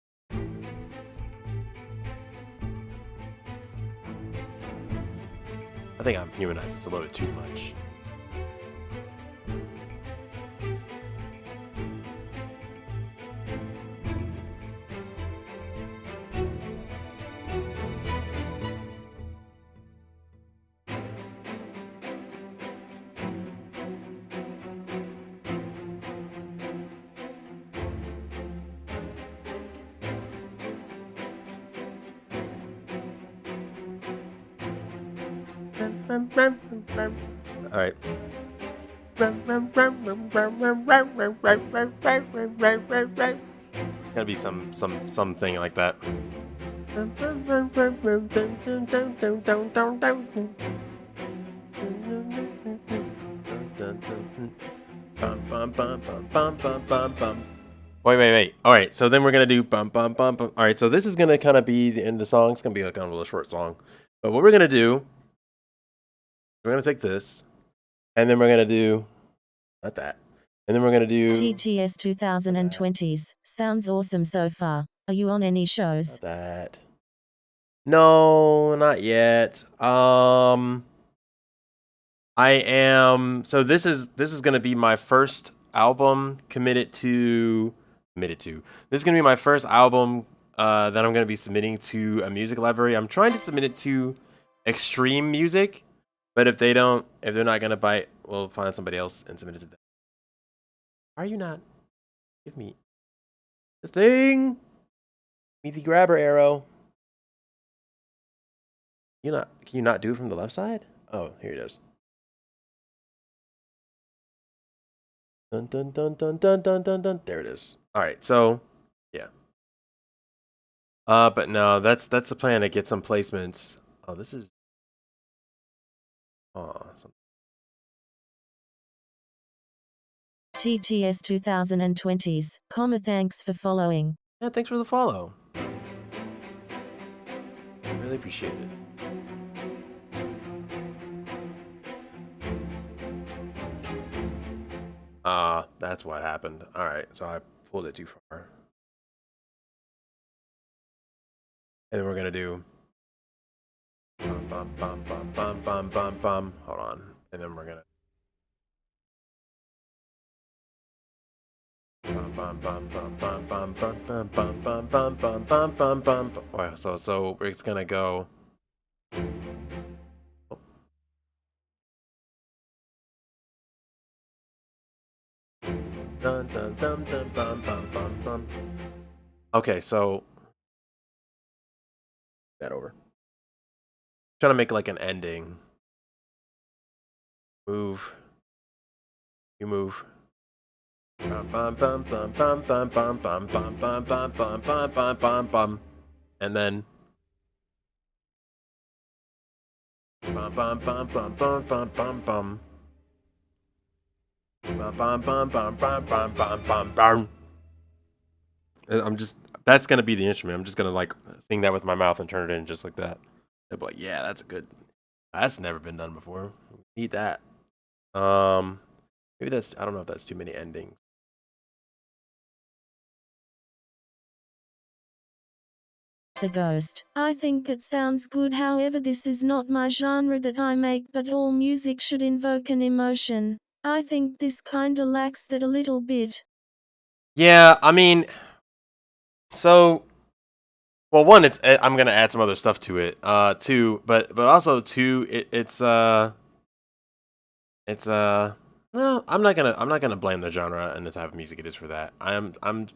I think I'm humanized this a little bit too much. All right. Gotta be something like that. Wait. All right, so then we're gonna do bum bum bum bum. All right, so this is gonna kind of be the end of the song. It's gonna be like kind of a short song, but what we're gonna do, we're gonna take this, and then we're gonna do not that, and then we're gonna do
TTS 2020s. Sounds awesome so far. Are you on any shows?
that. No, not yet. I am. So this is gonna be my first album committed to. This is gonna be my first album that I'm gonna be submitting to a music library. I'm trying to submit it to Extreme Music, but if they're not gonna bite, we'll find somebody else and submit it to them. Are you not? Give me the thing. Give me the grabber arrow. Can you not do it from the left side? Oh, here it is. Dun dun dun dun dun dun dun dun. There it is. All right, so yeah. But no, that's the plan to get some placements. Oh, this is. Oh.
TTS 2020s. Thanks for following.
Yeah, thanks for the follow. Really appreciate it. That's what happened. All right, so I pulled it too far. And then we're gonna do bum bum bum bum bum bum bum bum. Hold on, and then we're gonna bum bum bum bum bum bum bum bum bum bum bum bum bum bum bum. Wow, so it's gonna go. Dun dun dun dun bum bum bum bum. Okay, so that over. Trying to make like an ending. Move. You move. Bum bum bum bum bum bum bum bum bum bum bum bum bum bum bum bum. And then bum bum bum bum bum bum bum bum. Bum bum bum bum bum bum bum bum bum. That's gonna be the instrument. I'm just gonna like sing that with my mouth and turn it in just like that. They'll be like, yeah, that's never been done before. Need that. Maybe I don't know if that's too many endings.
The Ghost. I think it sounds good, however this is not my genre that I make, but all music should invoke an emotion. I think this kinda lacks that a little bit.
Yeah, I mean, so Well, one, it's I'm gonna add some other stuff to it. Two, but also two, it's no, I'm not gonna blame the genre and the type of music it is for that. I'm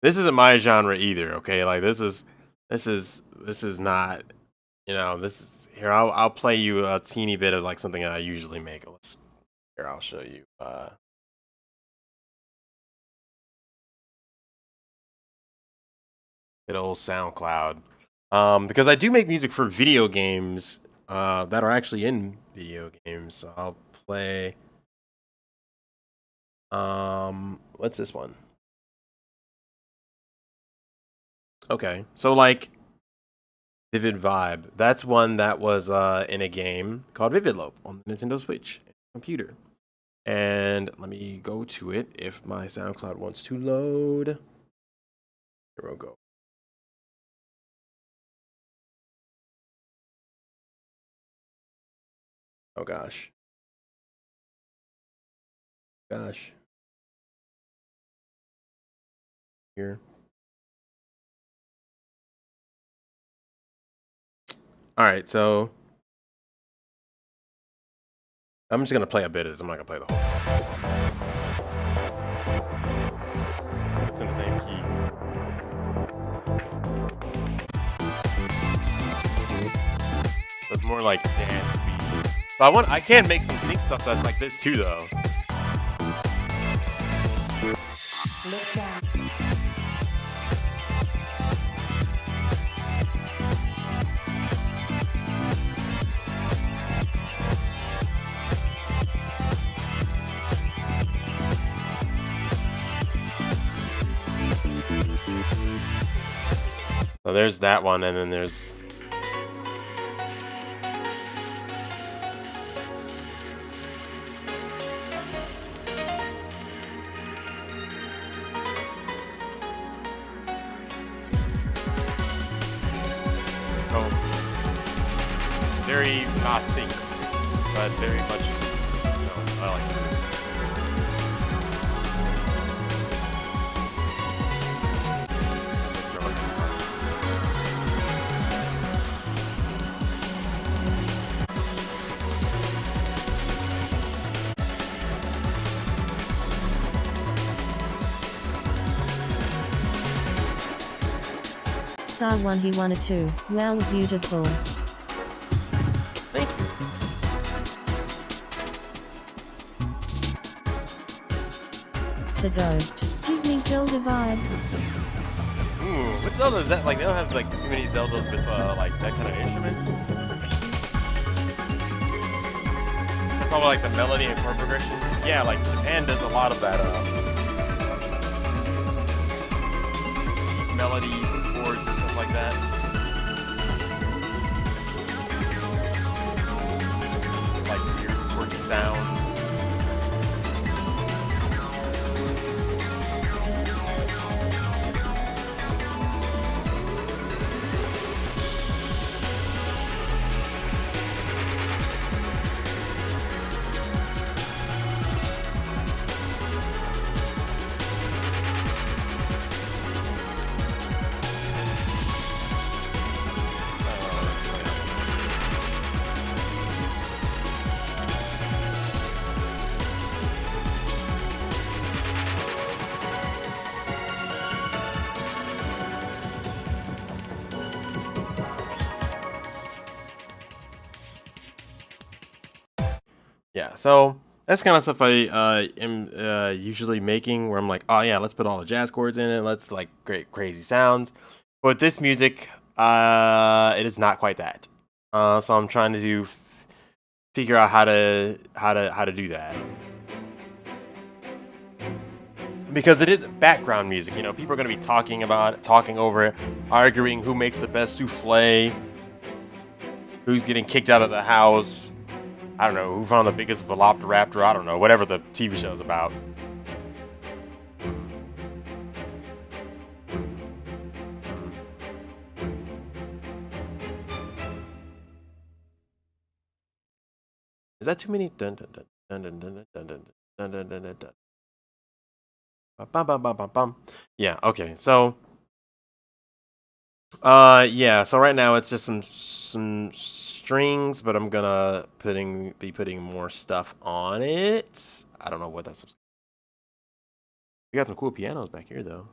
this isn't my genre either. Okay, like this is not, you know, this is here. I'll play you a teeny bit of like something that I usually make. Here, I'll show you. Good old SoundCloud. Because I do make music for video games that are actually in video games. So I'll play. What's this one? Okay, so like Vivid Vibe. That's one that was in a game called Vivid Lope on the Nintendo Switch computer. And let me go to it if my SoundCloud wants to load. Here we go. Oh gosh. Gosh. Here. All right, so I'm just gonna play a bit of this. I'm not gonna play the whole song. It's in the same key. So it's more like dance beats. But I can make some sync stuff that's like this too, though. So there's that one, and then there's very not sync, but very much, you know, I like it.
Sa 1 he 1 2. Wow, beautiful.
Thank you.
The Ghost. Give me Zelda vibes.
Ooh, what Zelda is that? Like, they don't have like too many Zeldas with like that kind of instruments. Probably like the melody and chord progression. Yeah, like Japan does a lot of that. Melodies and chords and stuff like that. Like weird quirky sounds. Yeah, so that's kind of stuff I am usually making, where I'm like, oh yeah, let's put all the jazz chords in it, let's like create crazy sounds. But with this music, it is not quite that. So I'm trying to figure out how to do that, because it is background music. You know, people are gonna be talking over it, arguing who makes the best souffle, who's getting kicked out of the house. I don't know, who found the biggest Velociraptor, I don't know, whatever the TV show is about. Is that too many? Dun dun dun dun dun dun dun dun dun dun dun dun dun. Bum bum bum bum bum. Yeah, okay, so Yeah. So right now it's just some strings, but I'm gonna be putting more stuff on it. I don't know what that's. We got some cool pianos back here though.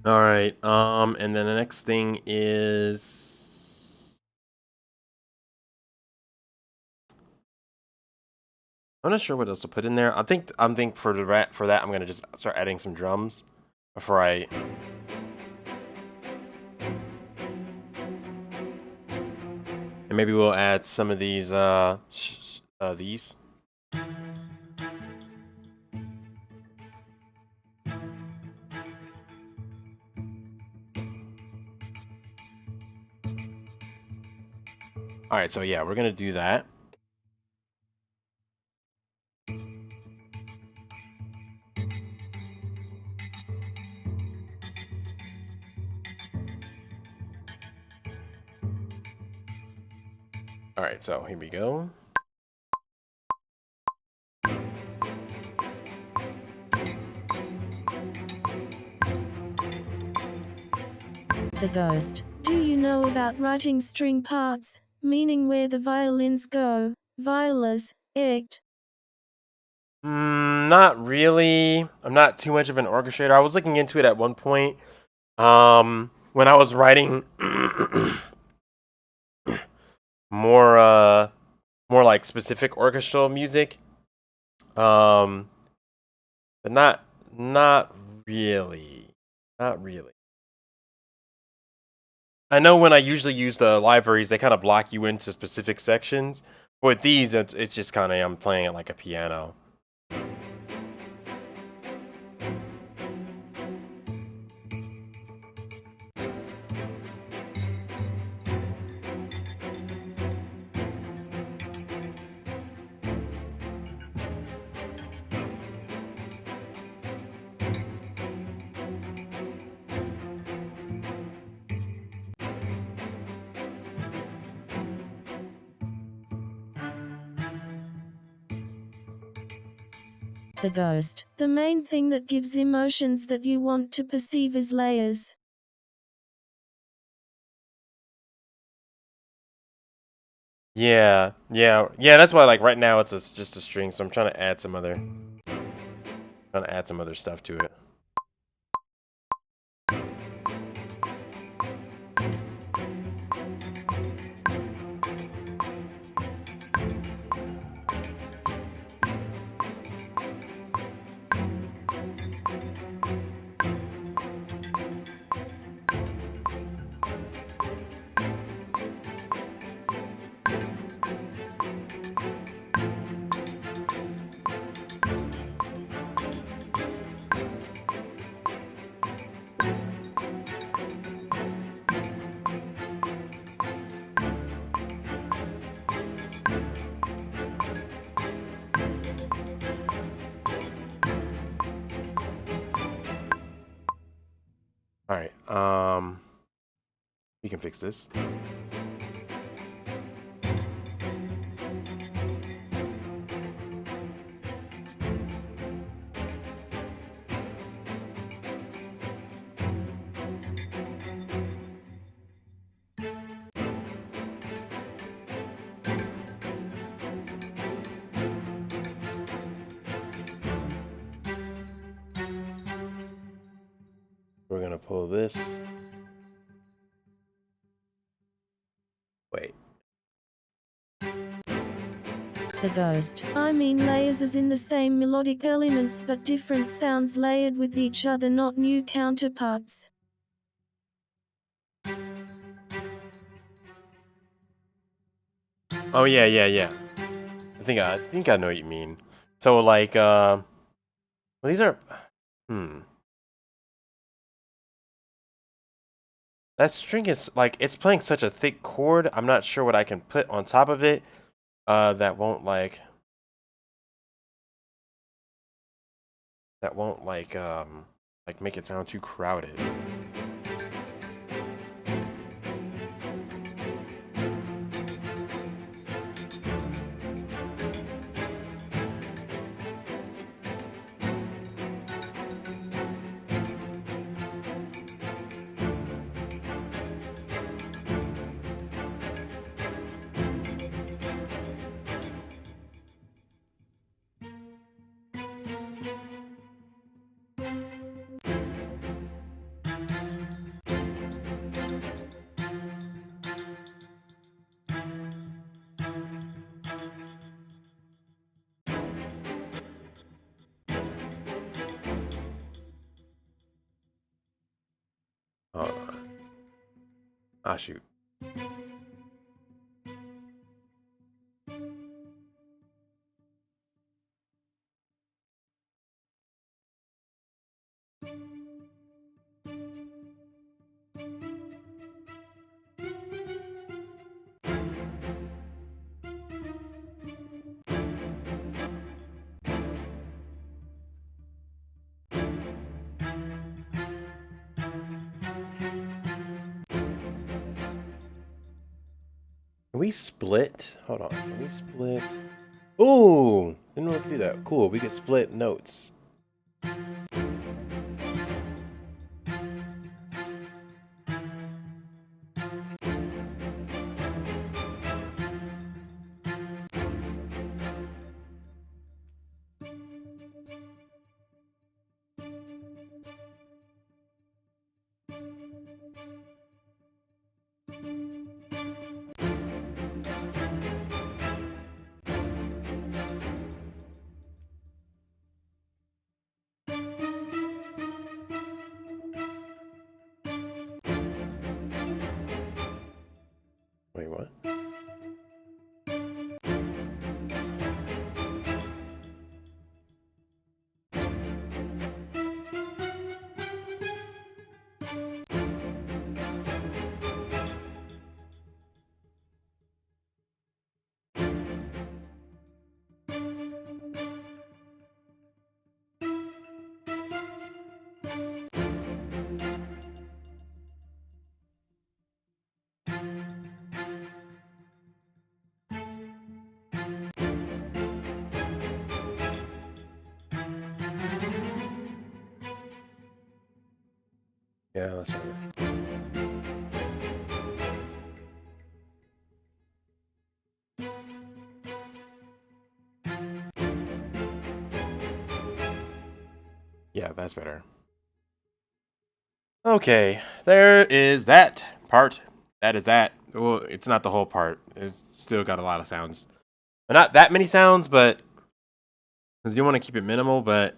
All right. And then the next thing is I'm not sure what else to put in there. I think for that I'm gonna just start adding some drums before I. And maybe we'll add some of these these. All right, so yeah, we're gonna do that. All right, so here we go.
The Ghost. Do you know about writing string parts, meaning where the violins go, violas, ect?
Not really. I'm not too much of an orchestrator. I was looking into it at one point. When I was writing more like specific orchestral music. But not really. Not really. I know when I usually use the libraries, they kind of block you into specific sections. With these, it's just kind of I'm playing it like a piano.
The Ghost. The main thing that gives emotions that you want to perceive as layers.
Yeah. That's why, like right now, it's just a string. So I'm trying to add some other stuff to it. All right. We can fix this. We're gonna pull this. Wait.
The Ghost. I mean layers as in the same melodic elements but different sounds layered with each other, not new counterparts.
Oh yeah. I think I know what you mean. So like well, these are That string is like it's playing such a thick chord. I'm not sure what I can put on top of it. that won't like make it sound too crowded. Hold on. Ah, shoot. Can we split? Hold on. Can we split? Ooh! Didn't know we could do that. Cool. We could split notes. Wait, what? Yeah, that's right. Yeah, that's better. Okay, there is that part. That is that. Well, it's not the whole part. It's still got a lot of sounds. Not that many sounds, but because you want to keep it minimal, but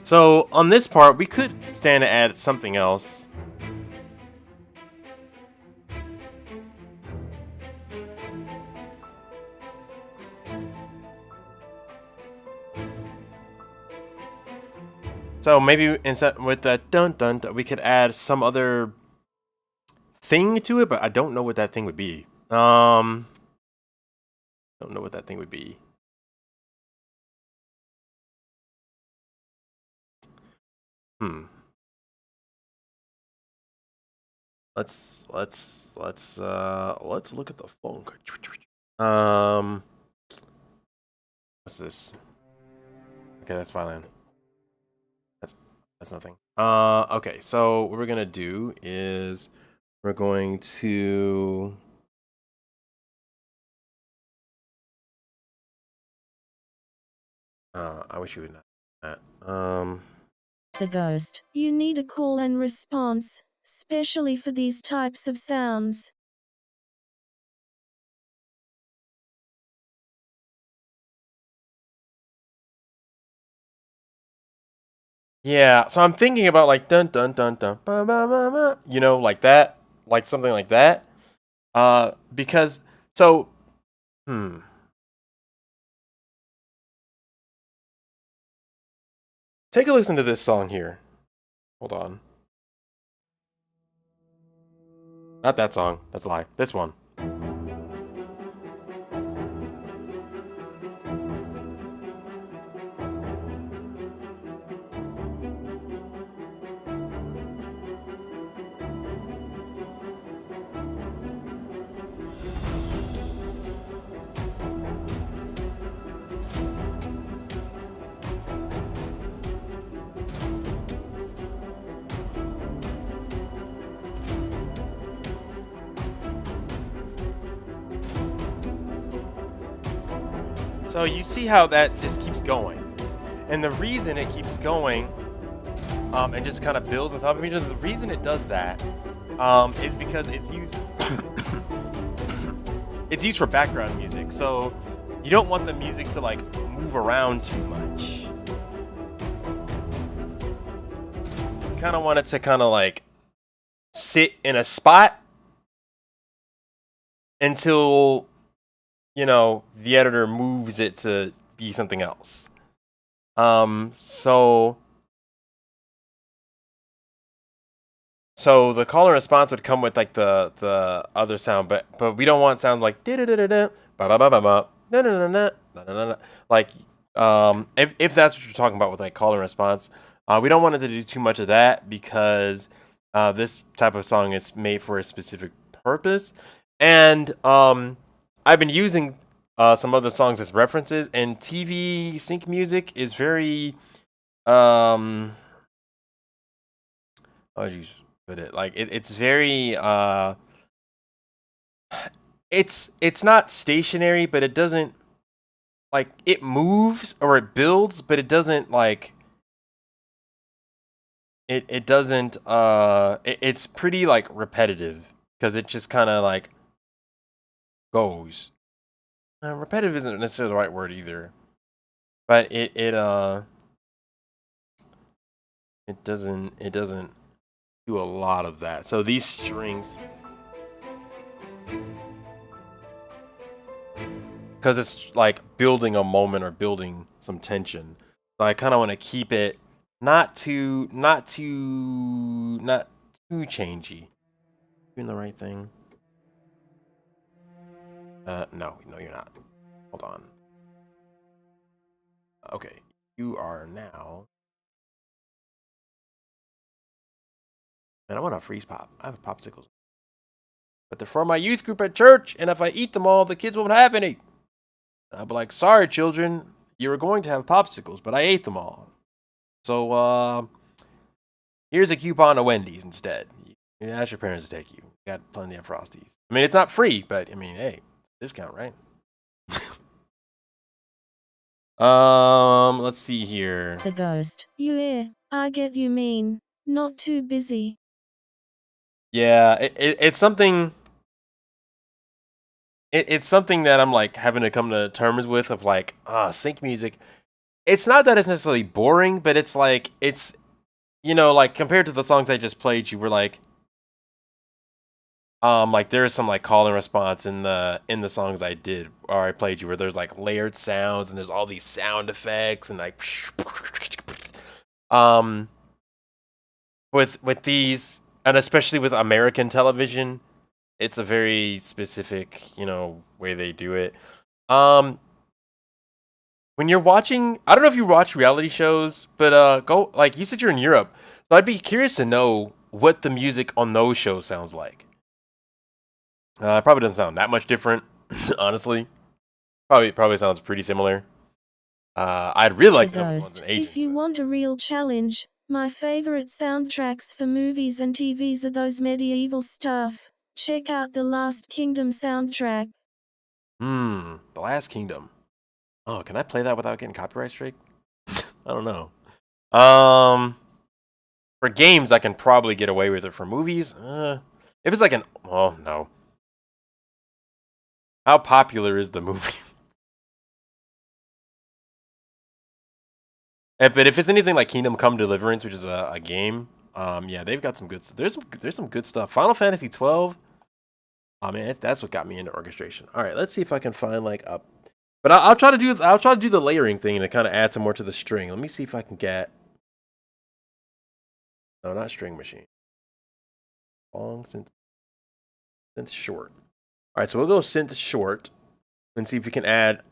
so on this part, we could stand to add something else. So maybe instead with that dun dun, dun we could add some other thing to it, but I don't know what that thing would be. Don't know what that thing would be. Let's look at the phone. What's this? Okay, that's Violin. That's nothing. Okay, so what we're gonna do is we're going to I wish you would not.
The ghost.
You need a call and response, specially for these types of sounds.
Yeah, so I'm thinking about like dun dun dun dun ba, ba, ba, ba, you know, like that, like something like that. Because so take a listen to this song here. Hold on. Not that song. That's a lie. This one. So you see how that just keeps going. And the reason it keeps going and just kind of builds on top of each other, the reason it does that is because it's used it's used for background music. So you don't want the music to like move around too much. You kind of want it to kind of like sit in a spot until, you know, the editor moves it to be something else. So the call and response would come with like the other sound, but we don't want sound like like if that's what you're talking about with like call and response, we don't want it to do too much of that because this type of song is made for a specific purpose. And I've been using some other songs as references, and TV sync music is very how would you put it? Like it's very it's not stationary, but it doesn't like it moves or it builds, but it doesn't like it doesn't it's pretty like repetitive because it just kind of like goes. Repetitive isn't necessarily the right word either, but it doesn't do a lot of that. So these strings, because it's like building a moment or building some tension, so I kind of want to keep it not too changey. Doing the right thing. No, you're not. Hold on. Okay, you are now. And I want a freeze pop. I have popsicles. But they're for my youth group at church, and if I eat them all, the kids won't have any. And I'll be like, sorry, children, you were going to have popsicles, but I ate them all. So, here's a coupon to Wendy's instead. You ask your parents to take you. You got plenty of Frosties. I mean, it's not free, but I mean, hey, discount, right? Let's see here.
The ghost. Yeah, I get you mean. Not too busy.
Yeah, it's something. It's something that I'm like having to come to terms with of like sync music. It's not that it's necessarily boring, but it's like it's, you know, like compared to the songs I just played, you were like there's some like call and response in the songs I did or I played you where there's like layered sounds and there's all these sound effects and like with these, and especially with American television, it's a very specific, you know, way they do it. When you're watching, I don't know if you watch reality shows, but go, like you said you're in Europe, so I'd be curious to know what the music on those shows sounds like. It probably doesn't sound that much different, honestly. Probably sounds pretty similar. I'd really like to know what's an agent.
If you want a real challenge, my favorite soundtracks for movies and TVs are those medieval stuff. Check out the Last Kingdom soundtrack.
The Last Kingdom. Oh, can I play that without getting copyright strike? I don't know. For games, I can probably get away with it. For movies, if it's like no. How popular is the movie? But if it's anything like Kingdom Come Deliverance, which is a game, yeah, they've got some good. There's some good stuff. Final Fantasy 12. Oh man, that's what got me into orchestration. All right, let's see if I can find like a. But I'll try to do the layering thing to kind of add some more to the string. Let me see if I can get No, not string machine. Long synth short. All right, so we'll go synth short and see if we can add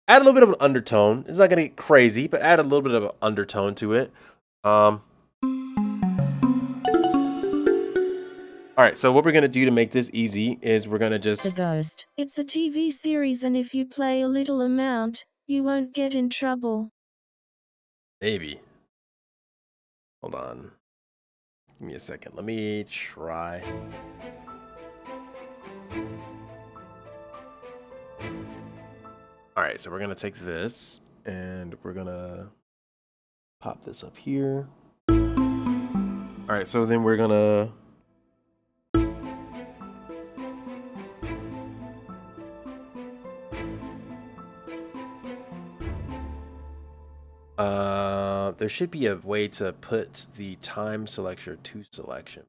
a little bit of an undertone. It's not gonna get crazy, but add a little bit of an undertone to it. All right, so what we're gonna do to make this easy is we're gonna just
The Ghost.
It's a TV series, and if you play a little amount, you won't get in trouble.
maybe. Hold on. Give me a second. Let me try. All right, so we're gonna take this and we're gonna pop this up here. All right, so then we're gonna there should be a way to put the time selection to selection.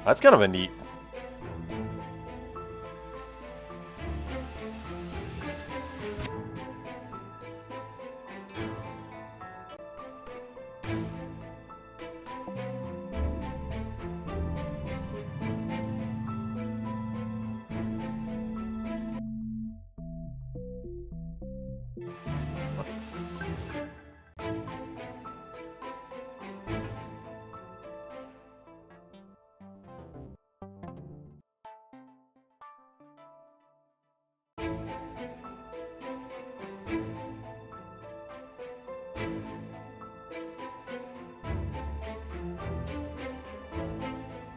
That's kind of a neat.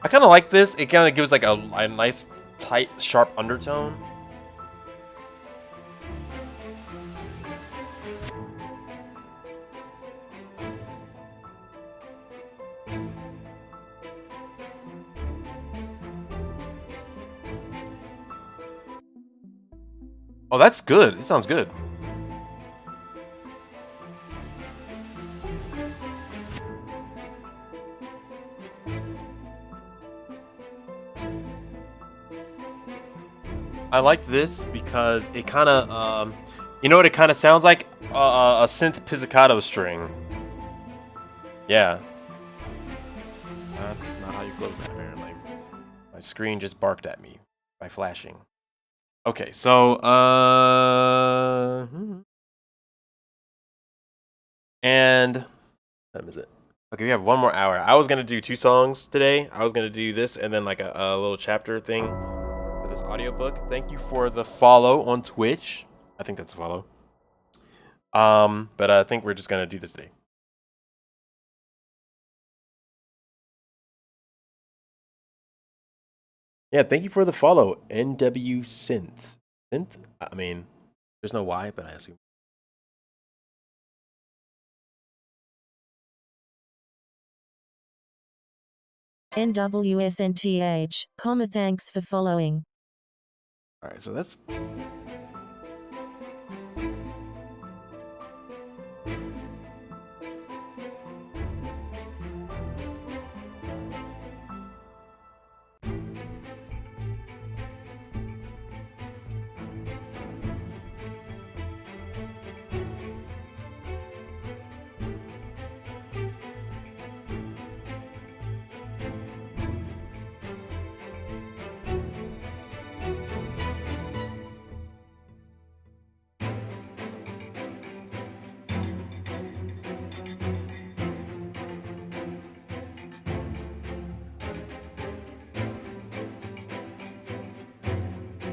I kind of like this. It kind of gives like a nice, tight, sharp undertone. Oh, that's good. It sounds good. I like this because it kind of, you know what it kind of sounds like? A synth pizzicato string. Yeah. That's not how you close that, apparently. My screen just barked at me by flashing. Okay, so, and, what time is it? Okay, we have 1 more hour. I was going to do 2 songs today. I was going to do this and then like a little chapter thing. This audiobook. Thank you for the follow on Twitch. I think that's a follow. But I think we're just gonna do this today. Yeah, thank you for the follow, NW Synth. Synth? I mean, there's no Y, but I assume.
NWSNTH, thanks for following.
All right, so that's.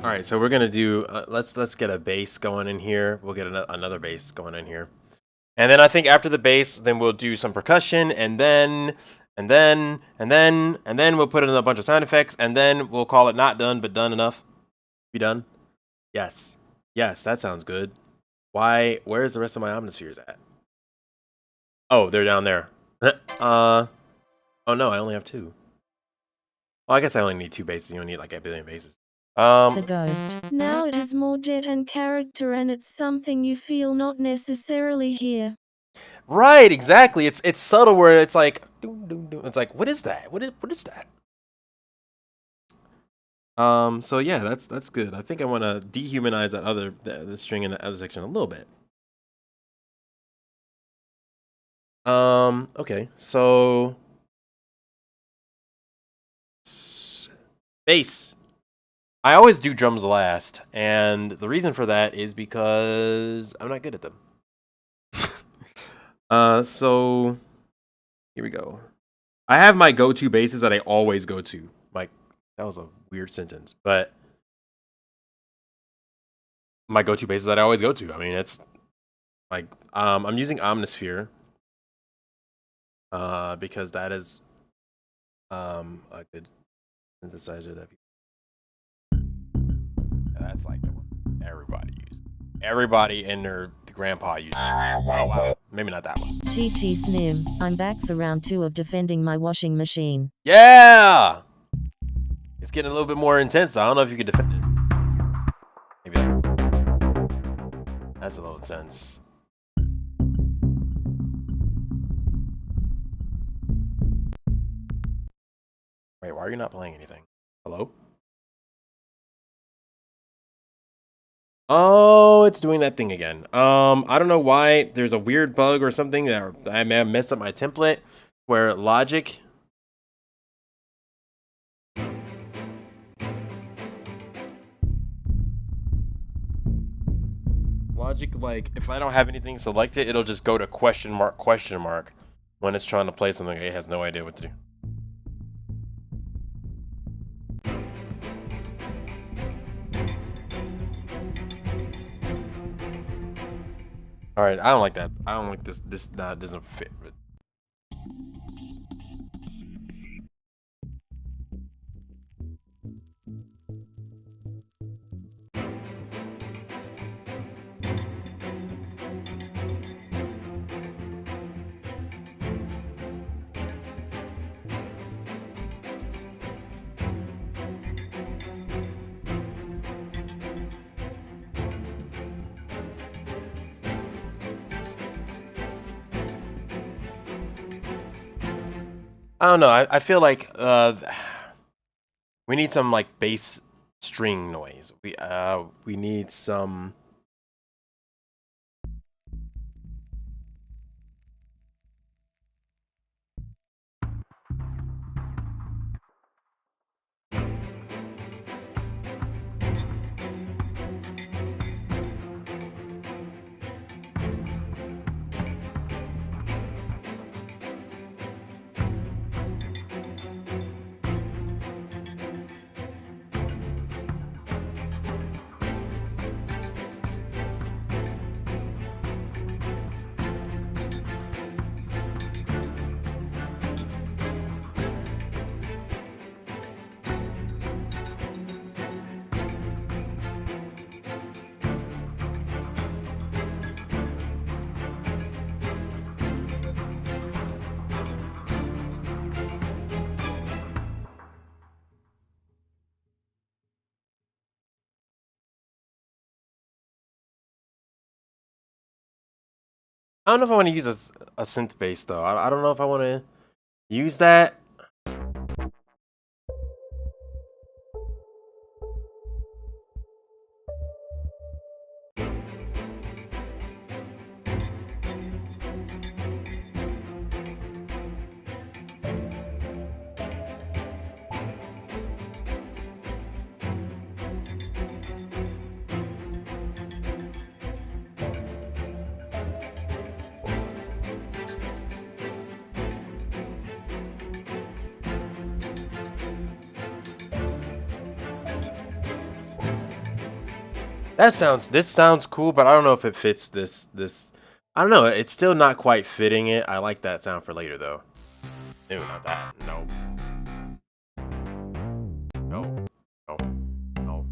All right, so we're gonna do. Let's get a bass going in here. We'll get another bass going in here, and then I think after the bass, then we'll do some percussion, and then we'll put in a bunch of sound effects, and then we'll call it not done but done enough. Be done. Yes, that sounds good. Why? Where's the rest of my omnispheres at? Oh, they're down there. Oh no, I only have 2. Well, I guess I only need 2 basses. You don't need like a billion basses.
The Ghost.
Now it has more depth and character, and it's something you feel not necessarily here.
Right, exactly. It's subtle where it's like, it's like, what is that? What is that? So yeah, that's good. I think I want to dehumanize that the string in the other section a little bit. Okay, so bass. I always do drums last, and the reason for that is because I'm not good at them. So here we go. I have my go-to basses that I always go to. Like, that was a weird sentence, but my go-to basses that I always go to. I mean, it's like I'm using Omnisphere because that is a good synthesizer that that's like the one everybody uses. Everybody and their grandpa uses. Oh wow, maybe not that one.
TT Snim, I'm back for round 2 of defending my washing machine.
Yeah, it's getting a little bit more intense. I don't know if you could defend it. Maybe that's a little intense. Wait, why are you not playing anything? Hello? Oh, it's doing that thing again. I don't know why. There's a weird bug or something that I may have messed up my template where Logic. Logic, like, if I don't have anything selected, it'll just go to question mark when it's trying to play something. It has no idea what to do. All right, I don't like that. I don't like this. This doesn't fit. I don't know. I feel like we need some like bass string noise. We need some. I don't know if I want to use a synth bass though. I don't know if I want to use that. This sounds cool, but I don't know if it fits this. I don't know. It's still not quite fitting it. I like that sound for later though. Ew, not that. No. No. No. No.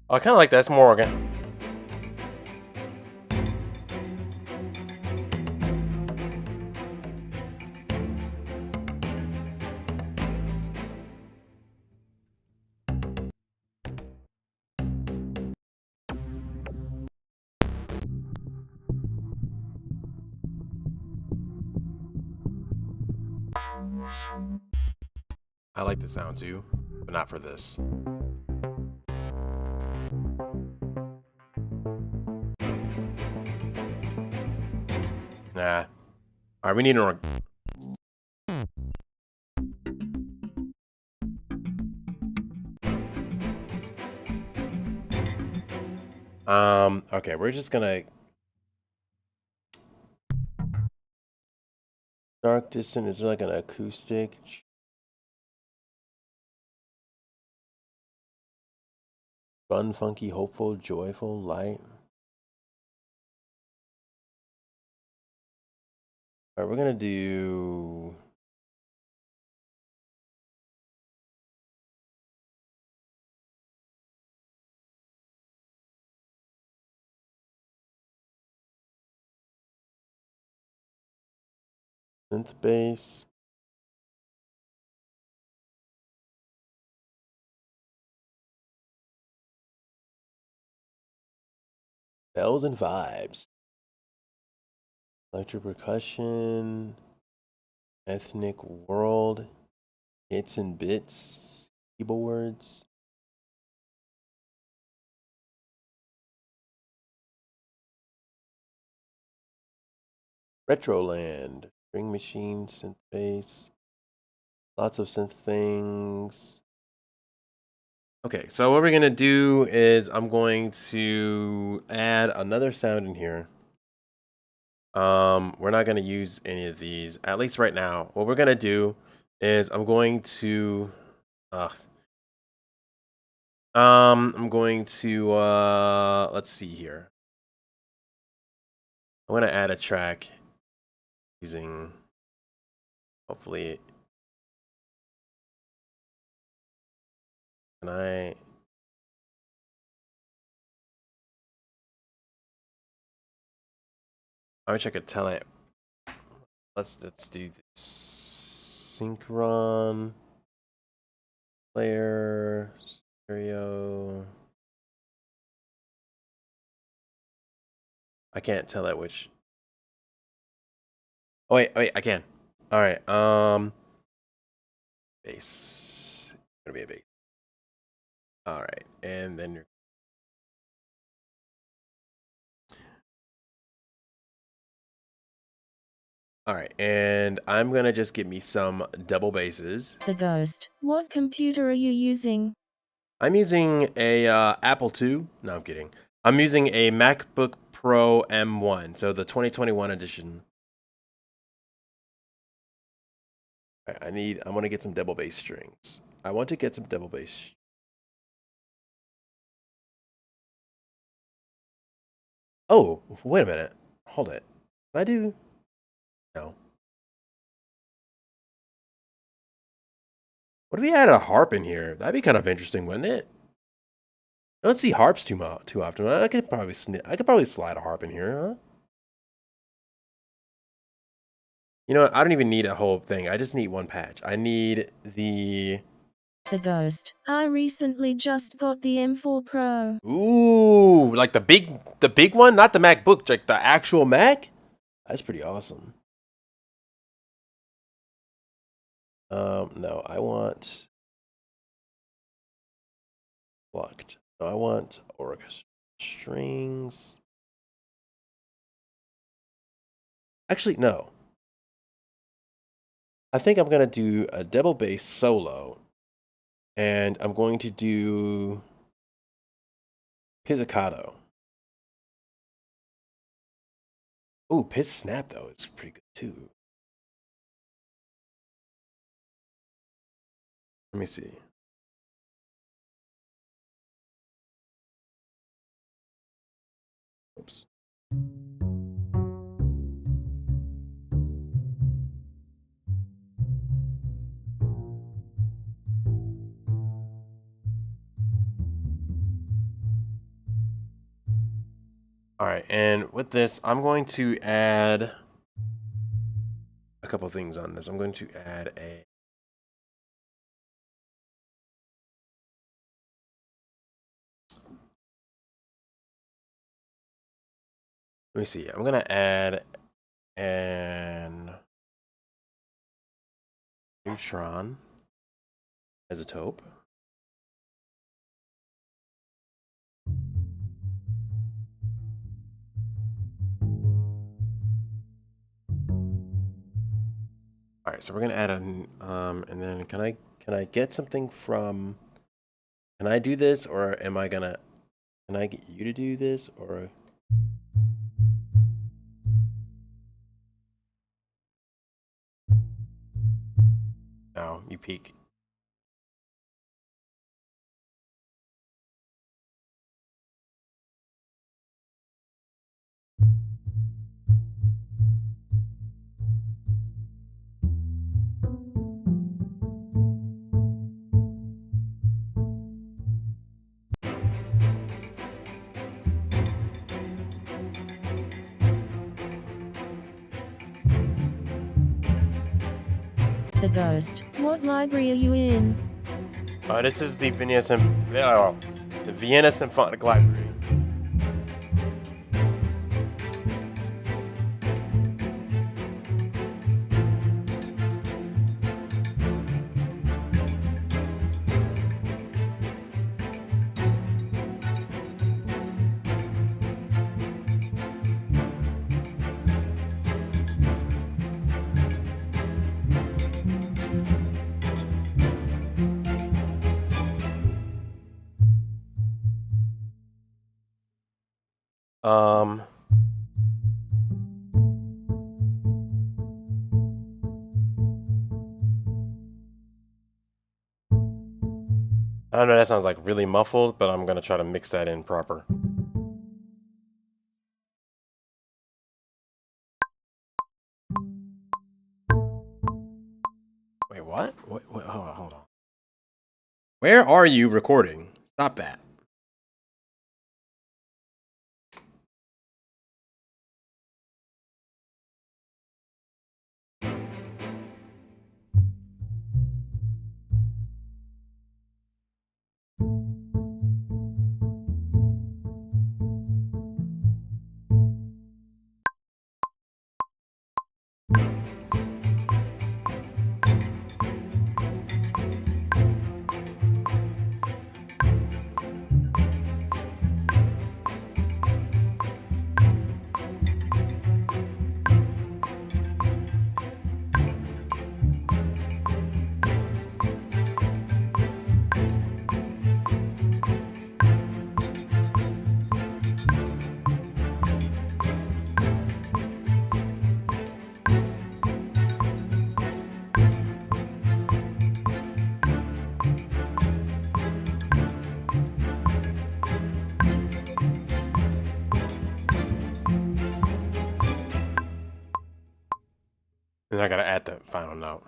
Oh, I kind of like that. It's more organic. I like the sound too, but not for this. Nah. Alright, we need an okay, we're just gonna dark distant. Is there like an acoustic? Fun, funky, hopeful, joyful, light. All right, we're gonna do. Synth bass. Bells and vibes. Electric percussion. Ethnic world. Hits and bits. Keyboards. Retroland. String machine, synth bass. Lots of synth things. Okay, so what we're gonna do is I'm going to add another sound in here. We're not gonna use any of these, at least right now. What we're gonna do is I'm going to let's see here. I'm gonna add a track using hopefully I wish I could tell it. Let's do this. Synchron player stereo. I can't tell it which. Oh wait, I can. All right. Bass. Gonna be a bass. All right, and then you're. All right, and I'm gonna just get me some double basses.
The Ghost. What computer are you using?
I'm using a Apple II. No, I'm kidding. I'm using a MacBook Pro M1, so the 2021 edition. I want to get some double bass strings. I want to get some double bass. Oh, wait a minute. Hold it. Can I do? No. What if we had a harp in here? That'd be kind of interesting, wouldn't it? I don't see harps too often. I could probably slide a harp in here, huh? You know what? I don't even need a whole thing. I just need one patch. I need the
Ghost. I recently just got the M4 Pro.
Ooh, like the big one, not the MacBook, like the actual Mac. That's pretty awesome. No, I want blocked. No, I want orchestra strings. Actually, no. I think I'm gonna do a double bass solo, and I'm going to do pizzicato. Ooh, piz snap though is pretty good too. Let me see. Oops. All right, and with this, I'm going to add a couple things on this. I'm going to add a let me see. I'm gonna add an neutron. Isotope. All right, so we're gonna add an and then can I get something from? Can I do this, or am I gonna? Can I get you to do this, or? No, you peek.
The Ghost.
What library are you in?
This is the Vienna Symphonic Library. I don't know, that sounds like really muffled, but I'm gonna try to mix that in proper. Wait, what? Wait, hold on. Where are you recording? Stop that. And I gotta add the final note.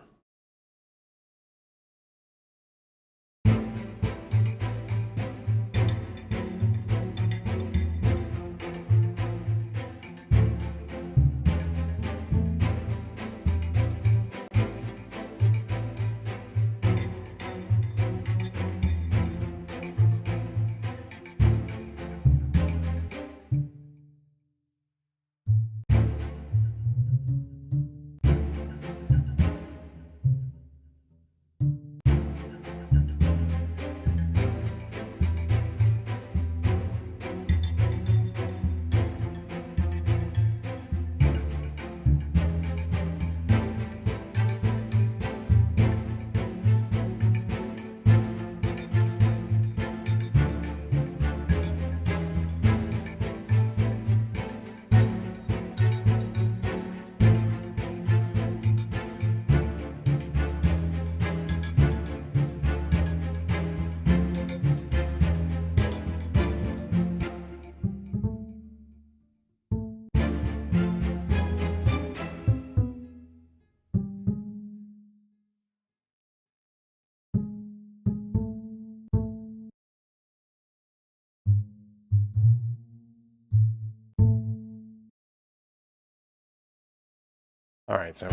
All right, so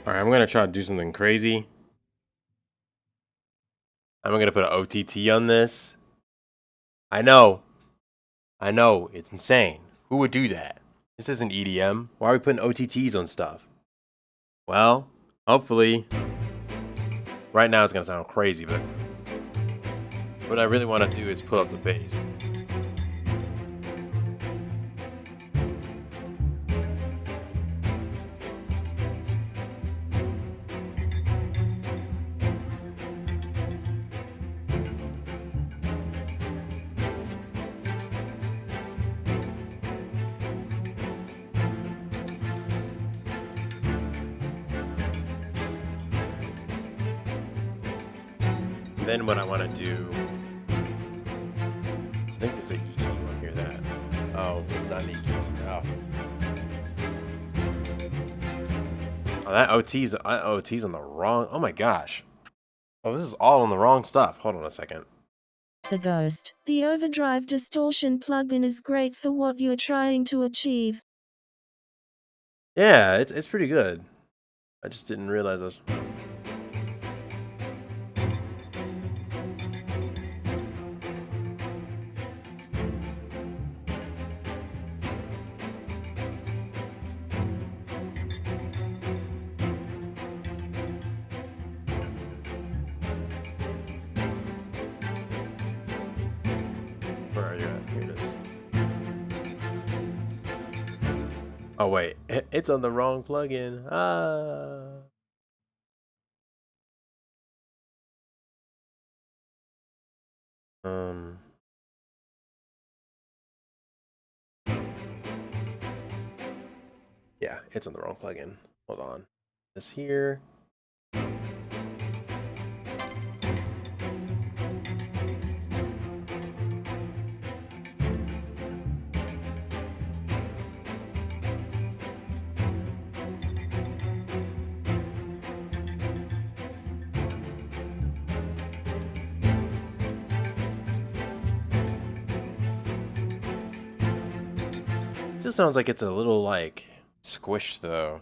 Alright, I'm gonna try to do something crazy. I'm gonna put an OTT on this. I know, it's insane. Who would do that? This isn't EDM. Why are we putting OTTs on stuff? Well, hopefully. Right now it's gonna sound crazy, but what I really want to do is pull up the bass. Then what I want to do, I think there's an EQ on here that, oh, it's not an EQ. Oh, that OT's on the wrong, oh my gosh. Oh, this is all on the wrong stuff. Hold on a second.
The Ghost.
The Overdrive Distortion plugin is great for what you're trying to achieve.
Yeah, it's pretty good. I just didn't realize this. Where are you at? Here it is. Oh wait, it's on the wrong plugin. Ah. Yeah, it's on the wrong plugin. Hold on. This here. Still sounds like it's a little like squished though.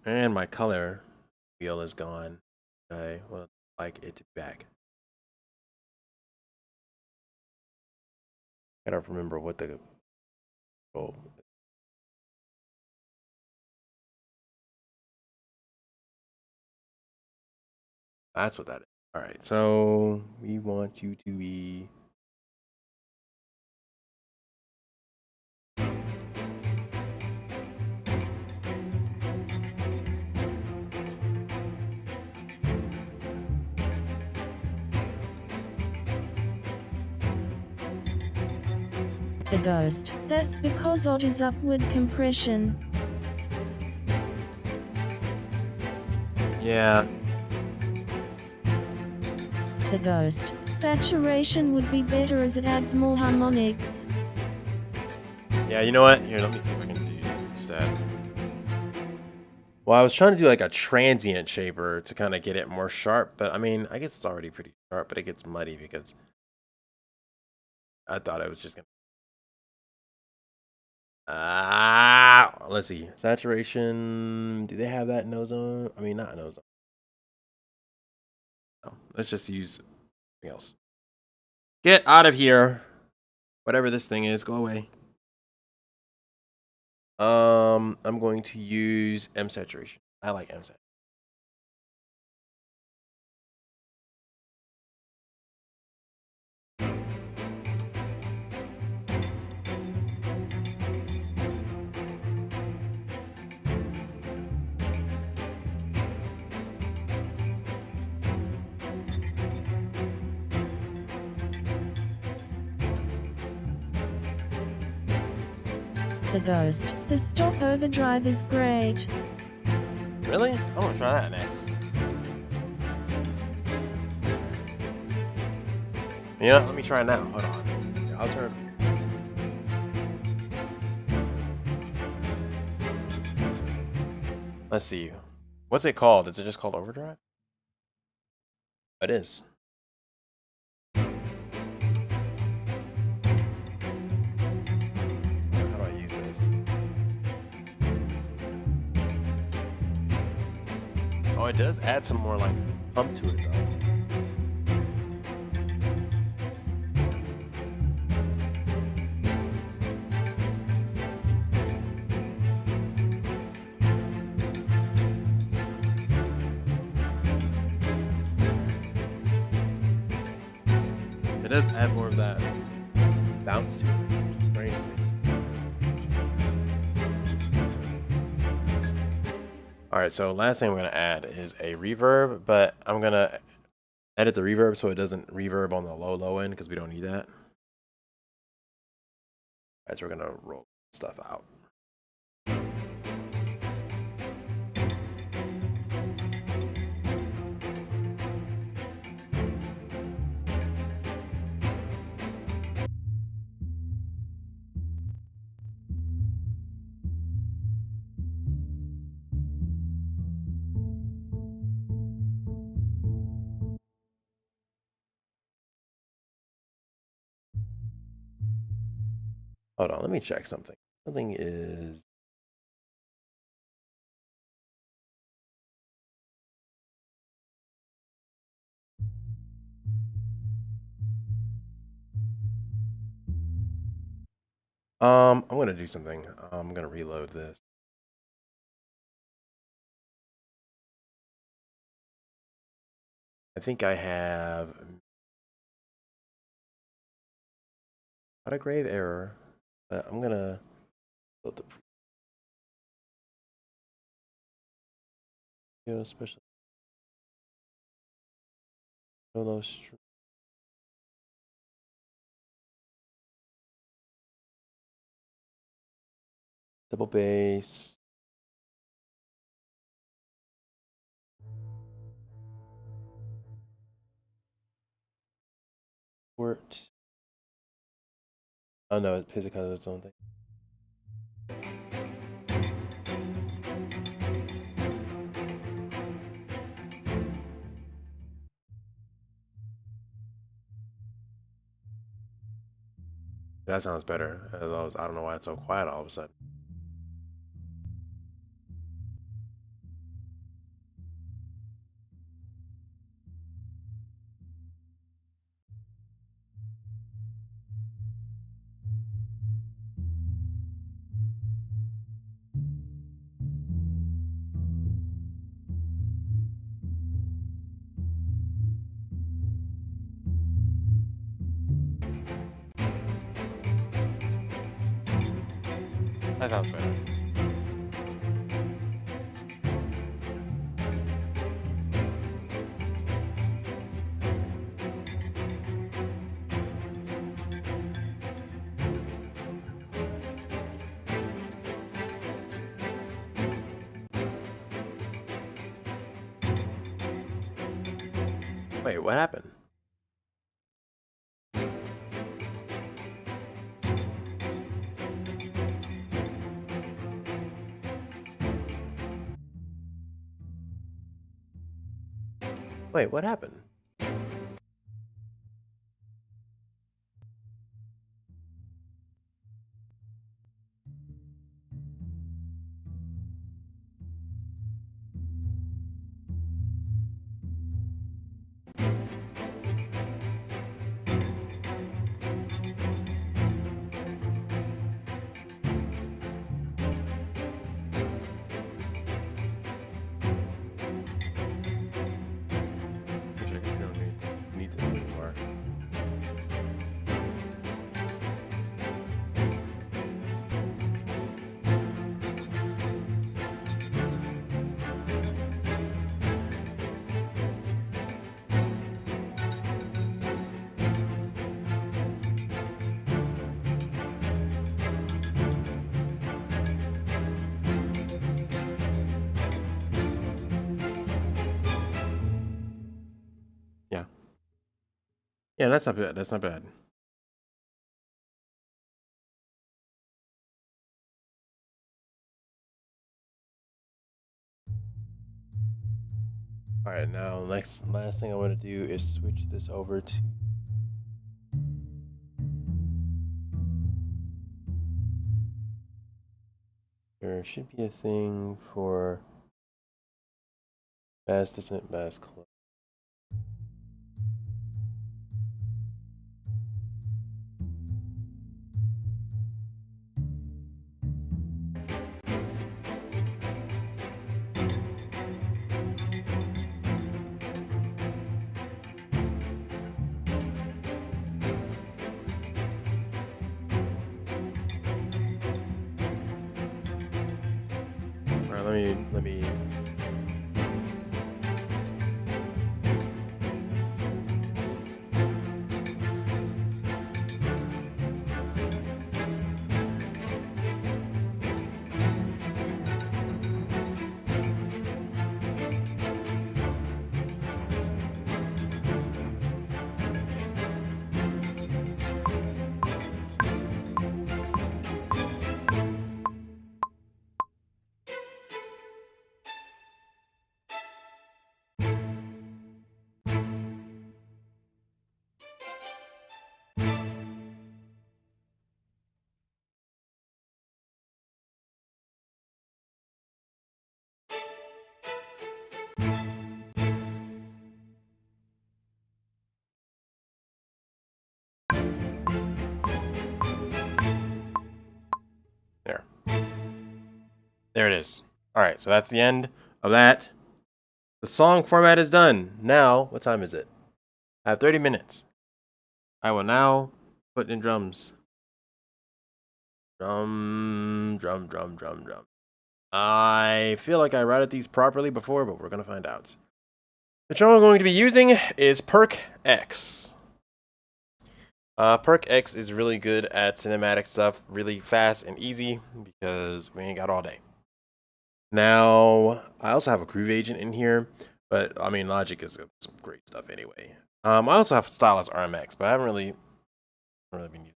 And my color wheel is gone. I would like it to be back. I don't remember what the oh. That's what that is. All right, so we want you to be
The Ghost.
That's because OT is upward compression.
yeah.
The Ghost.
Saturation would be better as it adds more harmonics.
Yeah, you know what? Here, let me see if I can do this instead. Well, I was trying to do like a transient shaper to kind of get it more sharp, but I mean, I guess it's already pretty sharp, but it gets muddy because I thought I was just gonna. Let's see. Saturation. Do they have that in Ozone? I mean, not in Ozone. No, let's just use something else. Get out of here. Whatever this thing is, go away. I'm going to use M saturation. I like M saturation.
The Ghost.
The stock overdrive is great.
Really? I want to try that next. You know, let me try it now. Hold on. I'll turn. Let's see. What's it called? Is it just called overdrive? It is. Oh, it does add some more like pump to it though. It does add more of that bounce to it, strangely. Alright, so last thing I'm going to add is a reverb, but I'm going to edit the reverb so it doesn't reverb on the low end because we don't need that. Alright, so we're going to roll stuff out. Hold on, let me check something. Something is... I'm gonna do something. I'm gonna reload this. I think I have not a grave error, but I'm gonna build the special solo stream. Double bass. Port. Oh no, it plays kind of its own thing. That sounds better. I don't know why it's so quiet all of a sudden. That sounds better. Wait, what happened? Wait, what happened? We don't need this anymore. Yeah. Yeah, that's not bad. That's not bad. All right, now last thing I want to do is switch this over to there should be a thing for Bass doesn't Bass Club. All right, let me. There it is. All right, so that's the end of that. The song format is done. Now, what time is it? I have 30 minutes. I will now put in drums. Drum. I feel like I routed these properly before, but we're going to find out. The drum I'm going to be using is Perk X. Perk X is really good at cinematic stuff, really fast and easy, because we ain't got all day. Now, I also have a Groove Agent in here, but I mean, Logic is some great stuff anyway. I also have Stylus RMX, but I haven't really been using it.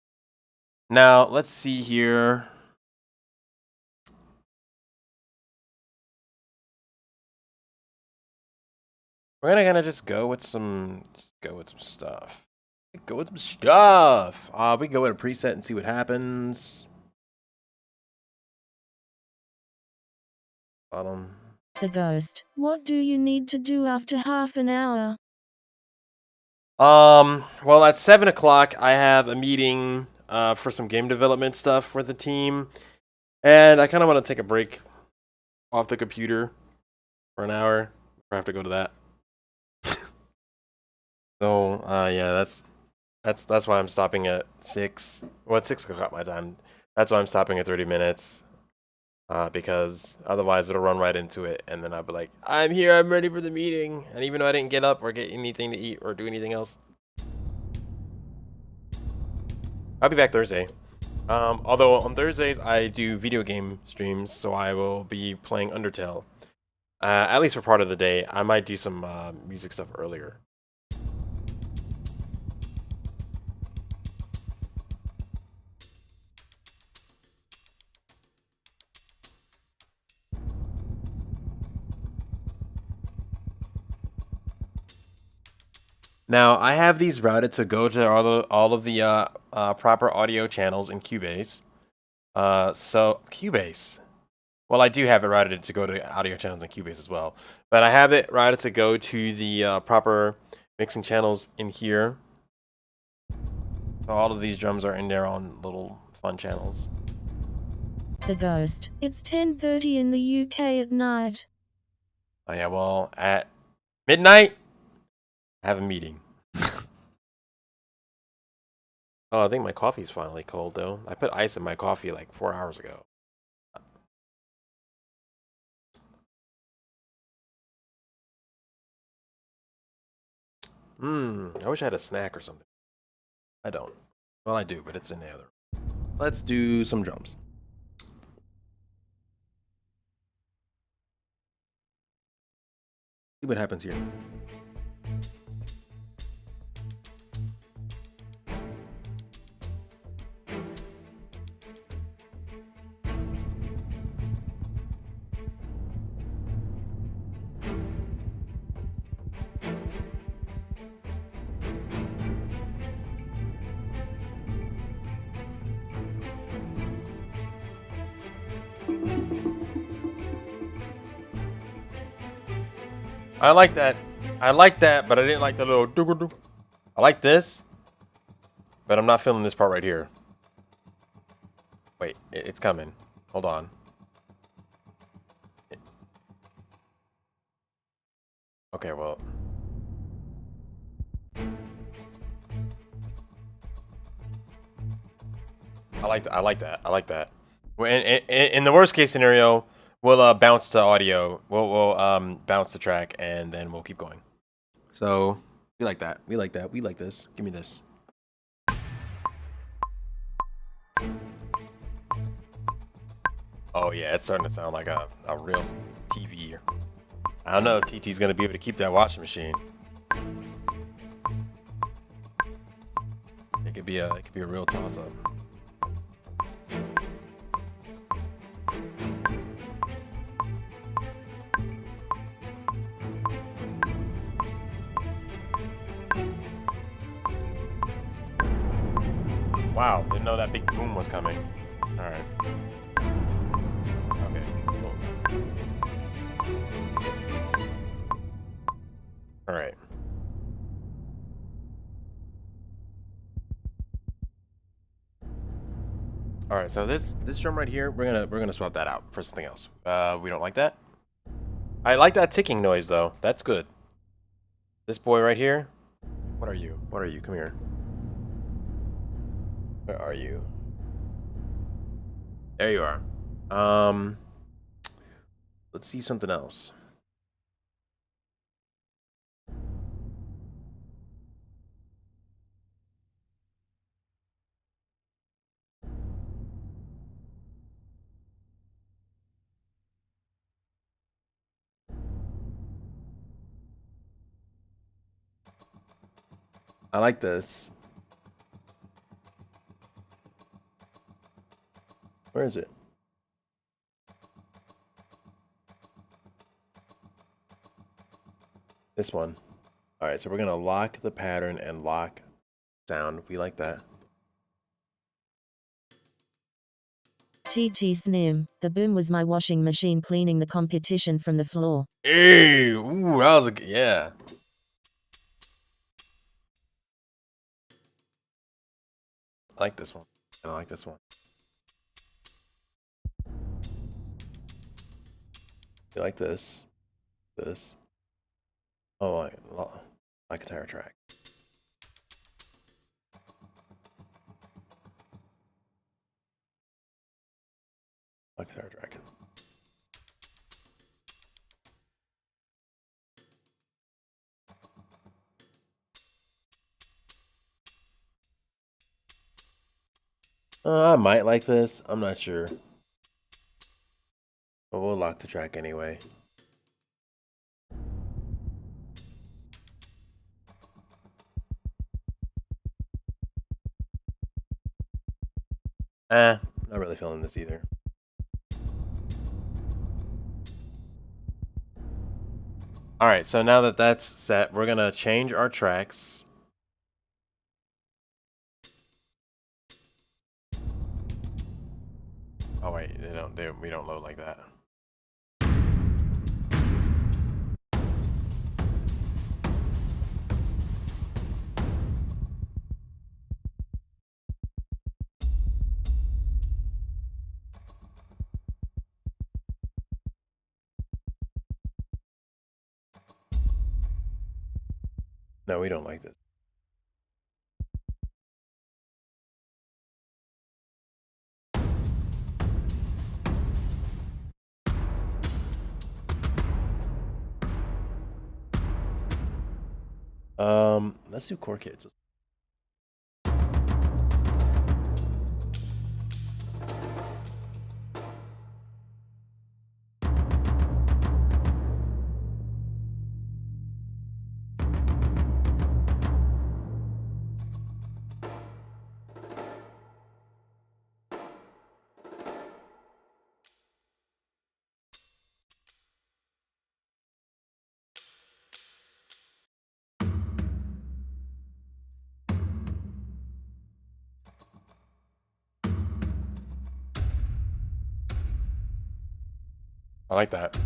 Now, let's see here. We're gonna kind of just go with some stuff. We can go with a preset and see what happens. Bottom.
The Ghost. What do you need to do after half an hour?
Well, at 7 o'clock, I have a meeting for some game development stuff for the team, and I kind of want to take a break off the computer for an hour. I have to go to that. So, yeah, that's why I'm stopping at 6. Well, it's 6 o'clock my time. That's why I'm stopping at 30 minutes. Because otherwise it'll run right into it, and then I'll be like, I'm here, I'm ready for the meeting, and even though I didn't get up or get anything to eat or do anything else, I'll be back Thursday. Although on Thursdays I do video game streams, so I will be playing Undertale. At least for part of the day. I might do some music stuff earlier. Now, I have these routed to go to all of the proper audio channels in Cubase. So, Cubase. Well, I do have it routed to go to audio channels in Cubase as well. But I have it routed to go to the proper mixing channels in here. So all of these drums are in their own little fun channels.
The Ghost. It's 10:30 in the UK at night.
Oh yeah, well, at midnight, I have a meeting. Oh, I think my coffee's finally cold, though. I put ice in my coffee like 4 hours ago. I wish I had a snack or something. I don't. Well, I do, but it's in the other room. Let's do some drums. See what happens here. I like that. I like that, but I didn't like the little doo-doo-doo. I like this, but I'm not feeling this part right here. Wait, it's coming. Hold on. Okay, well. I like that. I like that. I like that. In the worst case scenario, we'll bounce to audio. We'll bounce the track and then we'll keep going. So we like that. We like that. We like this. Give me this. Oh yeah, it's starting to sound like a real TV. I don't know if TT's gonna be able to keep that washing machine. It could be a real toss up. Wow, didn't know that big boom was coming. Alright. Okay, cool. Alright. Alright, so this drum right here, we're gonna swap that out for something else. We don't like that. I like that ticking noise though. That's good. This boy right here. What are you? What are you? Come here. Where are you? There you are. Let's see something else. I like this. Where is it? This one. All right, so we're gonna lock the pattern and lock sound. We like that.
TT Snim, the boom was my washing machine cleaning the competition from the floor.
Hey, ooh, that was a yeah. I like this one. I like this one. You like this? This? Oh, like a tire track. Like a tire track. I might like this. I'm not sure. But we'll lock the track anyway. Not really feeling this either. Alright, so now that that's set, we're gonna change our tracks. Oh wait, we don't load like that. No, we don't like this. Let's do core kids. I like that.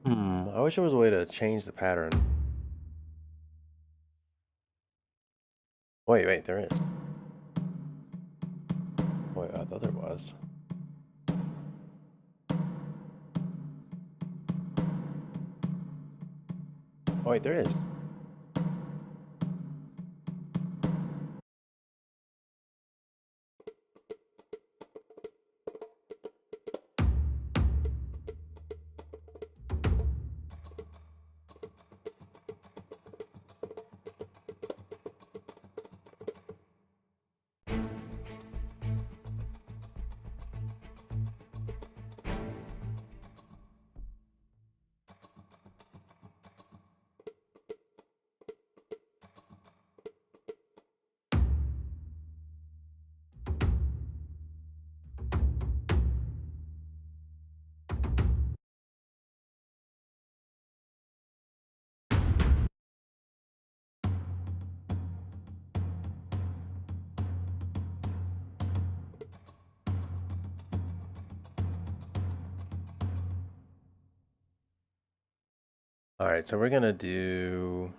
I wish there was a way to change the pattern. Wait, there is. Wait, I thought there was. Oh, wait, there is. All right, so we're gonna do.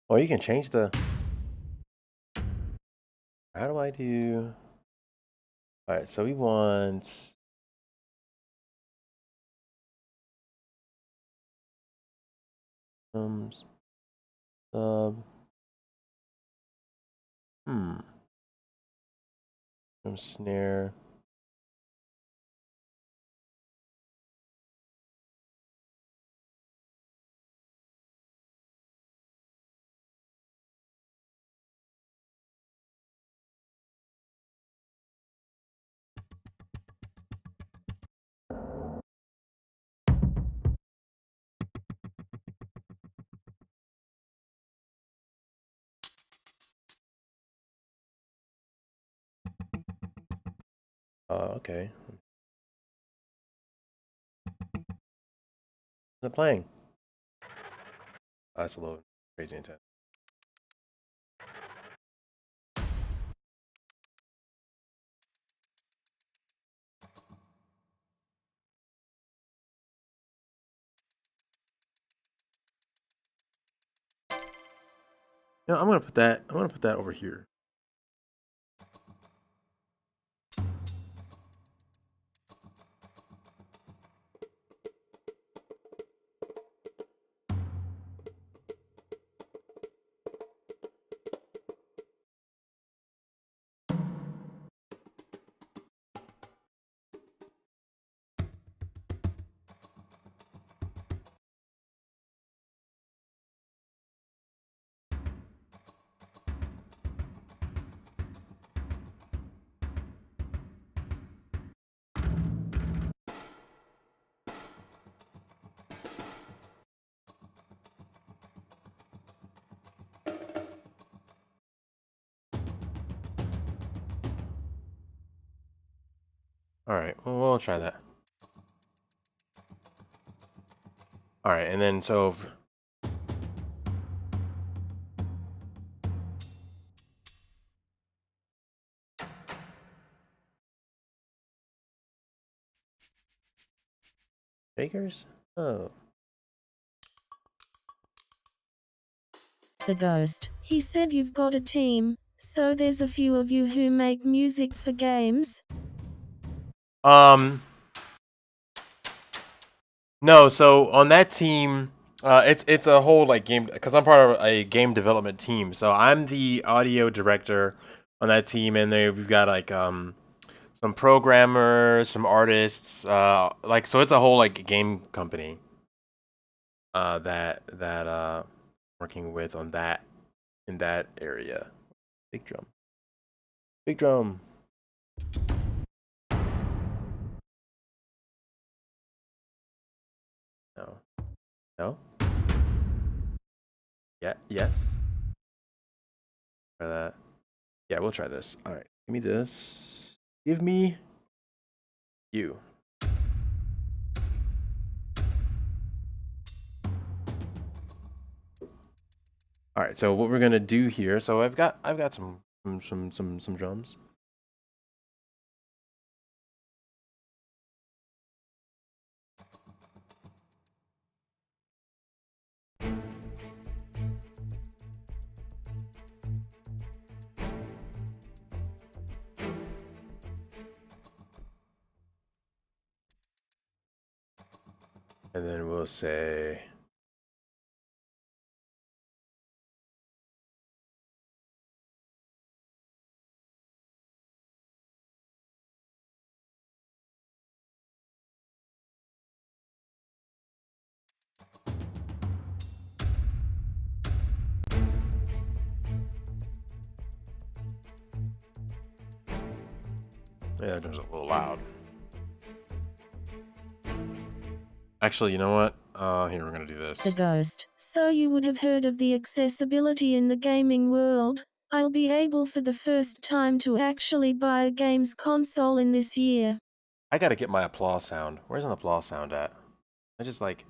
Oh, you can change the. How do I do? All right, so we want. Sub. From snare. Okay. Is it playing? That's a little crazy intense. No, I'm gonna put that. I'm gonna put that over here. All right, well, we'll try that. All right, and then so. Bakers? Oh.
The Ghost. He said you've got a team, so there's a few of you who make music for games?
No, so on that team, it's a whole like game, because I'm part of a game development team. So I'm the audio director on that team, and we've got like some programmers, some artists, like so it's a whole like game company that working with on that in that area. Big drum. Big drum. No. No? Yeah, yes. Try that. Yeah, we'll try this. All right, give me this. Give me you. All right, so what we're gonna do here? So I've got some drums. And then we'll say yeah, that drum's a little loud. Actually, you know what? Here, we're gonna do this.
The Ghost.
So you would have heard of the accessibility in the gaming world. I'll be able for the first time to actually buy a games console in this year.
I gotta get my applause sound. Where's an applause sound at? I just like.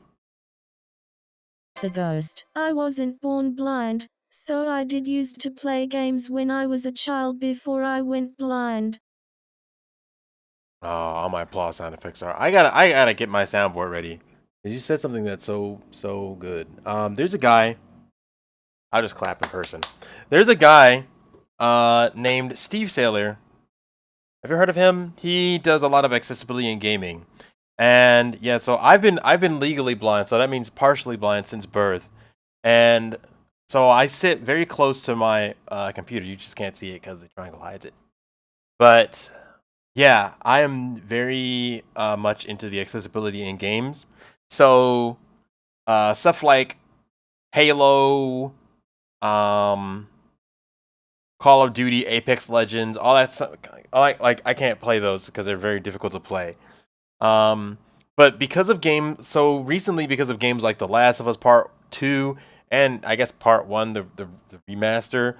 The Ghost.
I wasn't born blind, so I did used to play games when I was a child before I went blind.
Oh, all my applause sound effects are. I gotta get my soundboard ready. You said something that's so good. There's a guy. I'll just clap in person. There's a guy, named Steve Saylor. Have you heard of him? He does a lot of accessibility in gaming, and yeah. So I've been legally blind, so that means partially blind since birth, and so I sit very close to my computer. You just can't see it because the triangle hides it, but. Yeah, I am very much into the accessibility in games. So stuff like Halo, Call of Duty, Apex Legends, all that stuff. Like I can't play those because they're very difficult to play. But because of recently because of games like The Last of Us Part 2 and I guess Part 1, the remaster.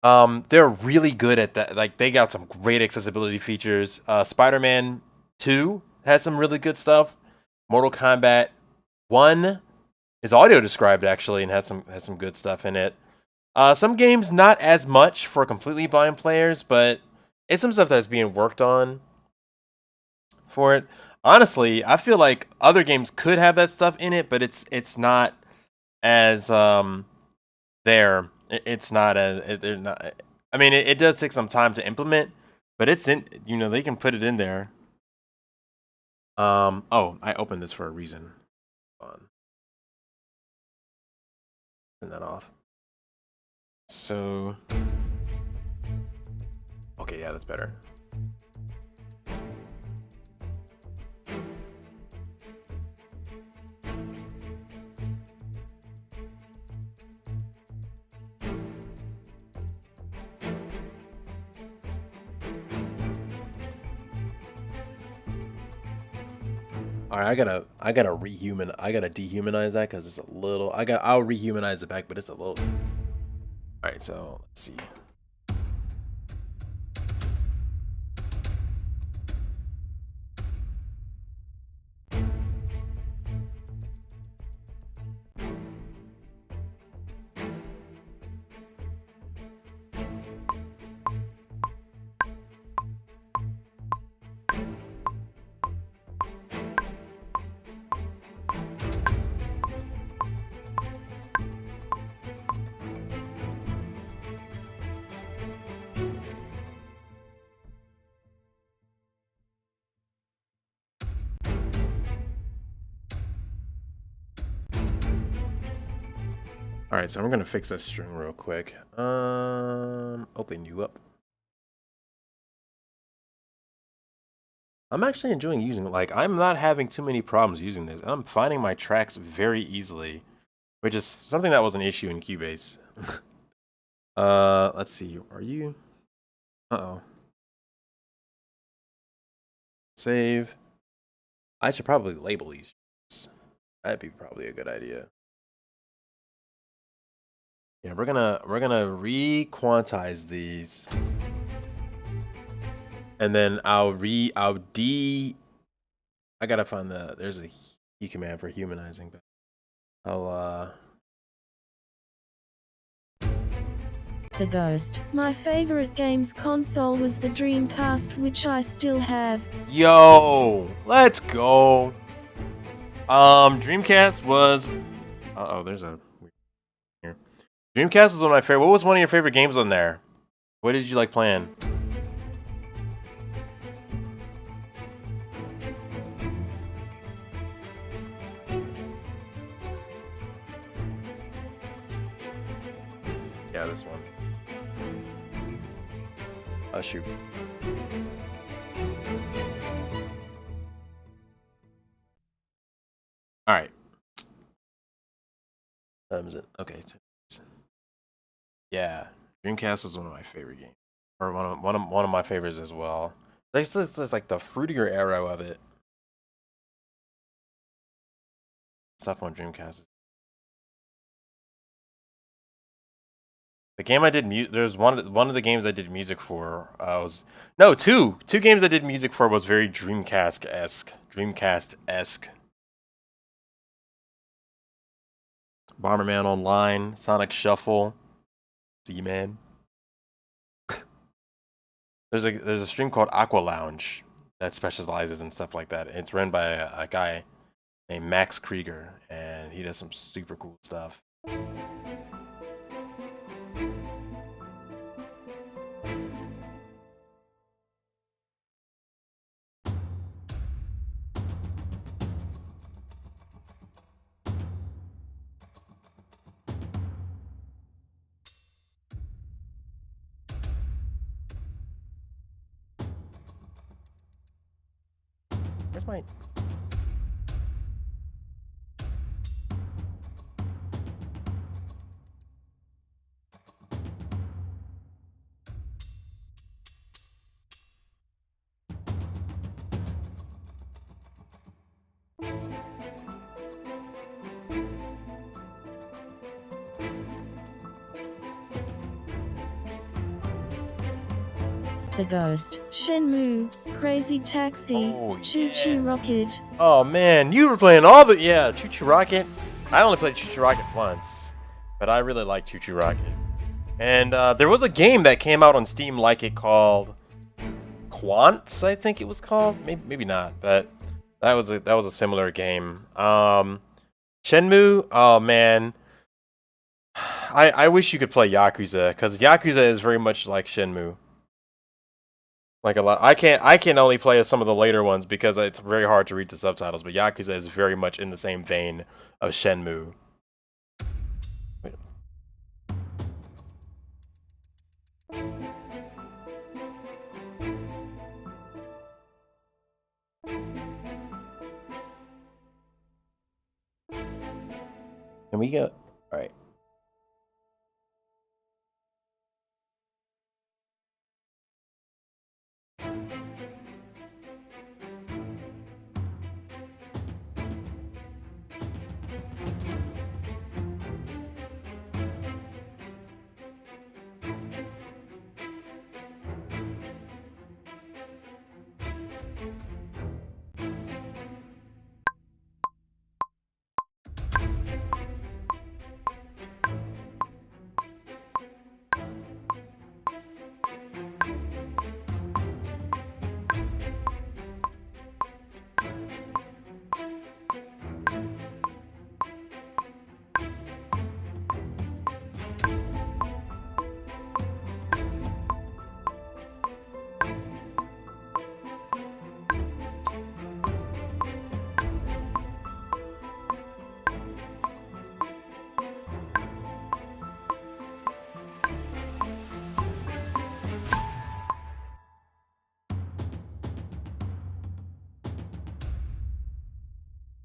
They're really good at that. Like they got some great accessibility features. Spider-Man 2 has some really good stuff. Mortal Kombat 1 is audio described actually and has some good stuff in it. Some games not as much for completely blind players, but it's some stuff that's being worked on for it. Honestly, I feel like other games could have that stuff in it, but it's not as there. It's not as they're not. I mean, it does take some time to implement, but it's in. They can put it in there. Oh, I opened this for a reason. Hold on. Turn that off. So. Okay, yeah, that's better. All right, I gotta dehumanize that because it's a little. I'll rehumanize it back, but it's a little. All right, so let's see. All right, so I'm gonna fix this string real quick. Open you up. I'm actually enjoying using it. Like, I'm not having too many problems using this. I'm finding my tracks very easily, which is something that was an issue in Cubase. Let's see. Are you? Uh-oh. Save. I should probably label these. That'd be probably a good idea. Yeah, we're gonna re-quantize these, and then I gotta find there's a key command for humanizing, but I'll
The Ghost. My favorite games console was the Dreamcast, which I still have.
Yo, let's go. Dreamcast was there's a here. Dreamcast was one of my favorite. What was one of your favorite games on there? What did you like playing? Yeah, this one. Shoot. All right. Is it okay? Yeah, Dreamcast was one of my favorite games, or one of my favorites as well. It's just like the fruitier era of it. Stuff on Dreamcast. The game I did there's one of the games I did music for was two games I did music for was very Dreamcast-esque. Bomberman Online, Sonic Shuffle, Z-Man. There's a stream called Aqua Lounge that specializes in stuff like that. It's run by a guy named Max Krieger, and he does some super cool stuff. Where's my...
The Ghost, Shenmue, Crazy Taxi, Choo Choo Rocket.
Oh man, you were playing all the... Yeah, Choo Choo Rocket. I only played Choo Choo Rocket once, but I really like Choo Choo Rocket. And there was a game that came out on Steam like it called Quants, I think it was called. Maybe not, but that was a similar game. Shenmue, oh man. I wish you could play Yakuza, because Yakuza is very much like Shenmue. Like a lot. I can only play some of the later ones because it's very hard to read the subtitles, but Yakuza is very much in the same vein of Shenmue. Wait. Can we go? All right.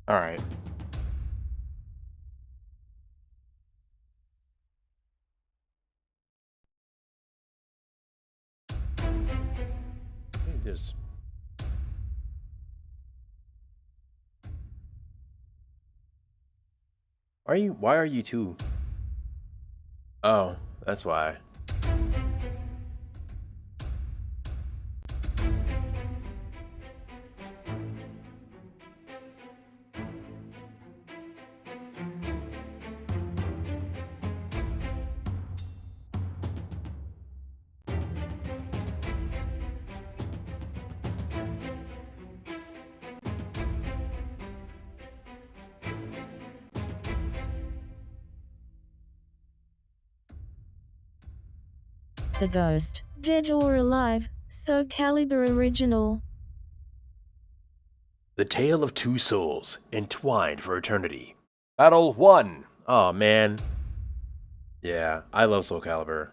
All right. This. Why are you two? Oh, that's why.
The Ghost.
Dead or Alive, Soul Calibur Original.
The Tale of Two Souls, Entwined for Eternity.
Battle 1. Oh, man. Yeah, I love Soul Calibur.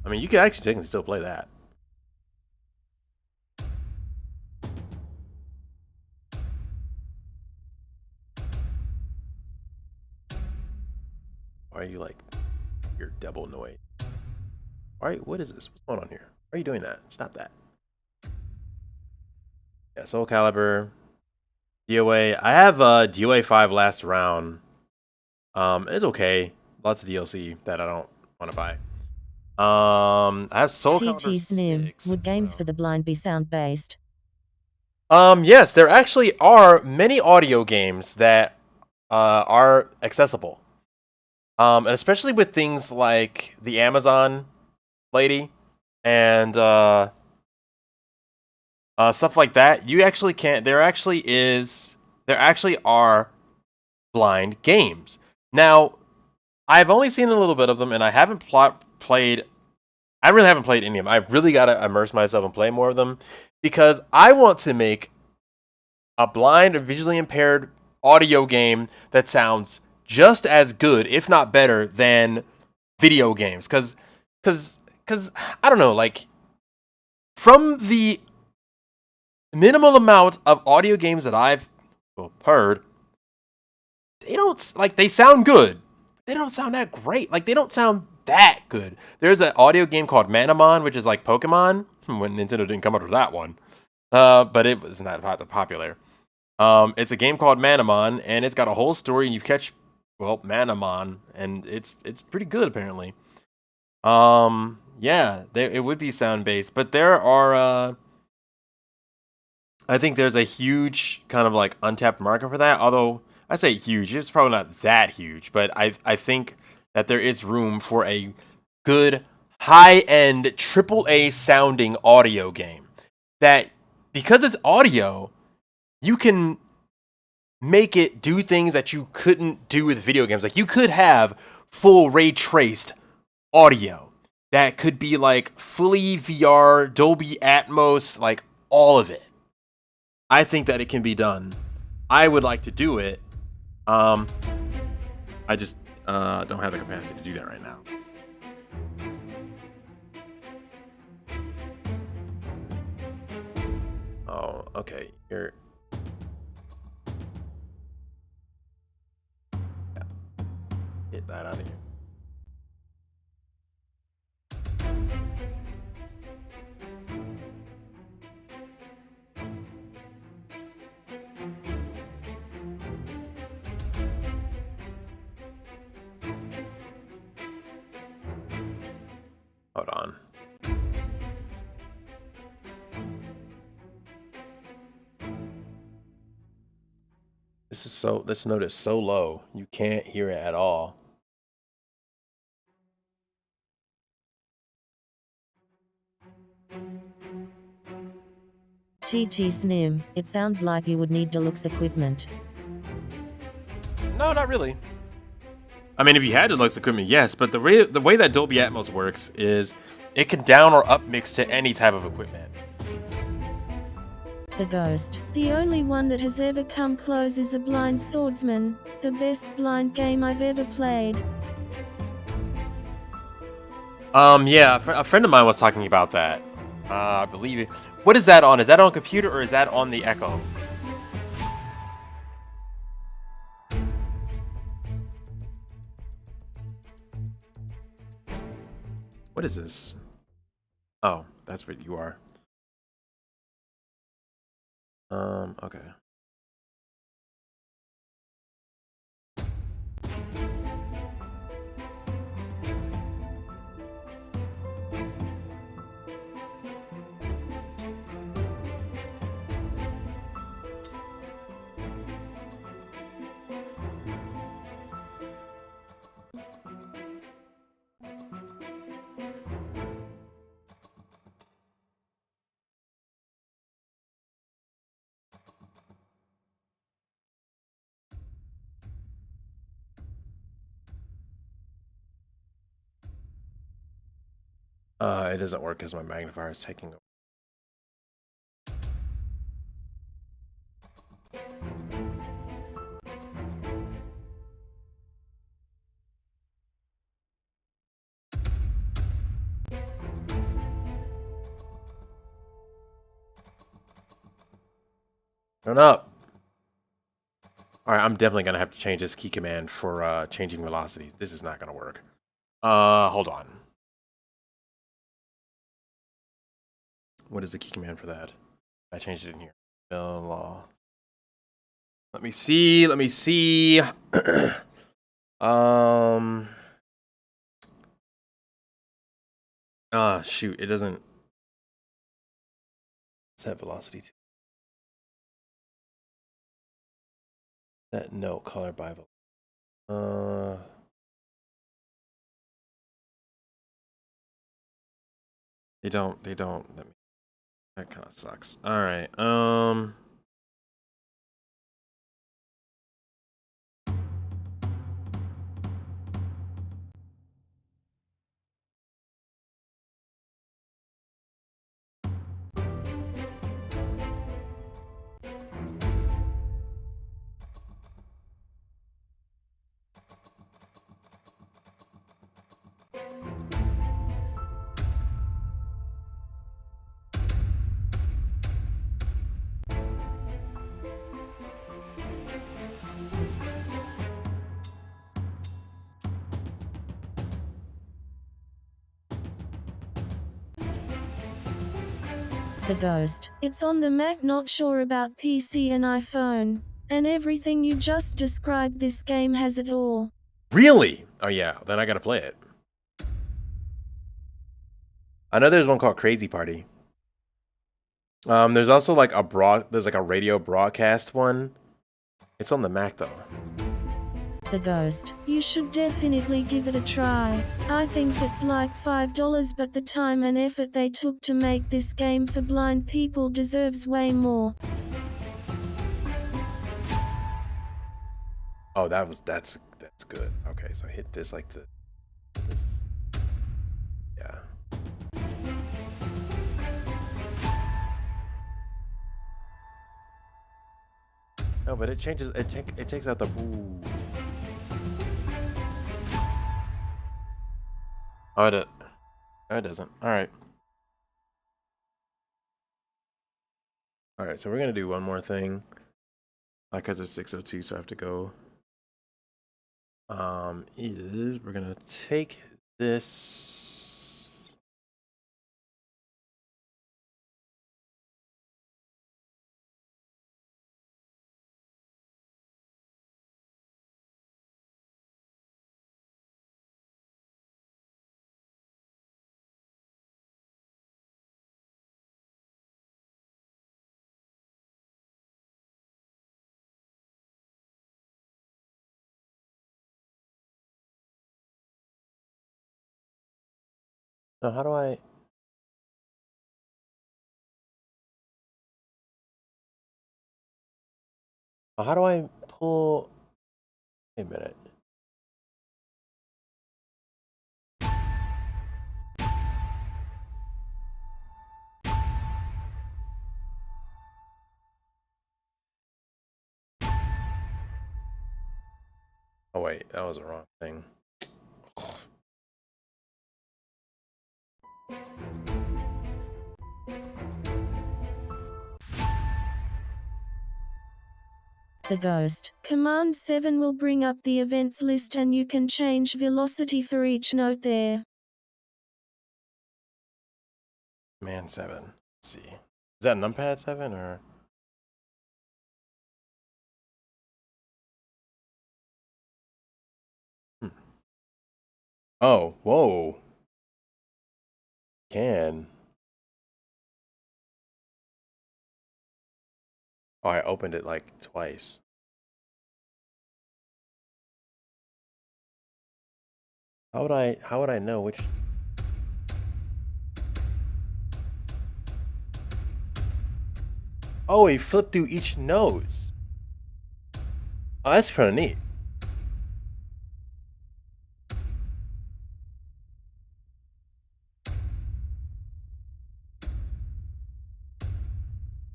I mean, you can actually technically still play that. Why are you like your double noise? Alright, what is this? What's going on here? Why are you doing that? Stop that. Yeah, Soul Calibur. DOA. I have DOA 5 last round. It's okay. Lots of DLC that I don't want to buy. I have Soul Calibur
TT Snim.
6.
Would games for the blind be sound-based?
Yes, there actually are many audio games that are accessible. And especially with things like the Amazon lady and stuff like that. You actually can't. There actually are blind games. Now, I've only seen a little bit of them, and I haven't played. I really haven't played any of them. I really gotta immerse myself and play more of them because I want to make a blind or visually impaired audio game that sounds just as good, if not better, than video games. Cause I don't know, like from the minimal amount of audio games that I've heard, they sound good. They don't sound that great. Like they don't sound that good. There's an audio game called Manamon, which is like Pokemon. When Nintendo didn't come up with that one, but it was not popular. It's a game called Manamon, and it's got a whole story. And you catch Manamon, and it's pretty good apparently. Yeah, it would be sound based, but there are. I think there's a huge kind of like untapped market for that. Although I say huge, it's probably not that huge, but I think that there is room for a good high-end AAA sounding audio game that, because it's audio, you can make it do things that you couldn't do with video games. Like you could have full ray traced audio that could be like fully VR, Dolby Atmos, like all of it. I think that it can be done. I would like to do it. I just don't have the capacity to do that right now. Oh, okay. Here. Yeah. Get that out of here. Hold on. This note is so low, you can't hear it at all.
TT Snim. It sounds like you would need deluxe equipment.
No, not really. I mean, if you had deluxe equipment, yes, but the way that Dolby Atmos works is it can down or up mix to any type of equipment.
The Ghost.
The only one that has ever come close is A Blind Swordsman, the best blind game I've ever played.
Yeah, a friend of mine was talking about that. I believe it. What is that on? Is that on computer or is that on the Echo? What is this? Oh, that's what you are. Okay. It doesn't work because my magnifier is taking over. Turn up. All right, I'm definitely gonna have to change this key command for changing velocities. This is not gonna work. Hold on. What is the key command for that? I changed it in here. Law. Let me see. Let me see. Shoot. It doesn't set velocity to that. No, color by They don't. Let me. That kind of sucks. All right.
The Ghost.
It's on the Mac, not sure about PC and iPhone. And everything you just described, this game has it all.
Really? Oh yeah. Then I gotta play it. I know there's one called Crazy Party. There's also like there's like a radio broadcast one. It's on the Mac though.
The Ghost.
You should definitely give it a try. I think it's like $5, but the time and effort they took to make this game for blind people deserves way more.
Oh, that's good. Okay, so hit this like this. Yeah. No, but it changes. It takes out the boo. Oh, it doesn't. All right. All right. So we're gonna do one more thing. Because it's 6:02, so I have to go. We're gonna take this. No, how do I? How do I pull? Wait a minute. Oh wait, that was the wrong thing.
The Ghost.
Command 7 will bring up the events list and you can change velocity for each note there.
Man 7. Let's see. Is that numpad 7 or? Oh, whoa. Can. Oh, I opened it like twice. How would I know which? Oh, he flipped through each nose. Oh, that's kind of neat.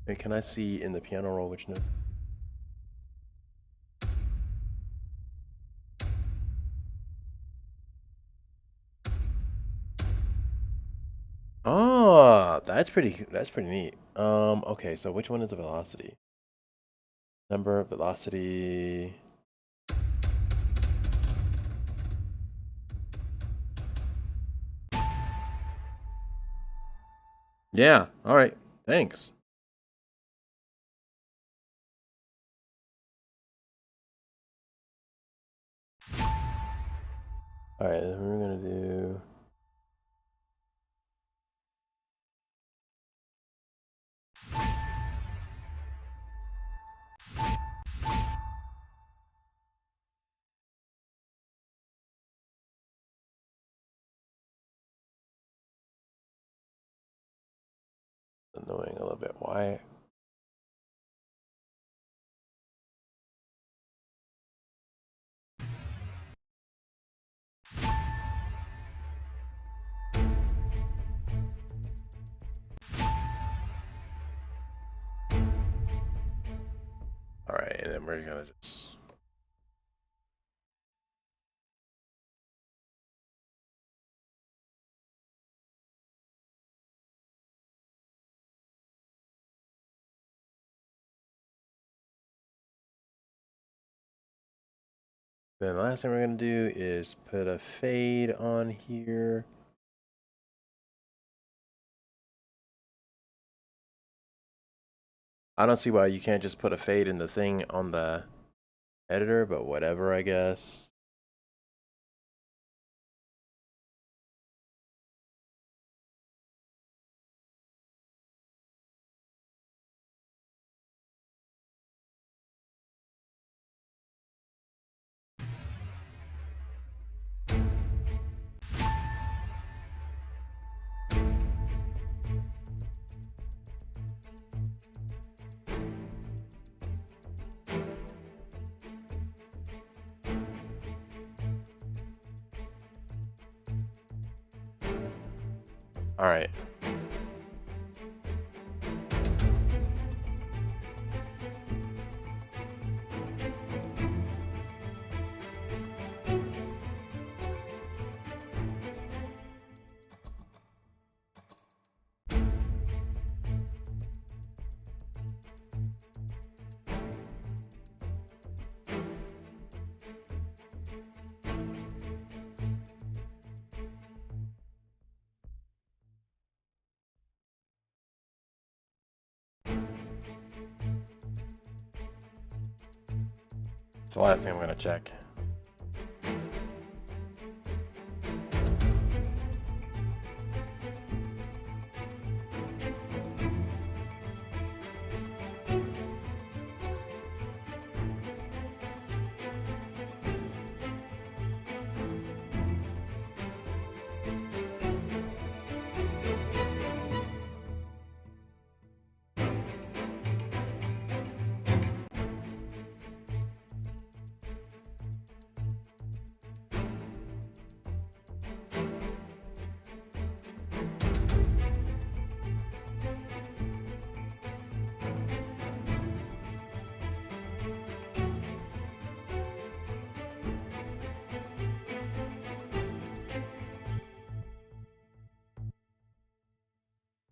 Wait, can I see in the piano roll which note? Oh, that's pretty neat. Okay, so which one is the velocity? Number, velocity. Yeah, all right. Thanks. All right, then we're gonna do. Annoying a little bit. Why? All right, and then we're gonna just. Then the last thing we're gonna do is put a fade on here. I don't see why you can't just put a fade in the thing on the editor, but whatever, I guess. All right. It's the last thing I'm gonna check.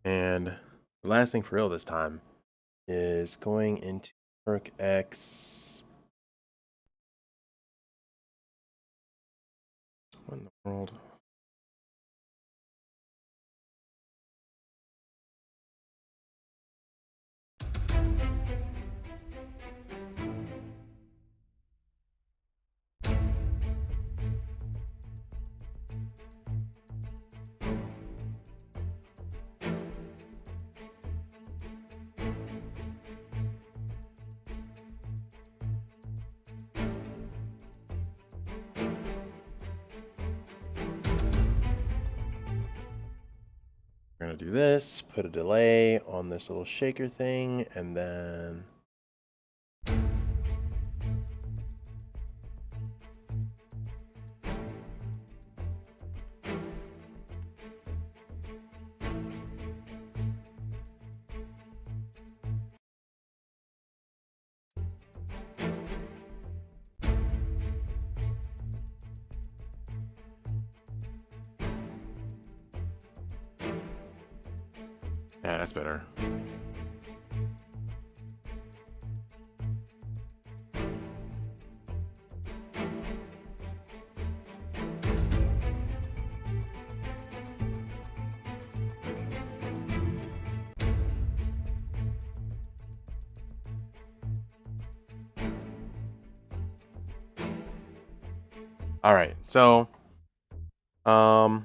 And the last thing for real this time is going into PerkX. What in the world? We're gonna do this, put a delay on this little shaker thing, and then Yeah, that's better. All right, so, why?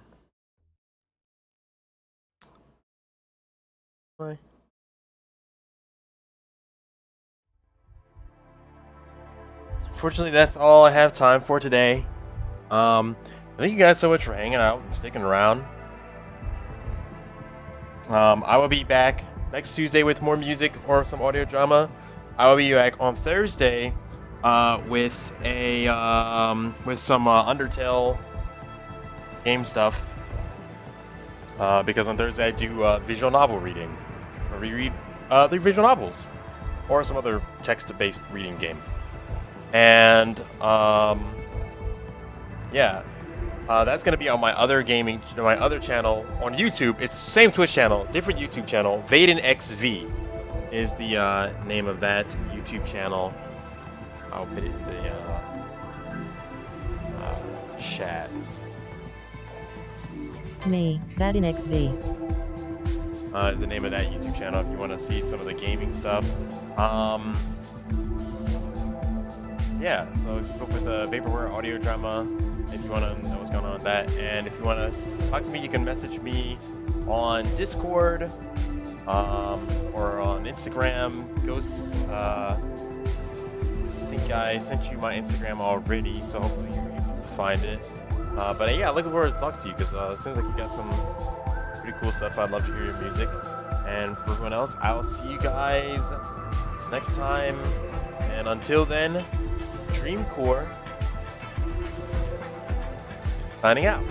Fortunately, that's all I have time for today. Thank you guys so much for hanging out and sticking around. I will be back next Tuesday with more music or some audio drama. I will be back on Thursday with a with some Undertale game stuff. Because on Thursday I do visual novel reading, or reread the visual novels, or some other text-based reading game. And yeah, that's gonna be on my other channel on YouTube. It's the same Twitch channel, different YouTube channel. Vaden XV is the name of that YouTube channel. I'll put it in the chat.
Me, Vaden XV.
Is the name of that YouTube channel if you want to see some of the gaming stuff. Yeah, so keep up with the Vaporware audio drama if you want to know what's going on with that. And if you want to talk to me, you can message me on Discord or on Instagram. Ghost, I think I sent you my Instagram already, so hopefully you're able to find it. But yeah, looking forward to talking to you because it seems like you got some pretty cool stuff. I'd love to hear your music. And for everyone else, I'll see you guys next time. And until then, Dreamcore signing out.